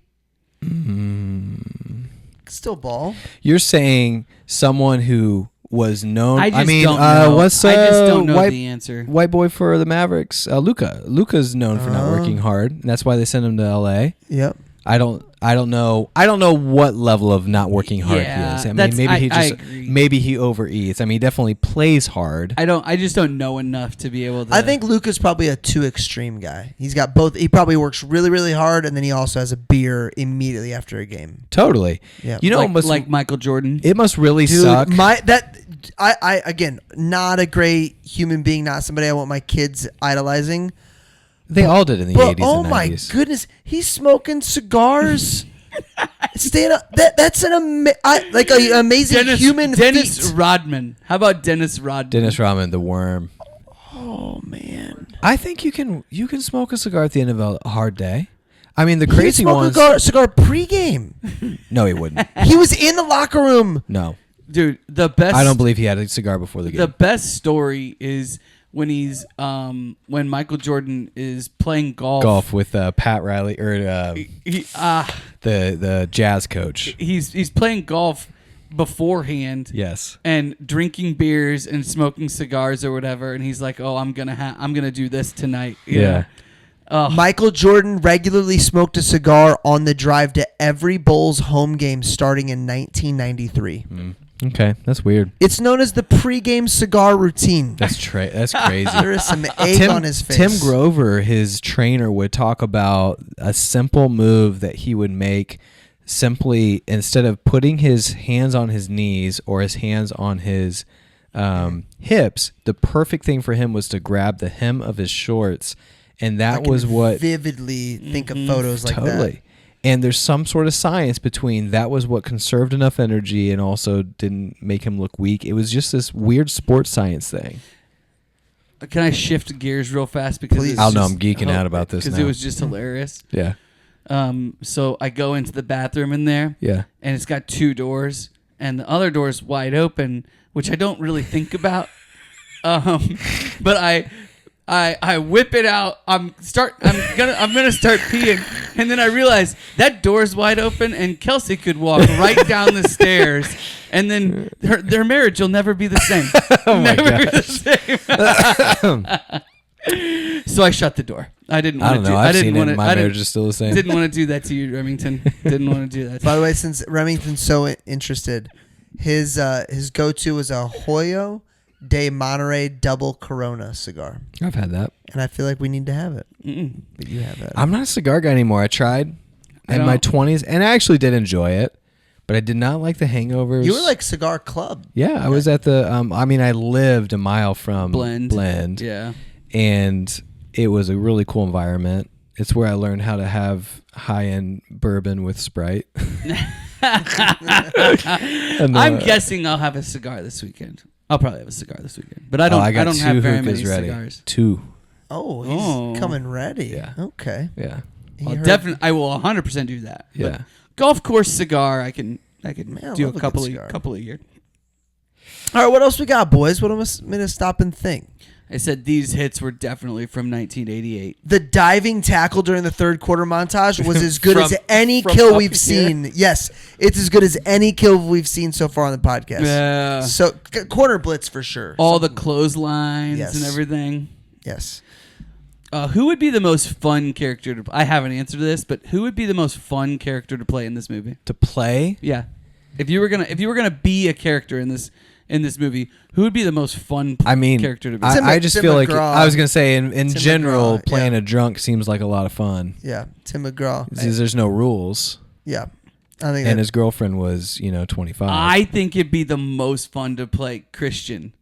[SPEAKER 1] Still ball.
[SPEAKER 2] You're saying someone who was known.
[SPEAKER 3] I just
[SPEAKER 2] mean,
[SPEAKER 3] don't know.
[SPEAKER 2] what's
[SPEAKER 3] I just don't know
[SPEAKER 2] white,
[SPEAKER 3] the answer.
[SPEAKER 2] white boy for the Mavericks? Luka. Luka's known for not working hard. And that's why they sent him to LA.
[SPEAKER 1] Yep.
[SPEAKER 2] I don't know what level of not working hard
[SPEAKER 3] Yeah,
[SPEAKER 2] he is. I mean,
[SPEAKER 3] that's-
[SPEAKER 2] maybe he
[SPEAKER 3] I
[SPEAKER 2] just
[SPEAKER 3] agree.
[SPEAKER 2] maybe he overeats. I mean, he definitely plays hard.
[SPEAKER 3] I just don't know enough to be able to.
[SPEAKER 1] I think Luka's probably a too extreme guy. He's got both. He probably works really, really hard, and then he also has a beer immediately after a game.
[SPEAKER 2] Totally.
[SPEAKER 1] Yeah.
[SPEAKER 2] You know,
[SPEAKER 3] like,
[SPEAKER 2] it must,
[SPEAKER 3] like Michael Jordan.
[SPEAKER 2] it must really
[SPEAKER 1] Dude,
[SPEAKER 2] suck.
[SPEAKER 1] I again, not a great human being, not somebody I want my kids idolizing.
[SPEAKER 2] They all did in the
[SPEAKER 1] But
[SPEAKER 2] 80s
[SPEAKER 1] oh
[SPEAKER 2] and
[SPEAKER 1] my
[SPEAKER 2] 90s.
[SPEAKER 1] goodness, he's smoking cigars. Staying up, that's an amazing human
[SPEAKER 3] Dennis
[SPEAKER 1] feat.
[SPEAKER 3] Rodman. How about Dennis Rodman?
[SPEAKER 2] Dennis Rodman, the worm.
[SPEAKER 1] Oh man,
[SPEAKER 2] I think you can smoke a cigar at the end of a hard day. I mean, the
[SPEAKER 1] he could
[SPEAKER 2] crazy
[SPEAKER 1] smoke
[SPEAKER 2] ones.
[SPEAKER 1] a cigar pregame.
[SPEAKER 2] No, he wouldn't.
[SPEAKER 1] He was in the locker room.
[SPEAKER 2] No,
[SPEAKER 3] Dude, the best.
[SPEAKER 2] I don't believe he had a cigar before the game.
[SPEAKER 3] The best story is when he's when Michael Jordan is playing
[SPEAKER 2] Golf with Pat Riley or the jazz coach.
[SPEAKER 3] he's playing golf beforehand.
[SPEAKER 2] Yes.
[SPEAKER 3] And drinking beers and smoking cigars or whatever, and he's like, "Oh, I'm gonna do this tonight." You
[SPEAKER 2] Yeah.
[SPEAKER 3] know? Oh,
[SPEAKER 1] Michael Jordan regularly smoked a cigar on the drive to every Bulls home game starting in 1993.
[SPEAKER 2] Okay, that's weird.
[SPEAKER 1] It's known as the pregame cigar routine.
[SPEAKER 2] That's crazy.
[SPEAKER 1] There is some egg on his face.
[SPEAKER 2] Tim Grover, his trainer, would talk about a simple move that he would make. Simply, instead of putting his hands on his knees or his hands on his hips, the perfect thing for him was to grab the hem of his shorts, and
[SPEAKER 1] I
[SPEAKER 2] that
[SPEAKER 1] can
[SPEAKER 2] was what
[SPEAKER 1] vividly think of photos like
[SPEAKER 2] totally.
[SPEAKER 1] that.
[SPEAKER 2] And there's some sort of science between that was what conserved enough energy and also didn't make him look weak. It was just this weird sports science thing.
[SPEAKER 3] can I shift gears real fast because
[SPEAKER 1] Please.
[SPEAKER 3] it's
[SPEAKER 2] I don't know,
[SPEAKER 3] just-
[SPEAKER 2] I'm geeking out about this
[SPEAKER 3] because
[SPEAKER 2] now.
[SPEAKER 3] it was just hilarious.
[SPEAKER 2] Yeah.
[SPEAKER 3] So I go into the bathroom in there.
[SPEAKER 2] Yeah.
[SPEAKER 3] And it's got 2 doors, and the other door's wide open, which I don't really think about. But I whip it out. I'm gonna start peeing, and then I realize that door's wide open, and Kelsey could walk right down the stairs, and then their marriage will never be the same. Never be the same. So I shut the door. I didn't want to do.
[SPEAKER 2] I've seen it. My marriage is still the same.
[SPEAKER 3] Didn't want to do that to you, Remington. Didn't want to do that.
[SPEAKER 1] By the way, since Remington's so interested, his go-to was a Hoyo de Monterey double Corona cigar,
[SPEAKER 2] I've had that.
[SPEAKER 1] and I feel like we need to have it. But you have it.
[SPEAKER 2] I'm not a cigar guy anymore. I tried in my 20s, and I actually did enjoy it, but I did not like the hangovers.
[SPEAKER 1] You were like Cigar Club.
[SPEAKER 2] Yeah, I was at the. I lived a mile from
[SPEAKER 3] Blend. Yeah.
[SPEAKER 2] And it was a really cool environment. It's where I learned how to have high-end bourbon with Sprite.
[SPEAKER 3] I'm guessing I'll have a cigar this weekend. I'll probably have a cigar this weekend, but I don't have very many cigars.
[SPEAKER 2] 2.
[SPEAKER 1] Oh, he's coming ready.
[SPEAKER 2] Yeah.
[SPEAKER 1] Okay.
[SPEAKER 2] Yeah.
[SPEAKER 3] I will 100% do that.
[SPEAKER 2] Yeah.
[SPEAKER 3] But golf course cigar, I can do a
[SPEAKER 1] love a
[SPEAKER 3] couple
[SPEAKER 1] good
[SPEAKER 3] of years.
[SPEAKER 1] All right, what else we got, boys? What am I going to stop and think?
[SPEAKER 3] I said these hits were definitely from 1988.
[SPEAKER 1] The diving tackle during the third quarter montage was as good as any
[SPEAKER 3] from
[SPEAKER 1] kill
[SPEAKER 3] up
[SPEAKER 1] we've
[SPEAKER 3] here?
[SPEAKER 1] seen. Yes, it's as good as any kill we've seen so far on the podcast.
[SPEAKER 3] Yeah.
[SPEAKER 1] So corner blitz for sure.
[SPEAKER 3] All the clotheslines
[SPEAKER 1] Yes.
[SPEAKER 3] and everything.
[SPEAKER 1] Yes.
[SPEAKER 3] Who would be the most fun character to? I have an answer to this, but who would be the most fun character to play in this movie?
[SPEAKER 2] To play?
[SPEAKER 3] Yeah, if you were gonna be a character in this movie, who would be the most fun character to be?
[SPEAKER 2] I just
[SPEAKER 1] Tim
[SPEAKER 2] feel like
[SPEAKER 1] McGraw.
[SPEAKER 2] I was gonna say in general,
[SPEAKER 1] McGraw,
[SPEAKER 2] playing
[SPEAKER 1] yeah.
[SPEAKER 2] a drunk seems like a lot of fun.
[SPEAKER 1] Yeah. Tim McGraw.
[SPEAKER 2] There's no rules,
[SPEAKER 1] Yeah. I think
[SPEAKER 2] and his girlfriend was 25.
[SPEAKER 3] I think it'd be the most fun to play Christian,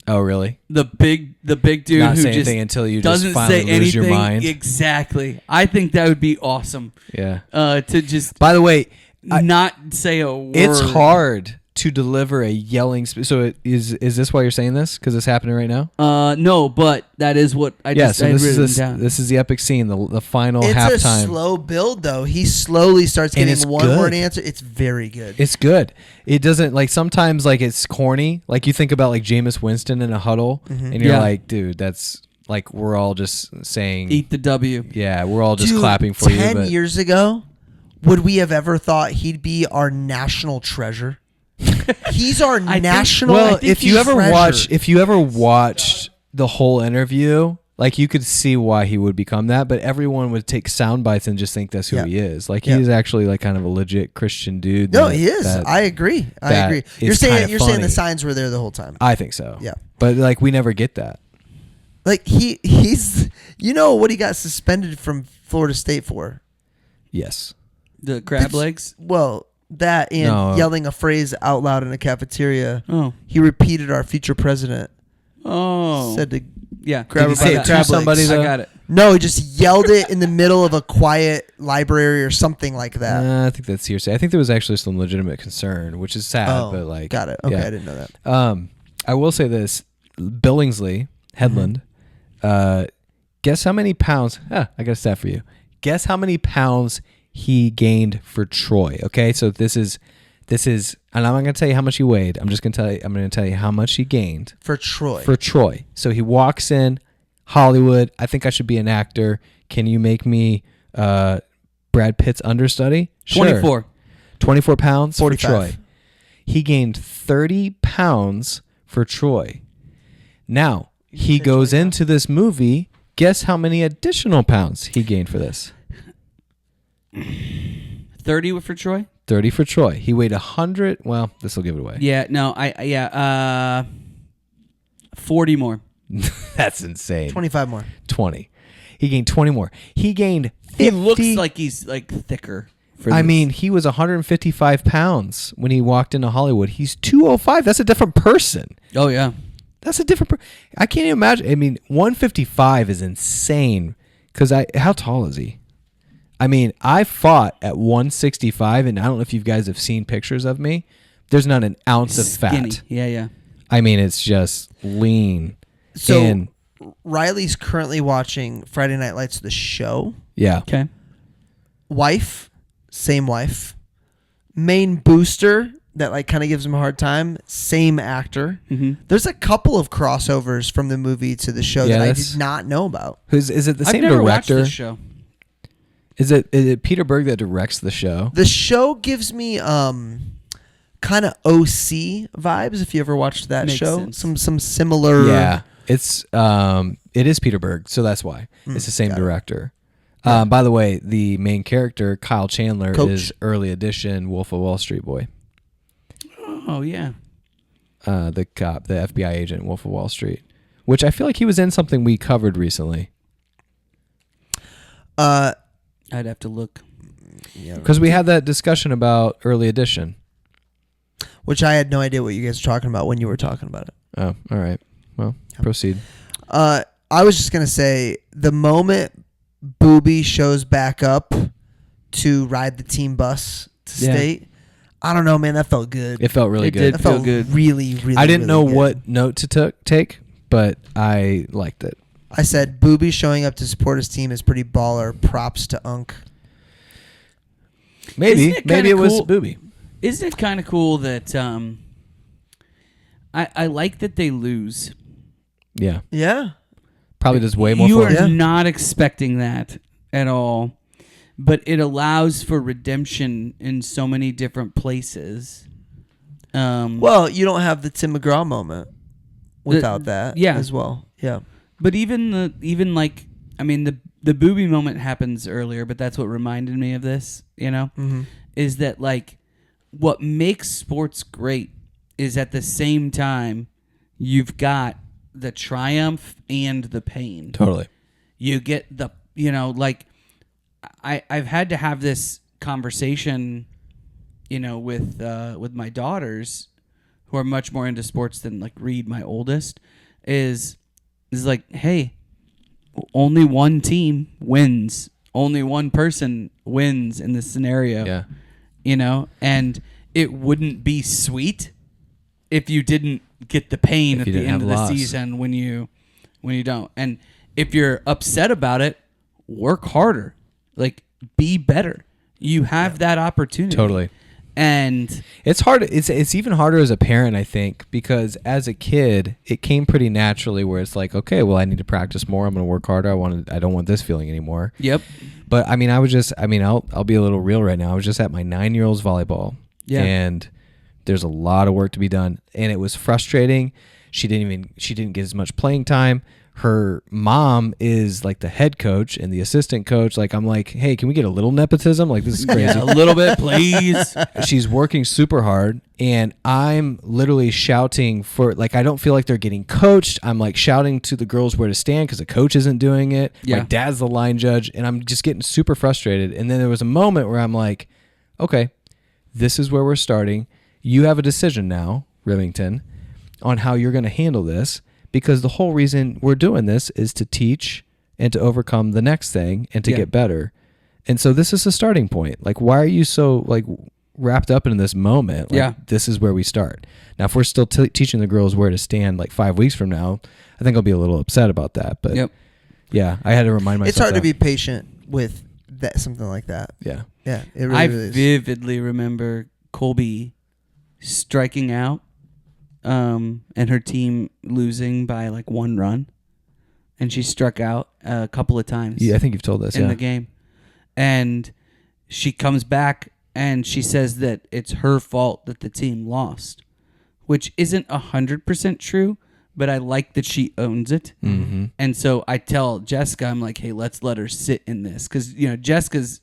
[SPEAKER 2] Oh really?
[SPEAKER 3] the big dude
[SPEAKER 2] Not
[SPEAKER 3] who
[SPEAKER 2] say
[SPEAKER 3] just
[SPEAKER 2] anything until you
[SPEAKER 3] doesn't
[SPEAKER 2] just finally
[SPEAKER 3] say
[SPEAKER 2] lose
[SPEAKER 3] anything.
[SPEAKER 2] your mind.
[SPEAKER 3] Exactly. I think that would be awesome.
[SPEAKER 2] Yeah.
[SPEAKER 3] To just
[SPEAKER 2] By the way,
[SPEAKER 3] not say a word.
[SPEAKER 2] it's hard to deliver a yelling. So is this why you're saying this? Because it's happening right now.
[SPEAKER 3] No, but that is what I just
[SPEAKER 2] So
[SPEAKER 3] I had
[SPEAKER 2] this
[SPEAKER 3] written
[SPEAKER 2] is
[SPEAKER 3] down.
[SPEAKER 2] this is the epic scene, the final
[SPEAKER 1] it's
[SPEAKER 2] halftime.
[SPEAKER 1] a slow build, though. He slowly starts
[SPEAKER 2] And
[SPEAKER 1] getting
[SPEAKER 2] it's
[SPEAKER 1] one word
[SPEAKER 2] good.
[SPEAKER 1] answer. It's very good.
[SPEAKER 2] It's good. It doesn't sometimes it's corny. Like you think about Jameis Winston in a huddle, and you're
[SPEAKER 3] Yeah.
[SPEAKER 2] like, dude, that's we're all just saying,
[SPEAKER 3] Eat the W.
[SPEAKER 2] yeah, we're all just
[SPEAKER 1] Dude,
[SPEAKER 2] clapping for
[SPEAKER 1] 10
[SPEAKER 2] you. But
[SPEAKER 1] years ago, would we have ever thought he'd be our national treasure? He's our national
[SPEAKER 2] well, if you ever
[SPEAKER 1] treasure.
[SPEAKER 2] watched the whole interview, you could see why he would become that. But everyone would take sound bites and just think that's who
[SPEAKER 1] Yeah.
[SPEAKER 2] he is. He
[SPEAKER 1] Yeah.
[SPEAKER 2] is actually kind of a legit Christian dude.
[SPEAKER 1] No, he is. I agree.
[SPEAKER 2] that
[SPEAKER 1] You're
[SPEAKER 2] is
[SPEAKER 1] saying
[SPEAKER 2] kinda
[SPEAKER 1] saying
[SPEAKER 2] funny.
[SPEAKER 1] the signs were there the whole time.
[SPEAKER 2] I think so.
[SPEAKER 1] Yeah.
[SPEAKER 2] But we never get that.
[SPEAKER 1] He's what he got suspended from Florida State for?
[SPEAKER 2] Yes.
[SPEAKER 3] The crab legs.
[SPEAKER 1] Well, that and
[SPEAKER 2] No.
[SPEAKER 1] yelling a phrase out loud in a cafeteria.
[SPEAKER 3] Oh.
[SPEAKER 1] He repeated our future president
[SPEAKER 3] Oh.
[SPEAKER 1] said to
[SPEAKER 3] yeah.
[SPEAKER 1] grab
[SPEAKER 2] Did
[SPEAKER 1] her
[SPEAKER 2] he
[SPEAKER 1] by
[SPEAKER 2] say
[SPEAKER 1] the
[SPEAKER 2] it to
[SPEAKER 1] crab
[SPEAKER 2] somebody,
[SPEAKER 1] legs.
[SPEAKER 2] though?
[SPEAKER 3] I got it.
[SPEAKER 1] No, he just yelled it in the middle of a quiet library or something like that.
[SPEAKER 2] I think that's hearsay. I think there was actually some legitimate concern, which is sad. But
[SPEAKER 1] got it. Okay,
[SPEAKER 2] yeah.
[SPEAKER 1] I didn't know that.
[SPEAKER 2] I will say this: Billingsley, Hedlund. Guess how many pounds? I got a stat for you. Guess how many pounds he gained for Troy. Okay, so this is, and I'm not gonna tell you how much he weighed. I'm just gonna tell you. I'm gonna tell you how much he gained
[SPEAKER 1] For Troy.
[SPEAKER 2] for Troy. So he walks in Hollywood. I think I should be an actor. Can you make me Brad Pitt's understudy? Sure. 24 pounds
[SPEAKER 1] 45.
[SPEAKER 2] for Troy. He gained 30 pounds for Troy. Now, he goes into this movie. Guess how many additional pounds he gained for this?
[SPEAKER 3] 30 for Troy.
[SPEAKER 2] 30 for Troy. He weighed 100. Well, this will give it away.
[SPEAKER 3] Yeah. No. 40 more.
[SPEAKER 2] That's insane.
[SPEAKER 1] 25 more.
[SPEAKER 2] 20. He gained 20 more. He gained 50.
[SPEAKER 3] He looks like he's thicker.
[SPEAKER 2] I mean, he was 155 pounds when he walked into Hollywood. He's 205. That's a different person.
[SPEAKER 3] Oh yeah.
[SPEAKER 2] That's a different. I can't even imagine. I mean, 155 is insane. Because how tall is he? I mean, I fought at 165, and I don't know if you guys have seen pictures of me. There's not an ounce of
[SPEAKER 3] Skinny.
[SPEAKER 2] fat.
[SPEAKER 3] Yeah.
[SPEAKER 2] I mean, it's just lean.
[SPEAKER 1] So
[SPEAKER 2] And
[SPEAKER 1] Riley's currently watching Friday Night Lights, the show.
[SPEAKER 2] yeah,
[SPEAKER 3] Okay.
[SPEAKER 1] wife, same wife. Main booster that like kind of gives him a hard time, same actor.
[SPEAKER 3] Mm-hmm.
[SPEAKER 1] There's a couple of crossovers from the movie to the show
[SPEAKER 2] Yeah,
[SPEAKER 1] that I
[SPEAKER 2] that's-
[SPEAKER 1] did not know about.
[SPEAKER 2] Is it the
[SPEAKER 3] I've
[SPEAKER 2] same
[SPEAKER 3] never watched
[SPEAKER 2] director?
[SPEAKER 3] this show.
[SPEAKER 2] Is it Peter Berg that directs the show?
[SPEAKER 1] The show gives me kind of OC vibes. If you ever watched that
[SPEAKER 3] Makes
[SPEAKER 1] show,
[SPEAKER 3] sense.
[SPEAKER 1] some similar.
[SPEAKER 2] Yeah, it is Peter Berg, so that's why it's the same
[SPEAKER 1] got it.
[SPEAKER 2] director. By the way, the main character Kyle Chandler
[SPEAKER 1] Coach.
[SPEAKER 2] is early edition Wolf of Wall Street boy.
[SPEAKER 3] Oh yeah.
[SPEAKER 2] The cop, the FBI agent, Wolf of Wall Street, which I feel like he was in something we covered recently
[SPEAKER 3] I'd have to look.
[SPEAKER 2] because we had that discussion about early edition.
[SPEAKER 1] Which I had no idea what you guys were talking about when you were talking about it.
[SPEAKER 2] Oh, all right. Well, proceed.
[SPEAKER 1] I was just gonna say the moment Boobie shows back up to ride the team bus to
[SPEAKER 2] Yeah.
[SPEAKER 1] state, I don't know, man. That felt good.
[SPEAKER 2] It felt really
[SPEAKER 3] It
[SPEAKER 2] good.
[SPEAKER 3] did.
[SPEAKER 1] That felt
[SPEAKER 3] feel good.
[SPEAKER 1] really, really.
[SPEAKER 2] I didn't
[SPEAKER 1] really
[SPEAKER 2] know
[SPEAKER 1] good.
[SPEAKER 2] what note to take, but I liked it.
[SPEAKER 1] I said. Boobie showing up to support his team is pretty baller. Props to Unk.
[SPEAKER 2] Maybe
[SPEAKER 3] Isn't it kinda
[SPEAKER 2] it was
[SPEAKER 3] cool-
[SPEAKER 2] Boobie.
[SPEAKER 3] Isn't it kind of cool that I like that they lose.
[SPEAKER 2] Yeah,
[SPEAKER 1] Yeah.
[SPEAKER 2] probably does way more.
[SPEAKER 3] You
[SPEAKER 2] for
[SPEAKER 3] are
[SPEAKER 2] him.
[SPEAKER 1] Yeah.
[SPEAKER 3] not expecting that at all, but it allows for redemption in so many different places.
[SPEAKER 1] Well, you don't have the Tim McGraw moment without that.
[SPEAKER 3] yeah.
[SPEAKER 1] As well. Yeah.
[SPEAKER 3] But the Boobie moment happens earlier, but that's what reminded me of this,
[SPEAKER 1] Mm-hmm.
[SPEAKER 3] is that like what makes sports great is at the same time you've got the triumph and the pain.
[SPEAKER 2] Totally.
[SPEAKER 3] You get the, like I've had to have this conversation, with my daughters who are much more into sports than like Reed, my oldest, is like, hey, only one team wins. Only one person wins in this scenario.
[SPEAKER 2] Yeah.
[SPEAKER 3] And it wouldn't be sweet if you didn't get the pain
[SPEAKER 2] If
[SPEAKER 3] at
[SPEAKER 2] you
[SPEAKER 3] the
[SPEAKER 2] didn't
[SPEAKER 3] end of
[SPEAKER 2] have
[SPEAKER 3] the
[SPEAKER 2] loss.
[SPEAKER 3] season when you don't. And if you're upset about it, work harder. Like, be better. You have that opportunity.
[SPEAKER 2] Totally.
[SPEAKER 3] And
[SPEAKER 2] It's hard. It's even harder as a parent, I think, because as a kid, it came pretty naturally where it's like, okay, well, I need to practice more. I'm going to work harder. I don't want this feeling anymore.
[SPEAKER 3] yep.
[SPEAKER 2] But I'll be a little real right now. I was just at my 9-year-old's volleyball.
[SPEAKER 3] Yeah.
[SPEAKER 2] And there's a lot of work to be done. And it was frustrating. She didn't get as much playing time. Her mom is like the head coach and the assistant coach. Like, I'm like, hey, can we get a little nepotism? Like, this is crazy.
[SPEAKER 3] Yeah, a little bit, please.
[SPEAKER 2] She's working super hard, and I'm literally shouting for, like, I don't feel like they're getting coached. I'm like shouting to the girls where to stand because the coach isn't doing it.
[SPEAKER 3] Yeah.
[SPEAKER 2] My dad's the line judge, and I'm just getting super frustrated. And then there was a moment where I'm like, okay, this is where we're starting. You have a decision now, Rivington, on how you're going to handle this, because the whole reason we're doing this is to teach and to overcome the next thing and to
[SPEAKER 3] Yeah.
[SPEAKER 2] get better. And so this is a starting point. Like, why are you so like wrapped up in this moment? Like,
[SPEAKER 3] Yeah.
[SPEAKER 2] this is where we start. Now, if we're still teaching the girls where to stand like 5 weeks from now, I think I'll be a little upset about that. But
[SPEAKER 3] Yep.
[SPEAKER 2] yeah, I had to remind myself.
[SPEAKER 1] It's hard to
[SPEAKER 2] that.
[SPEAKER 1] be patient with that, something like that.
[SPEAKER 2] Yeah.
[SPEAKER 1] Yeah. It really,
[SPEAKER 3] I
[SPEAKER 1] really is.
[SPEAKER 3] vividly remember Colby striking out, and her team losing by like 1 run, and she struck out a couple of times.
[SPEAKER 2] Yeah, I think you've told us.
[SPEAKER 3] in
[SPEAKER 2] Yeah.
[SPEAKER 3] the game, and she comes back and she says that it's her fault that the team lost, which isn't 100% true, but I like that she owns it.
[SPEAKER 2] Mm-hmm.
[SPEAKER 3] And so I tell Jessica, I'm like, hey, let's let her sit in this, because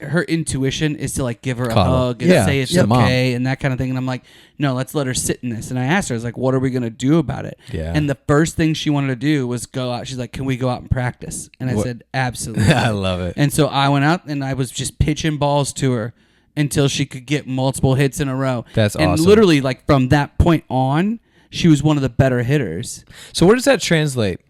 [SPEAKER 3] her intuition is to like give her a
[SPEAKER 2] Coddle.
[SPEAKER 3] hug and
[SPEAKER 2] Yeah,
[SPEAKER 3] say it's
[SPEAKER 2] she's a mom.
[SPEAKER 3] okay and that kind of thing. And I'm like, no, let's let her sit in this. And I asked her, I was like, what are we going to do about it?
[SPEAKER 2] Yeah.
[SPEAKER 3] And the first thing she wanted to do was go out. She's like, can we go out and practice? And I
[SPEAKER 2] What-
[SPEAKER 3] said, absolutely.
[SPEAKER 2] I love it.
[SPEAKER 3] And so I went out and I was just pitching balls to her until she could get multiple hits in a row.
[SPEAKER 2] That's
[SPEAKER 3] and
[SPEAKER 2] awesome.
[SPEAKER 3] literally, like, from that point on, she was one of the better hitters.
[SPEAKER 2] So where does that translate?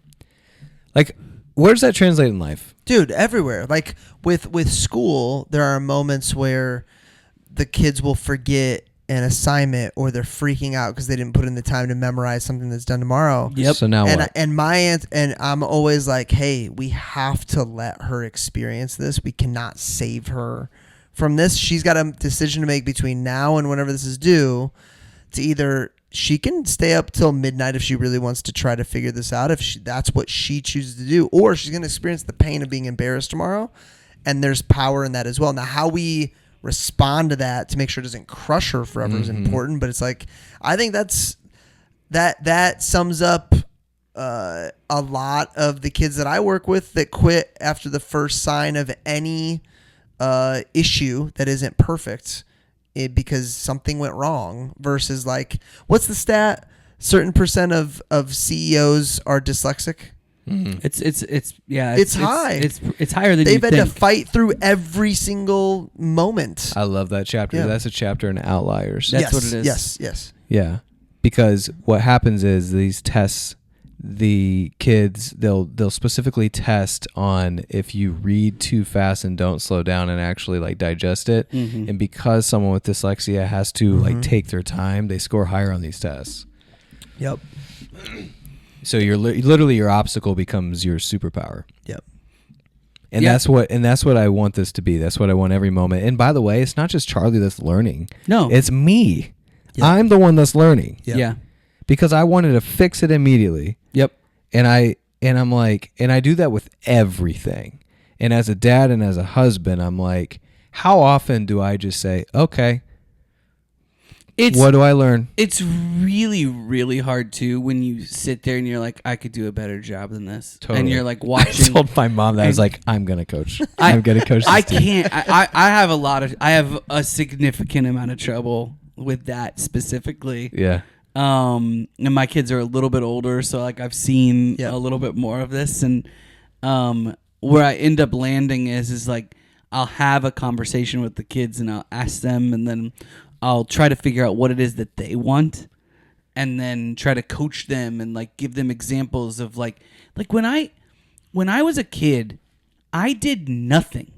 [SPEAKER 2] Like, where does that translate in life?
[SPEAKER 1] Dude, everywhere. Like with school, there are moments where the kids will forget an assignment or they're freaking out because they didn't put in the time to memorize something that's done tomorrow.
[SPEAKER 3] Yep.
[SPEAKER 2] So now what?
[SPEAKER 1] And I'm always like, hey, we have to let her experience this. We cannot save her from this. She's got a decision to make between now and whenever this is due, to either she can stay up till midnight if she really wants to try to figure this out, if that's what she chooses to do, or she's going to experience the pain of being embarrassed tomorrow. And there's power in that as well. Now, how we respond to that to make sure it doesn't crush her forever is important. But it's like, I think that sums up a lot of the kids that I work with that quit after the first sign of any issue that isn't perfect, because something went wrong, versus like, what's the stat? Certain percent of CEOs are dyslexic. It's high.
[SPEAKER 3] It's higher than
[SPEAKER 1] They've
[SPEAKER 3] you
[SPEAKER 1] had
[SPEAKER 3] think.
[SPEAKER 1] to fight through every single moment.
[SPEAKER 2] I love that chapter.
[SPEAKER 1] Yeah.
[SPEAKER 2] That's a chapter in Outliers.
[SPEAKER 3] That's what it is.
[SPEAKER 1] Yes.
[SPEAKER 2] Yeah, because what happens is these tests, the kids, they'll specifically test on if you read too fast and don't slow down and actually like digest it. And because someone with dyslexia has to like take their time, they score higher on these tests.
[SPEAKER 1] Yep.
[SPEAKER 2] So literally your obstacle becomes your superpower.
[SPEAKER 1] Yep.
[SPEAKER 2] And that's what I want this to be. That's what I want every moment. And by the way, it's not just Charlie that's learning.
[SPEAKER 3] No.
[SPEAKER 2] It's me.
[SPEAKER 1] Yep.
[SPEAKER 2] I'm the one that's learning.
[SPEAKER 1] Yep.
[SPEAKER 3] Yeah.
[SPEAKER 2] Because I wanted to fix it immediately.
[SPEAKER 3] Yep.
[SPEAKER 2] And I'm like, and I do that with everything. And as a dad and as a husband, I'm like, how often do I just say, okay, what do I learn?
[SPEAKER 3] It's really, really hard too when you sit there and you're like, I could do a better job than this.
[SPEAKER 2] Totally.
[SPEAKER 3] And you're like
[SPEAKER 2] I
[SPEAKER 3] watching.
[SPEAKER 2] told my mom that. I was like, I'm going to coach. I'm going to coach this
[SPEAKER 3] I
[SPEAKER 2] team.
[SPEAKER 3] can't. I have a significant amount of trouble with that specifically.
[SPEAKER 2] Yeah.
[SPEAKER 3] And my kids are a little bit older, so like I've seen a little bit more of this, and where I end up landing is like I'll have a conversation with the kids and I'll ask them, and then I'll try to figure out what it is that they want, and then try to coach them and like give them examples of like when I was a kid, I did nothing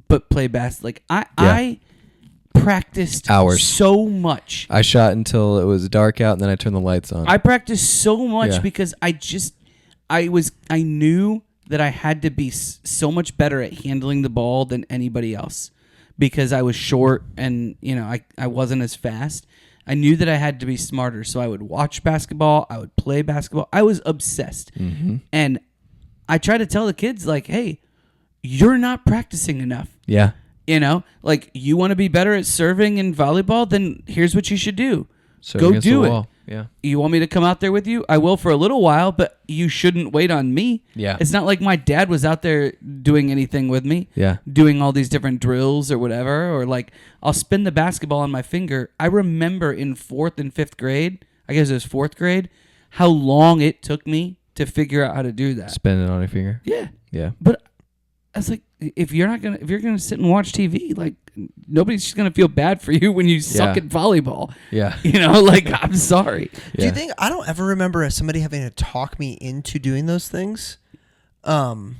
[SPEAKER 3] but play basketball. Like I practiced
[SPEAKER 2] hours
[SPEAKER 3] so much.
[SPEAKER 2] I shot until it was dark out, and then I turned the lights on.
[SPEAKER 3] I practiced so much
[SPEAKER 2] Yeah.
[SPEAKER 3] because I knew that I had to be so much better at handling the ball than anybody else, because I was short and I wasn't as fast. I knew that I had to be smarter, so I would watch basketball, I would play basketball. I was obsessed. And I try to tell the kids like, hey, you're not practicing enough.
[SPEAKER 2] Yeah.
[SPEAKER 3] Like, you want to be better at serving in volleyball, then here's what you should do.
[SPEAKER 2] Serve
[SPEAKER 3] Go
[SPEAKER 2] against
[SPEAKER 3] do
[SPEAKER 2] the
[SPEAKER 3] it.
[SPEAKER 2] wall. Yeah.
[SPEAKER 3] You want me to come out there with you? I will for a little while, but you shouldn't wait on me.
[SPEAKER 2] Yeah.
[SPEAKER 3] It's not like my dad was out there doing anything with me.
[SPEAKER 2] Yeah.
[SPEAKER 3] Doing all these different drills or whatever, or like I'll spin the basketball on my finger. I remember in 4th and 5th grade, I guess it was 4th grade, how long it took me to figure out how to do that.
[SPEAKER 2] Spin it on your finger.
[SPEAKER 3] Yeah.
[SPEAKER 2] Yeah.
[SPEAKER 3] But I was like, if you're gonna sit and watch TV, like nobody's just gonna feel bad for you when you suck
[SPEAKER 2] Yeah.
[SPEAKER 3] at volleyball.
[SPEAKER 2] Yeah.
[SPEAKER 3] Like, I'm sorry.
[SPEAKER 1] Do you think, I don't ever remember somebody having to talk me into doing those things? Do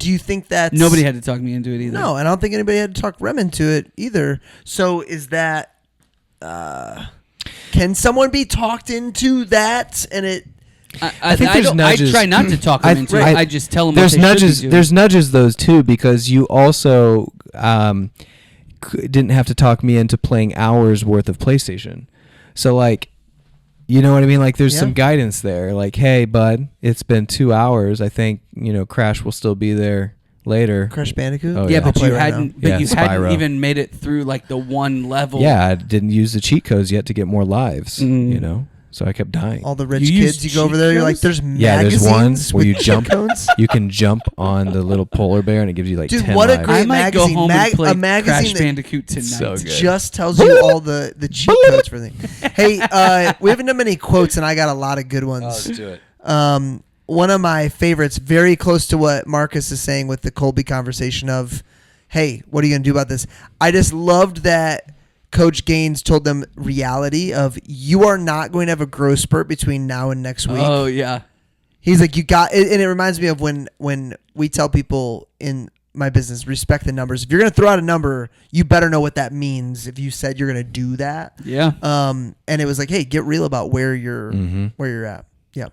[SPEAKER 1] you think that's...
[SPEAKER 3] Nobody had to talk me into it either.
[SPEAKER 1] No, and I don't think anybody had to talk Rem into it either. So is that... can someone be talked into that and it...
[SPEAKER 2] I think there's nudges.
[SPEAKER 3] I try not to talk them into it. I just tell them
[SPEAKER 2] there's
[SPEAKER 3] what they
[SPEAKER 2] nudges.
[SPEAKER 3] should be doing.
[SPEAKER 2] There's nudges those too, because you also didn't have to talk me into playing hours worth of PlayStation. So like, you know what I mean? Like there's some guidance there. Like, hey, bud, it's been 2 hours. I think Crash will still be there later.
[SPEAKER 1] Crash Bandicoot?
[SPEAKER 2] Oh,
[SPEAKER 3] Yeah,
[SPEAKER 2] yeah.
[SPEAKER 3] but
[SPEAKER 1] I'll
[SPEAKER 3] you
[SPEAKER 1] play right
[SPEAKER 3] hadn't.
[SPEAKER 1] now.
[SPEAKER 3] But you
[SPEAKER 2] Spyro.
[SPEAKER 3] hadn't even made it through like the one level.
[SPEAKER 2] Yeah, I didn't use the cheat codes yet to get more lives. So I kept dying.
[SPEAKER 1] All the rich
[SPEAKER 3] You use
[SPEAKER 1] kids, you go over there, you're like, there's
[SPEAKER 2] Yeah,
[SPEAKER 1] magazines
[SPEAKER 2] there's one where
[SPEAKER 1] with
[SPEAKER 2] you
[SPEAKER 1] cheat
[SPEAKER 2] jump.
[SPEAKER 1] codes?
[SPEAKER 2] You can jump on the little polar bear, and it gives you like
[SPEAKER 1] Dude,
[SPEAKER 2] 10
[SPEAKER 1] what a
[SPEAKER 2] lives.
[SPEAKER 1] great
[SPEAKER 3] I might go
[SPEAKER 1] magazine.
[SPEAKER 3] home and play
[SPEAKER 1] a magazine
[SPEAKER 3] Crash
[SPEAKER 1] that
[SPEAKER 3] Bandicoot tonight.
[SPEAKER 2] So good.
[SPEAKER 1] just tells you all the cheat codes for things. Hey, we haven't done many quotes, and I got a lot of good ones.
[SPEAKER 2] Let's do it.
[SPEAKER 1] One of my favorites, very close to what Marcus is saying with the Colby conversation of, hey, what are you going to do about this? I just loved that Coach Gaines told them reality of, you are not going to have a growth spurt between now and next week.
[SPEAKER 3] Oh yeah.
[SPEAKER 1] He's like, you got it. And it reminds me of when we tell people in my business. Respect the numbers. If you're gonna throw out a number, you better know what that means. If you said you're gonna do that,
[SPEAKER 3] Yeah.
[SPEAKER 1] And it was like, hey, get real about where you're at. Yeah.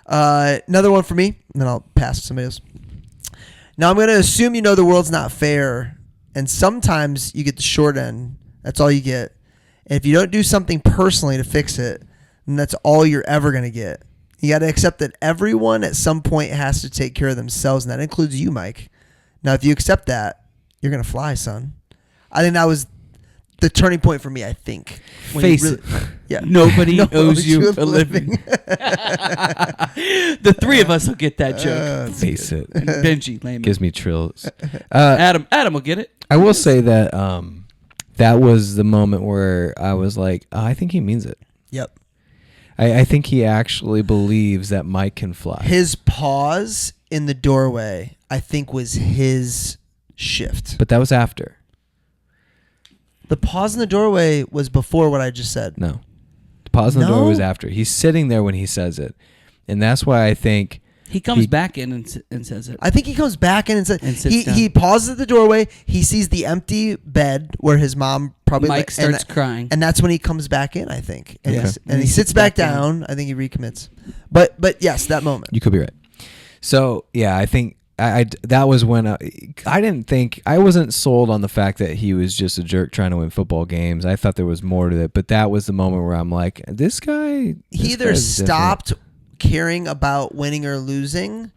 [SPEAKER 1] Another one for me, and then I'll pass to somebody else. Now I'm gonna assume you know the world's not fair, and sometimes you get the short end. That's all you get. And if you don't do something personally to fix it, then that's all you're ever gonna get. You got to accept that everyone at some point has to take care of themselves, and that includes you, Mike. Now, if you accept that, you're going to fly, son. I think that was the turning point for me, I think.
[SPEAKER 3] Face it.
[SPEAKER 1] Yeah.
[SPEAKER 3] Nobody owes you a living. The three of us will get that joke.
[SPEAKER 2] Face it.
[SPEAKER 3] Benji, lame.
[SPEAKER 2] Gives me trills.
[SPEAKER 3] Adam will get it.
[SPEAKER 2] I will say that that was the moment where I was like, I think he means it.
[SPEAKER 1] Yep.
[SPEAKER 2] I think he actually believes that Mike can fly.
[SPEAKER 1] His pause in the doorway, I think, was his shift.
[SPEAKER 2] But that was after.
[SPEAKER 1] The pause in the doorway was before what I just said.
[SPEAKER 2] No. The pause in the door was after. He's sitting there when he says it. And that's why I think
[SPEAKER 3] he comes back in and says it.
[SPEAKER 1] I think he comes back in and says
[SPEAKER 3] sits down.
[SPEAKER 1] He pauses at the doorway. He sees the empty bed where his mom probably
[SPEAKER 3] Mike starts crying,
[SPEAKER 1] and that's when he comes back in. I think, and,
[SPEAKER 2] Yeah.
[SPEAKER 1] and he sits back down. I think he recommits. But yes, that moment.
[SPEAKER 2] you could be right. So yeah, I think I that was when I didn't think I wasn't sold on the fact that he was just a jerk trying to win football games. I thought there was more to it, but that was the moment where I'm like, this guy.
[SPEAKER 1] He either stopped caring about winning or losing,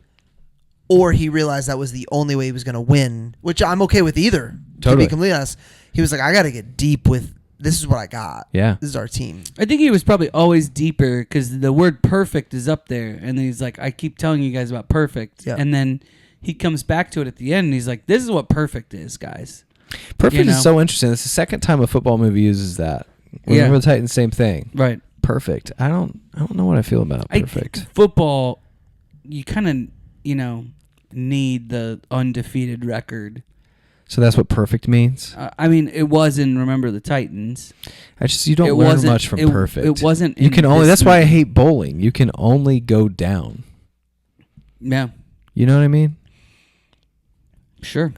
[SPEAKER 1] or he realized that was the only way he was going to win, which I'm okay with either.
[SPEAKER 2] Totally.
[SPEAKER 1] To be completely honest, he was like, I got to get deep with this. Is what I got.
[SPEAKER 2] Yeah.
[SPEAKER 1] This is our team.
[SPEAKER 3] I think he was probably always deeper because the word perfect is up there. And then he's like, I keep telling you guys about perfect.
[SPEAKER 1] Yeah.
[SPEAKER 3] And then he comes back to it at the end and he's like, this is what perfect is, guys.
[SPEAKER 2] Perfect
[SPEAKER 3] You know?
[SPEAKER 2] is so interesting. It's the second time a football movie uses that.
[SPEAKER 3] Yeah.
[SPEAKER 2] Remember the Titans, same thing.
[SPEAKER 3] Right.
[SPEAKER 2] Perfect. I don't know what I feel about perfect.
[SPEAKER 3] Football, you kind of, need the undefeated record.
[SPEAKER 2] So that's what perfect means.
[SPEAKER 3] I mean, it was in Remember the Titans.
[SPEAKER 2] You don't learn
[SPEAKER 3] wasn't-
[SPEAKER 2] much from perfect.
[SPEAKER 3] It wasn't.
[SPEAKER 2] You
[SPEAKER 3] in
[SPEAKER 2] can only.
[SPEAKER 3] this
[SPEAKER 2] That's why I
[SPEAKER 3] movie.
[SPEAKER 2] hate bowling. You can only go down.
[SPEAKER 3] Yeah.
[SPEAKER 2] You know what I mean?
[SPEAKER 3] Sure.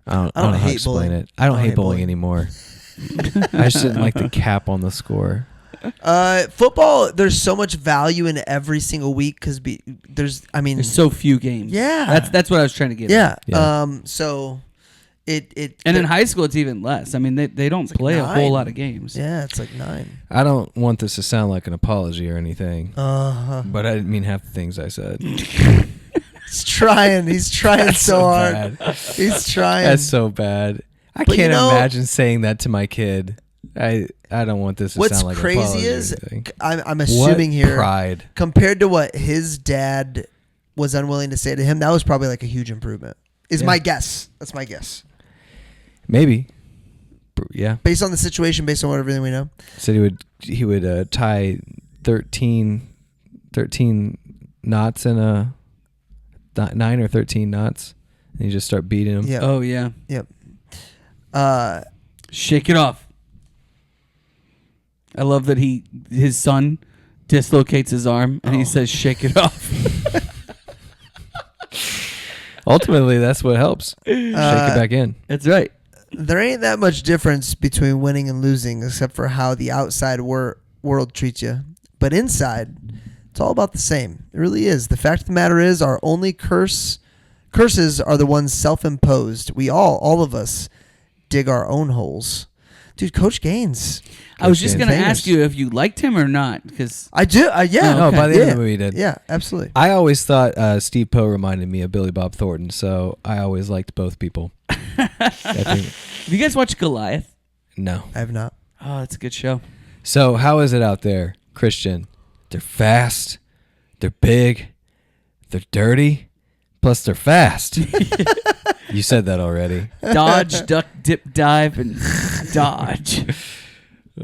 [SPEAKER 2] I don't
[SPEAKER 1] I don't
[SPEAKER 2] know how to
[SPEAKER 1] hate
[SPEAKER 2] explain
[SPEAKER 1] bowling.
[SPEAKER 2] it. I don't hate bowling anymore. I just didn't like the cap on the score.
[SPEAKER 1] Football, there's so much value in every single week because there's
[SPEAKER 3] so few games.
[SPEAKER 1] Yeah.
[SPEAKER 3] That's what I was trying to get.
[SPEAKER 1] yeah.
[SPEAKER 2] Yeah.
[SPEAKER 1] So it
[SPEAKER 3] And in high school, it's even less. I mean, they don't play a
[SPEAKER 1] 9.
[SPEAKER 3] whole lot of games.
[SPEAKER 1] yeah, it's like 9.
[SPEAKER 2] I don't want this to sound like an apology or anything,
[SPEAKER 1] Uh-huh.
[SPEAKER 2] but I didn't mean half the things I said.
[SPEAKER 1] He's trying. He's trying so hard.
[SPEAKER 2] Bad.
[SPEAKER 1] He's trying.
[SPEAKER 2] That's so bad. I
[SPEAKER 1] But
[SPEAKER 2] can't
[SPEAKER 1] you know-
[SPEAKER 2] imagine saying that to my kid. I don't want this to
[SPEAKER 1] What's
[SPEAKER 2] sound like an
[SPEAKER 1] crazy
[SPEAKER 2] apology or
[SPEAKER 1] is
[SPEAKER 2] anything.
[SPEAKER 1] I'm assuming
[SPEAKER 2] What
[SPEAKER 1] here
[SPEAKER 2] pride.
[SPEAKER 1] compared to what his dad was unwilling to say to him, that was probably like a huge improvement. Is
[SPEAKER 2] Yeah.
[SPEAKER 1] my guess. That's my guess.
[SPEAKER 2] Maybe. Yeah.
[SPEAKER 1] Based on the situation, based on everything we know.
[SPEAKER 2] Said he would tie 13 knots in a 9 or 13 knots, and you just start beating him.
[SPEAKER 1] Yeah.
[SPEAKER 3] Oh yeah.
[SPEAKER 1] Yep.
[SPEAKER 3] Shake it off. I love that his son dislocates his arm and he says, "Shake it off."
[SPEAKER 2] Ultimately, that's what helps. Shake it back in.
[SPEAKER 3] That's right.
[SPEAKER 1] There ain't that much difference between winning and losing except for how the outside world treats you. But inside, it's all about the same. It really is. The fact of the matter is our only curses are the ones self-imposed. We all of us, dig our own holes. Dude, Coach Gaines.
[SPEAKER 3] I was just
[SPEAKER 2] Gaines.
[SPEAKER 3] going to
[SPEAKER 1] Famous.
[SPEAKER 3] ask you if you liked him or not, because
[SPEAKER 1] I do. Yeah.
[SPEAKER 2] No,
[SPEAKER 3] okay.
[SPEAKER 2] by the end
[SPEAKER 1] Yeah.
[SPEAKER 2] of the movie, he did.
[SPEAKER 1] Yeah, absolutely.
[SPEAKER 2] I always thought Steve Poe reminded me of Billy Bob Thornton, so I always liked both people. I think,
[SPEAKER 3] have you guys watched Goliath?
[SPEAKER 2] no.
[SPEAKER 1] I have not.
[SPEAKER 3] Oh, it's a good show.
[SPEAKER 2] So how is it out there, Christian? They're fast, they're big, they're dirty, plus they're fast. You said that already.
[SPEAKER 3] Dodge, duck, dip, dive, and dodge.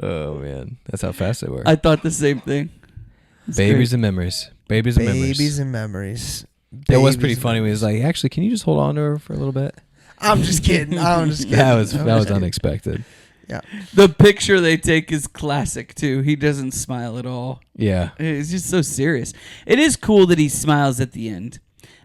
[SPEAKER 2] Oh man, that's how fast they were.
[SPEAKER 3] I thought the same thing. It's
[SPEAKER 2] Babies
[SPEAKER 3] great.
[SPEAKER 2] and memories. Babies and memories.
[SPEAKER 1] Babies and memories.
[SPEAKER 2] That was
[SPEAKER 1] Babies
[SPEAKER 2] pretty
[SPEAKER 1] and
[SPEAKER 2] funny when he
[SPEAKER 1] memories.
[SPEAKER 2] was like, "Actually, can you just hold on to her for a little bit?"
[SPEAKER 1] I'm just kidding. I'm just kidding.
[SPEAKER 2] That was
[SPEAKER 1] I'm
[SPEAKER 2] that
[SPEAKER 1] just
[SPEAKER 2] was
[SPEAKER 1] kidding.
[SPEAKER 2] unexpected.
[SPEAKER 1] Yeah.
[SPEAKER 3] The picture they take is classic too. He doesn't smile at all.
[SPEAKER 2] Yeah.
[SPEAKER 3] It's just so serious. It is cool that he smiles at the end.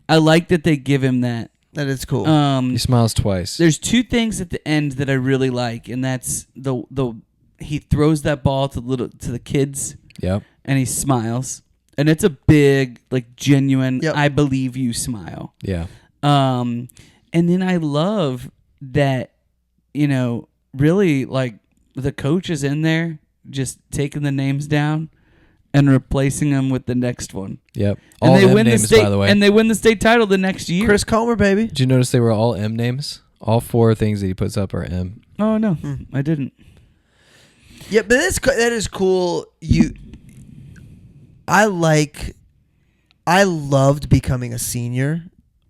[SPEAKER 3] I like that they give him that
[SPEAKER 1] That is cool.
[SPEAKER 2] He smiles twice.
[SPEAKER 3] There's two things at the end that I really like, and that's the he throws that ball to the kids.
[SPEAKER 2] Yep.
[SPEAKER 3] And he smiles, and it's a big, like, genuine.
[SPEAKER 1] Yep.
[SPEAKER 3] I believe you smile.
[SPEAKER 2] Yeah.
[SPEAKER 3] And then I love that, really, like, the coach is in there just taking the names down and replacing them with the next one.
[SPEAKER 2] Yep.
[SPEAKER 3] And
[SPEAKER 2] All
[SPEAKER 3] they
[SPEAKER 2] M
[SPEAKER 3] win
[SPEAKER 2] names,
[SPEAKER 3] the state,
[SPEAKER 2] by the way.
[SPEAKER 3] and they win the state title the next year.
[SPEAKER 1] Chris Comer, baby.
[SPEAKER 2] Did you notice they were all M names? All 4 things that he puts up are M.
[SPEAKER 3] Oh no, I didn't.
[SPEAKER 1] Yeah, but that is cool. I loved becoming a senior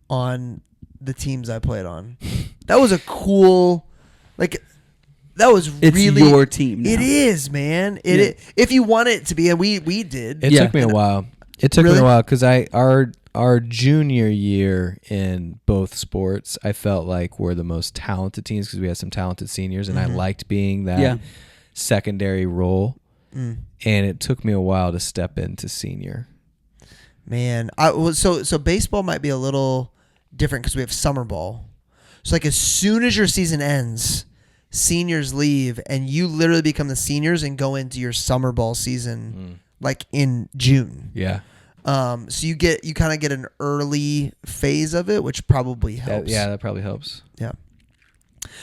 [SPEAKER 1] on the teams I played on. That was a cool, like, that was
[SPEAKER 3] It's
[SPEAKER 1] really
[SPEAKER 3] your team now.
[SPEAKER 1] It is, man. If you want it to be, and we did.
[SPEAKER 2] It took me a while. It took me
[SPEAKER 1] Really?
[SPEAKER 2] a while because our junior year in both sports, I felt like we're the most talented teams because we had some talented seniors, and I liked being that secondary role. And it took me a while to step into senior.
[SPEAKER 1] Man, so baseball might be a little different because we have summer ball. So like as soon as your season ends, seniors leave, and you literally become the seniors and go into your summer ball season like in June.
[SPEAKER 2] Yeah.
[SPEAKER 1] So you kind of get an early phase of it, which probably helps.
[SPEAKER 2] That probably helps.
[SPEAKER 1] Yeah.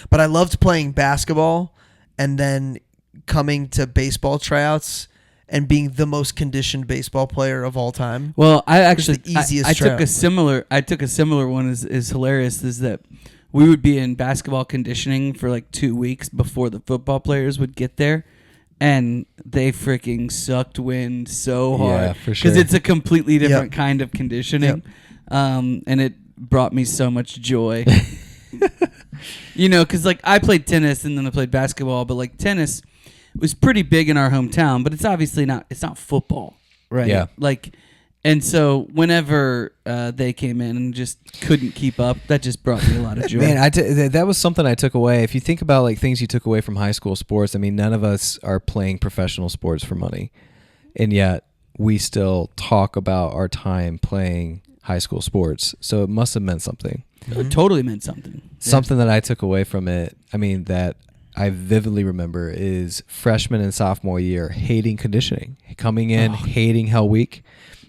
[SPEAKER 1] But I loved playing basketball and then coming to baseball tryouts and being the most conditioned baseball player of all time.
[SPEAKER 3] Well, I actually
[SPEAKER 1] the easiest
[SPEAKER 3] I took
[SPEAKER 1] tryout.
[SPEAKER 3] a similar one is hilarious. Is that we would be in basketball conditioning for like 2 weeks before the football players would get there, and they freaking sucked wind so hard.
[SPEAKER 2] Yeah, for sure.
[SPEAKER 3] Because it's a completely different kind of conditioning, and it brought me so much joy. Because like I played tennis and then I played basketball, but like tennis was pretty big in our hometown, but it's obviously not football, right?
[SPEAKER 2] Yeah.
[SPEAKER 3] Like, and so whenever they came in and just couldn't keep up, that just brought me a lot of joy.
[SPEAKER 2] Man, that was something I took away. If you think about like things you took away from high school sports, I mean, none of us are playing professional sports for money, and yet we still talk about our time playing high school sports. So it must have meant something.
[SPEAKER 3] It totally meant something.
[SPEAKER 2] Something that I took away from it, I mean, that I vividly remember is freshman and sophomore year hating conditioning, coming in, hating Hell Week,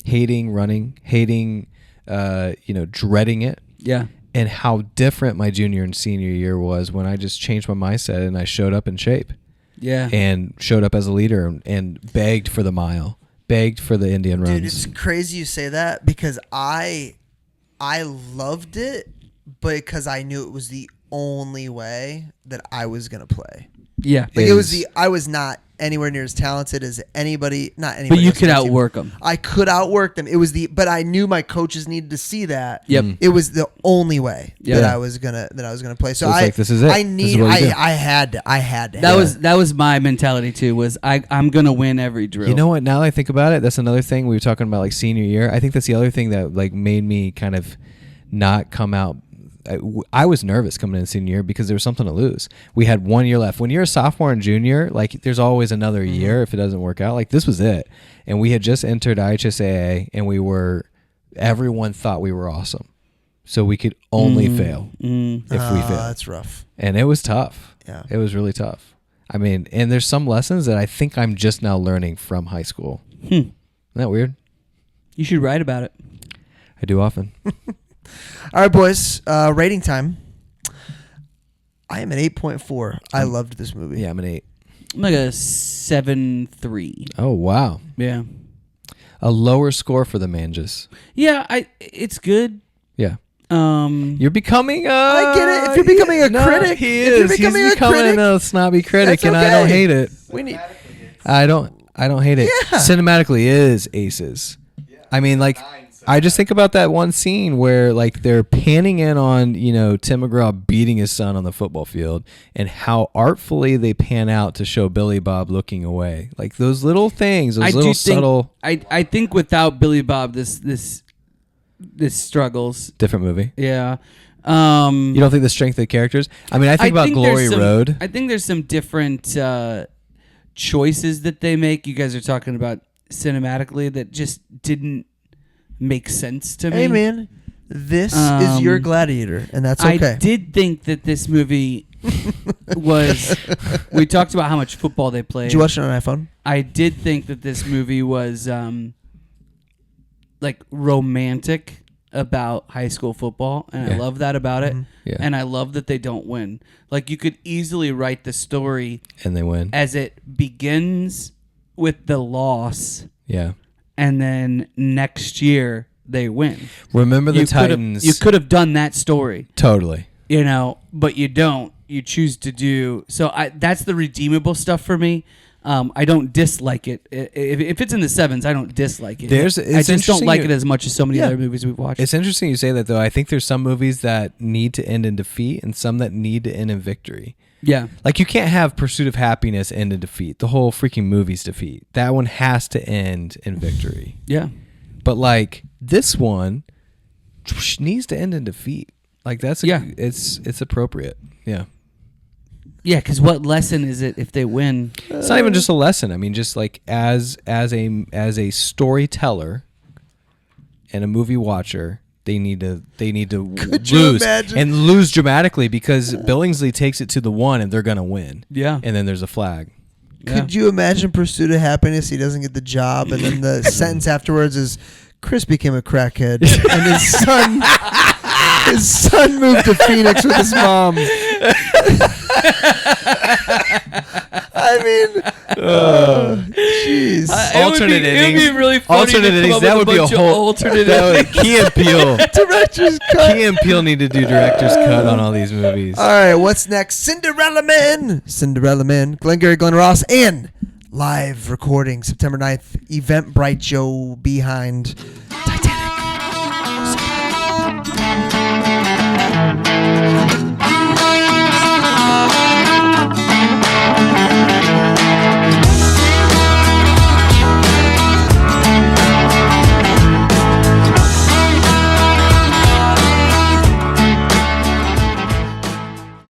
[SPEAKER 2] hating running, hating, dreading it.
[SPEAKER 3] Yeah.
[SPEAKER 2] And how different my junior and senior year was when I just changed my mindset and I showed up in shape.
[SPEAKER 3] Yeah.
[SPEAKER 2] And showed up as a leader and begged for the mile, begged for the Indian runs.
[SPEAKER 1] Dude, it's crazy you say that because I loved it, but because I knew it was the only way that I was gonna play.
[SPEAKER 3] Yeah.
[SPEAKER 1] Like I was not anywhere near as talented as anybody. Not anybody.
[SPEAKER 3] But you
[SPEAKER 1] else
[SPEAKER 3] could
[SPEAKER 1] on the team.
[SPEAKER 3] outwork them.
[SPEAKER 1] I could outwork them. But I knew my coaches needed to see that.
[SPEAKER 3] Yep.
[SPEAKER 1] It was the only way
[SPEAKER 3] Yeah.
[SPEAKER 1] that I was gonna play. So
[SPEAKER 2] it's like, this is it.
[SPEAKER 1] I
[SPEAKER 2] This is
[SPEAKER 1] need.
[SPEAKER 2] what we do.
[SPEAKER 1] I had to.
[SPEAKER 3] That was my mentality too. Was I'm gonna win every drill.
[SPEAKER 2] You know what? Now that I think about it, that's another thing we were talking about, like senior year. I think that's the other thing that like made me kind of not come out. I was nervous coming in senior year because there was something to lose. We had 1 year left. When you're a sophomore and junior, like there's always another year if it doesn't work out. Like this was it, and we had just entered IHSAA, and everyone thought we were awesome, so we could only fail if we failed.
[SPEAKER 1] That's rough.
[SPEAKER 2] And it was tough.
[SPEAKER 1] Yeah.
[SPEAKER 2] It was really tough. I mean, and there's some lessons that I think I'm just now learning from high school. Isn't that weird?
[SPEAKER 3] You should write about it.
[SPEAKER 2] I do often.
[SPEAKER 1] All right, boys. Rating time. I am an 8.4. I loved this movie.
[SPEAKER 2] Yeah, I'm an 8.
[SPEAKER 3] I'm like a 7.3.
[SPEAKER 2] Oh, wow.
[SPEAKER 3] Yeah.
[SPEAKER 2] A lower score for the Manges.
[SPEAKER 3] Yeah, it's good.
[SPEAKER 2] Yeah.
[SPEAKER 3] You're
[SPEAKER 1] I get it. If you're becoming a critic,
[SPEAKER 2] he
[SPEAKER 1] if you're
[SPEAKER 2] is. He's
[SPEAKER 1] becoming a
[SPEAKER 2] becoming
[SPEAKER 1] critic,
[SPEAKER 2] a snobby critic,
[SPEAKER 1] that's
[SPEAKER 2] and I don't
[SPEAKER 1] okay.
[SPEAKER 2] hate it.
[SPEAKER 1] we need.
[SPEAKER 2] I don't hate it.
[SPEAKER 1] Yeah.
[SPEAKER 2] Cinematically is aces. I mean, like, I just think about that one scene where, like, they're panning in on, Tim McGraw beating his son on the football field, and how artfully they pan out to show Billy Bob looking away. Like, those little things, those little subtle...
[SPEAKER 3] I think without Billy Bob, this struggles.
[SPEAKER 2] Different movie.
[SPEAKER 3] Yeah.
[SPEAKER 2] You don't think the strength of the characters? I mean, I think about Glory Road.
[SPEAKER 3] I think there's some different choices that they make. You guys are talking about cinematically that just didn't make sense to me.
[SPEAKER 1] Hey, man. This is your Gladiator, and that's okay.
[SPEAKER 3] I did think that this movie was. We talked about how much football they played.
[SPEAKER 1] Did you watch it on iPhone?
[SPEAKER 3] I did think that this movie was like romantic about high school football, and I love that about it.
[SPEAKER 2] Yeah.
[SPEAKER 3] And I love that they don't win. Like, you could easily write the story
[SPEAKER 2] And they win.
[SPEAKER 3] as it begins with the loss,
[SPEAKER 2] Yeah.
[SPEAKER 3] and then next year they win.
[SPEAKER 2] Remember the
[SPEAKER 3] You
[SPEAKER 2] Titans.
[SPEAKER 3] could have done that story,
[SPEAKER 2] Totally.
[SPEAKER 3] but you don't. You choose to do so. That's the redeemable stuff for me. I don't dislike it. If it's in the sevens, I don't dislike it. I just don't
[SPEAKER 2] interesting
[SPEAKER 3] like it as much as so many
[SPEAKER 2] Yeah.
[SPEAKER 3] other movies we've watched.
[SPEAKER 2] It's interesting you say that, though. I think there's some movies that need to end in defeat and some that need to end in victory.
[SPEAKER 3] Yeah.
[SPEAKER 2] Like, you can't have Pursuit of Happiness end in defeat. The whole freaking movie's defeat. That one has to end in victory.
[SPEAKER 3] Yeah.
[SPEAKER 2] But, like, this one needs to end in defeat. Like, that's it's appropriate. Yeah.
[SPEAKER 3] Yeah, because what lesson is it if they win?
[SPEAKER 2] It's not even just a lesson. I mean, just like as a storyteller and a movie watcher, they need to lose and lose dramatically, because Billingsley takes it to the one and they're gonna win.
[SPEAKER 3] Yeah.
[SPEAKER 2] And then there's a flag.
[SPEAKER 1] Could you imagine Pursuit of Happiness? He doesn't get the job, and then the sentence afterwards is, Chris became a crackhead, and his son moved to Phoenix with his mom. I mean, jeez.
[SPEAKER 2] Alternate innings.
[SPEAKER 3] It would be really funny.
[SPEAKER 2] Alternate innings. That would be a whole
[SPEAKER 3] alternate
[SPEAKER 2] Key and Peele.
[SPEAKER 1] Director's cut.
[SPEAKER 2] Key and Peele need to do director's cut on all these movies.
[SPEAKER 1] All right, what's next? Cinderella Man, Glengarry Glen Ross, and live recording September 9th, Eventbrite Joe behind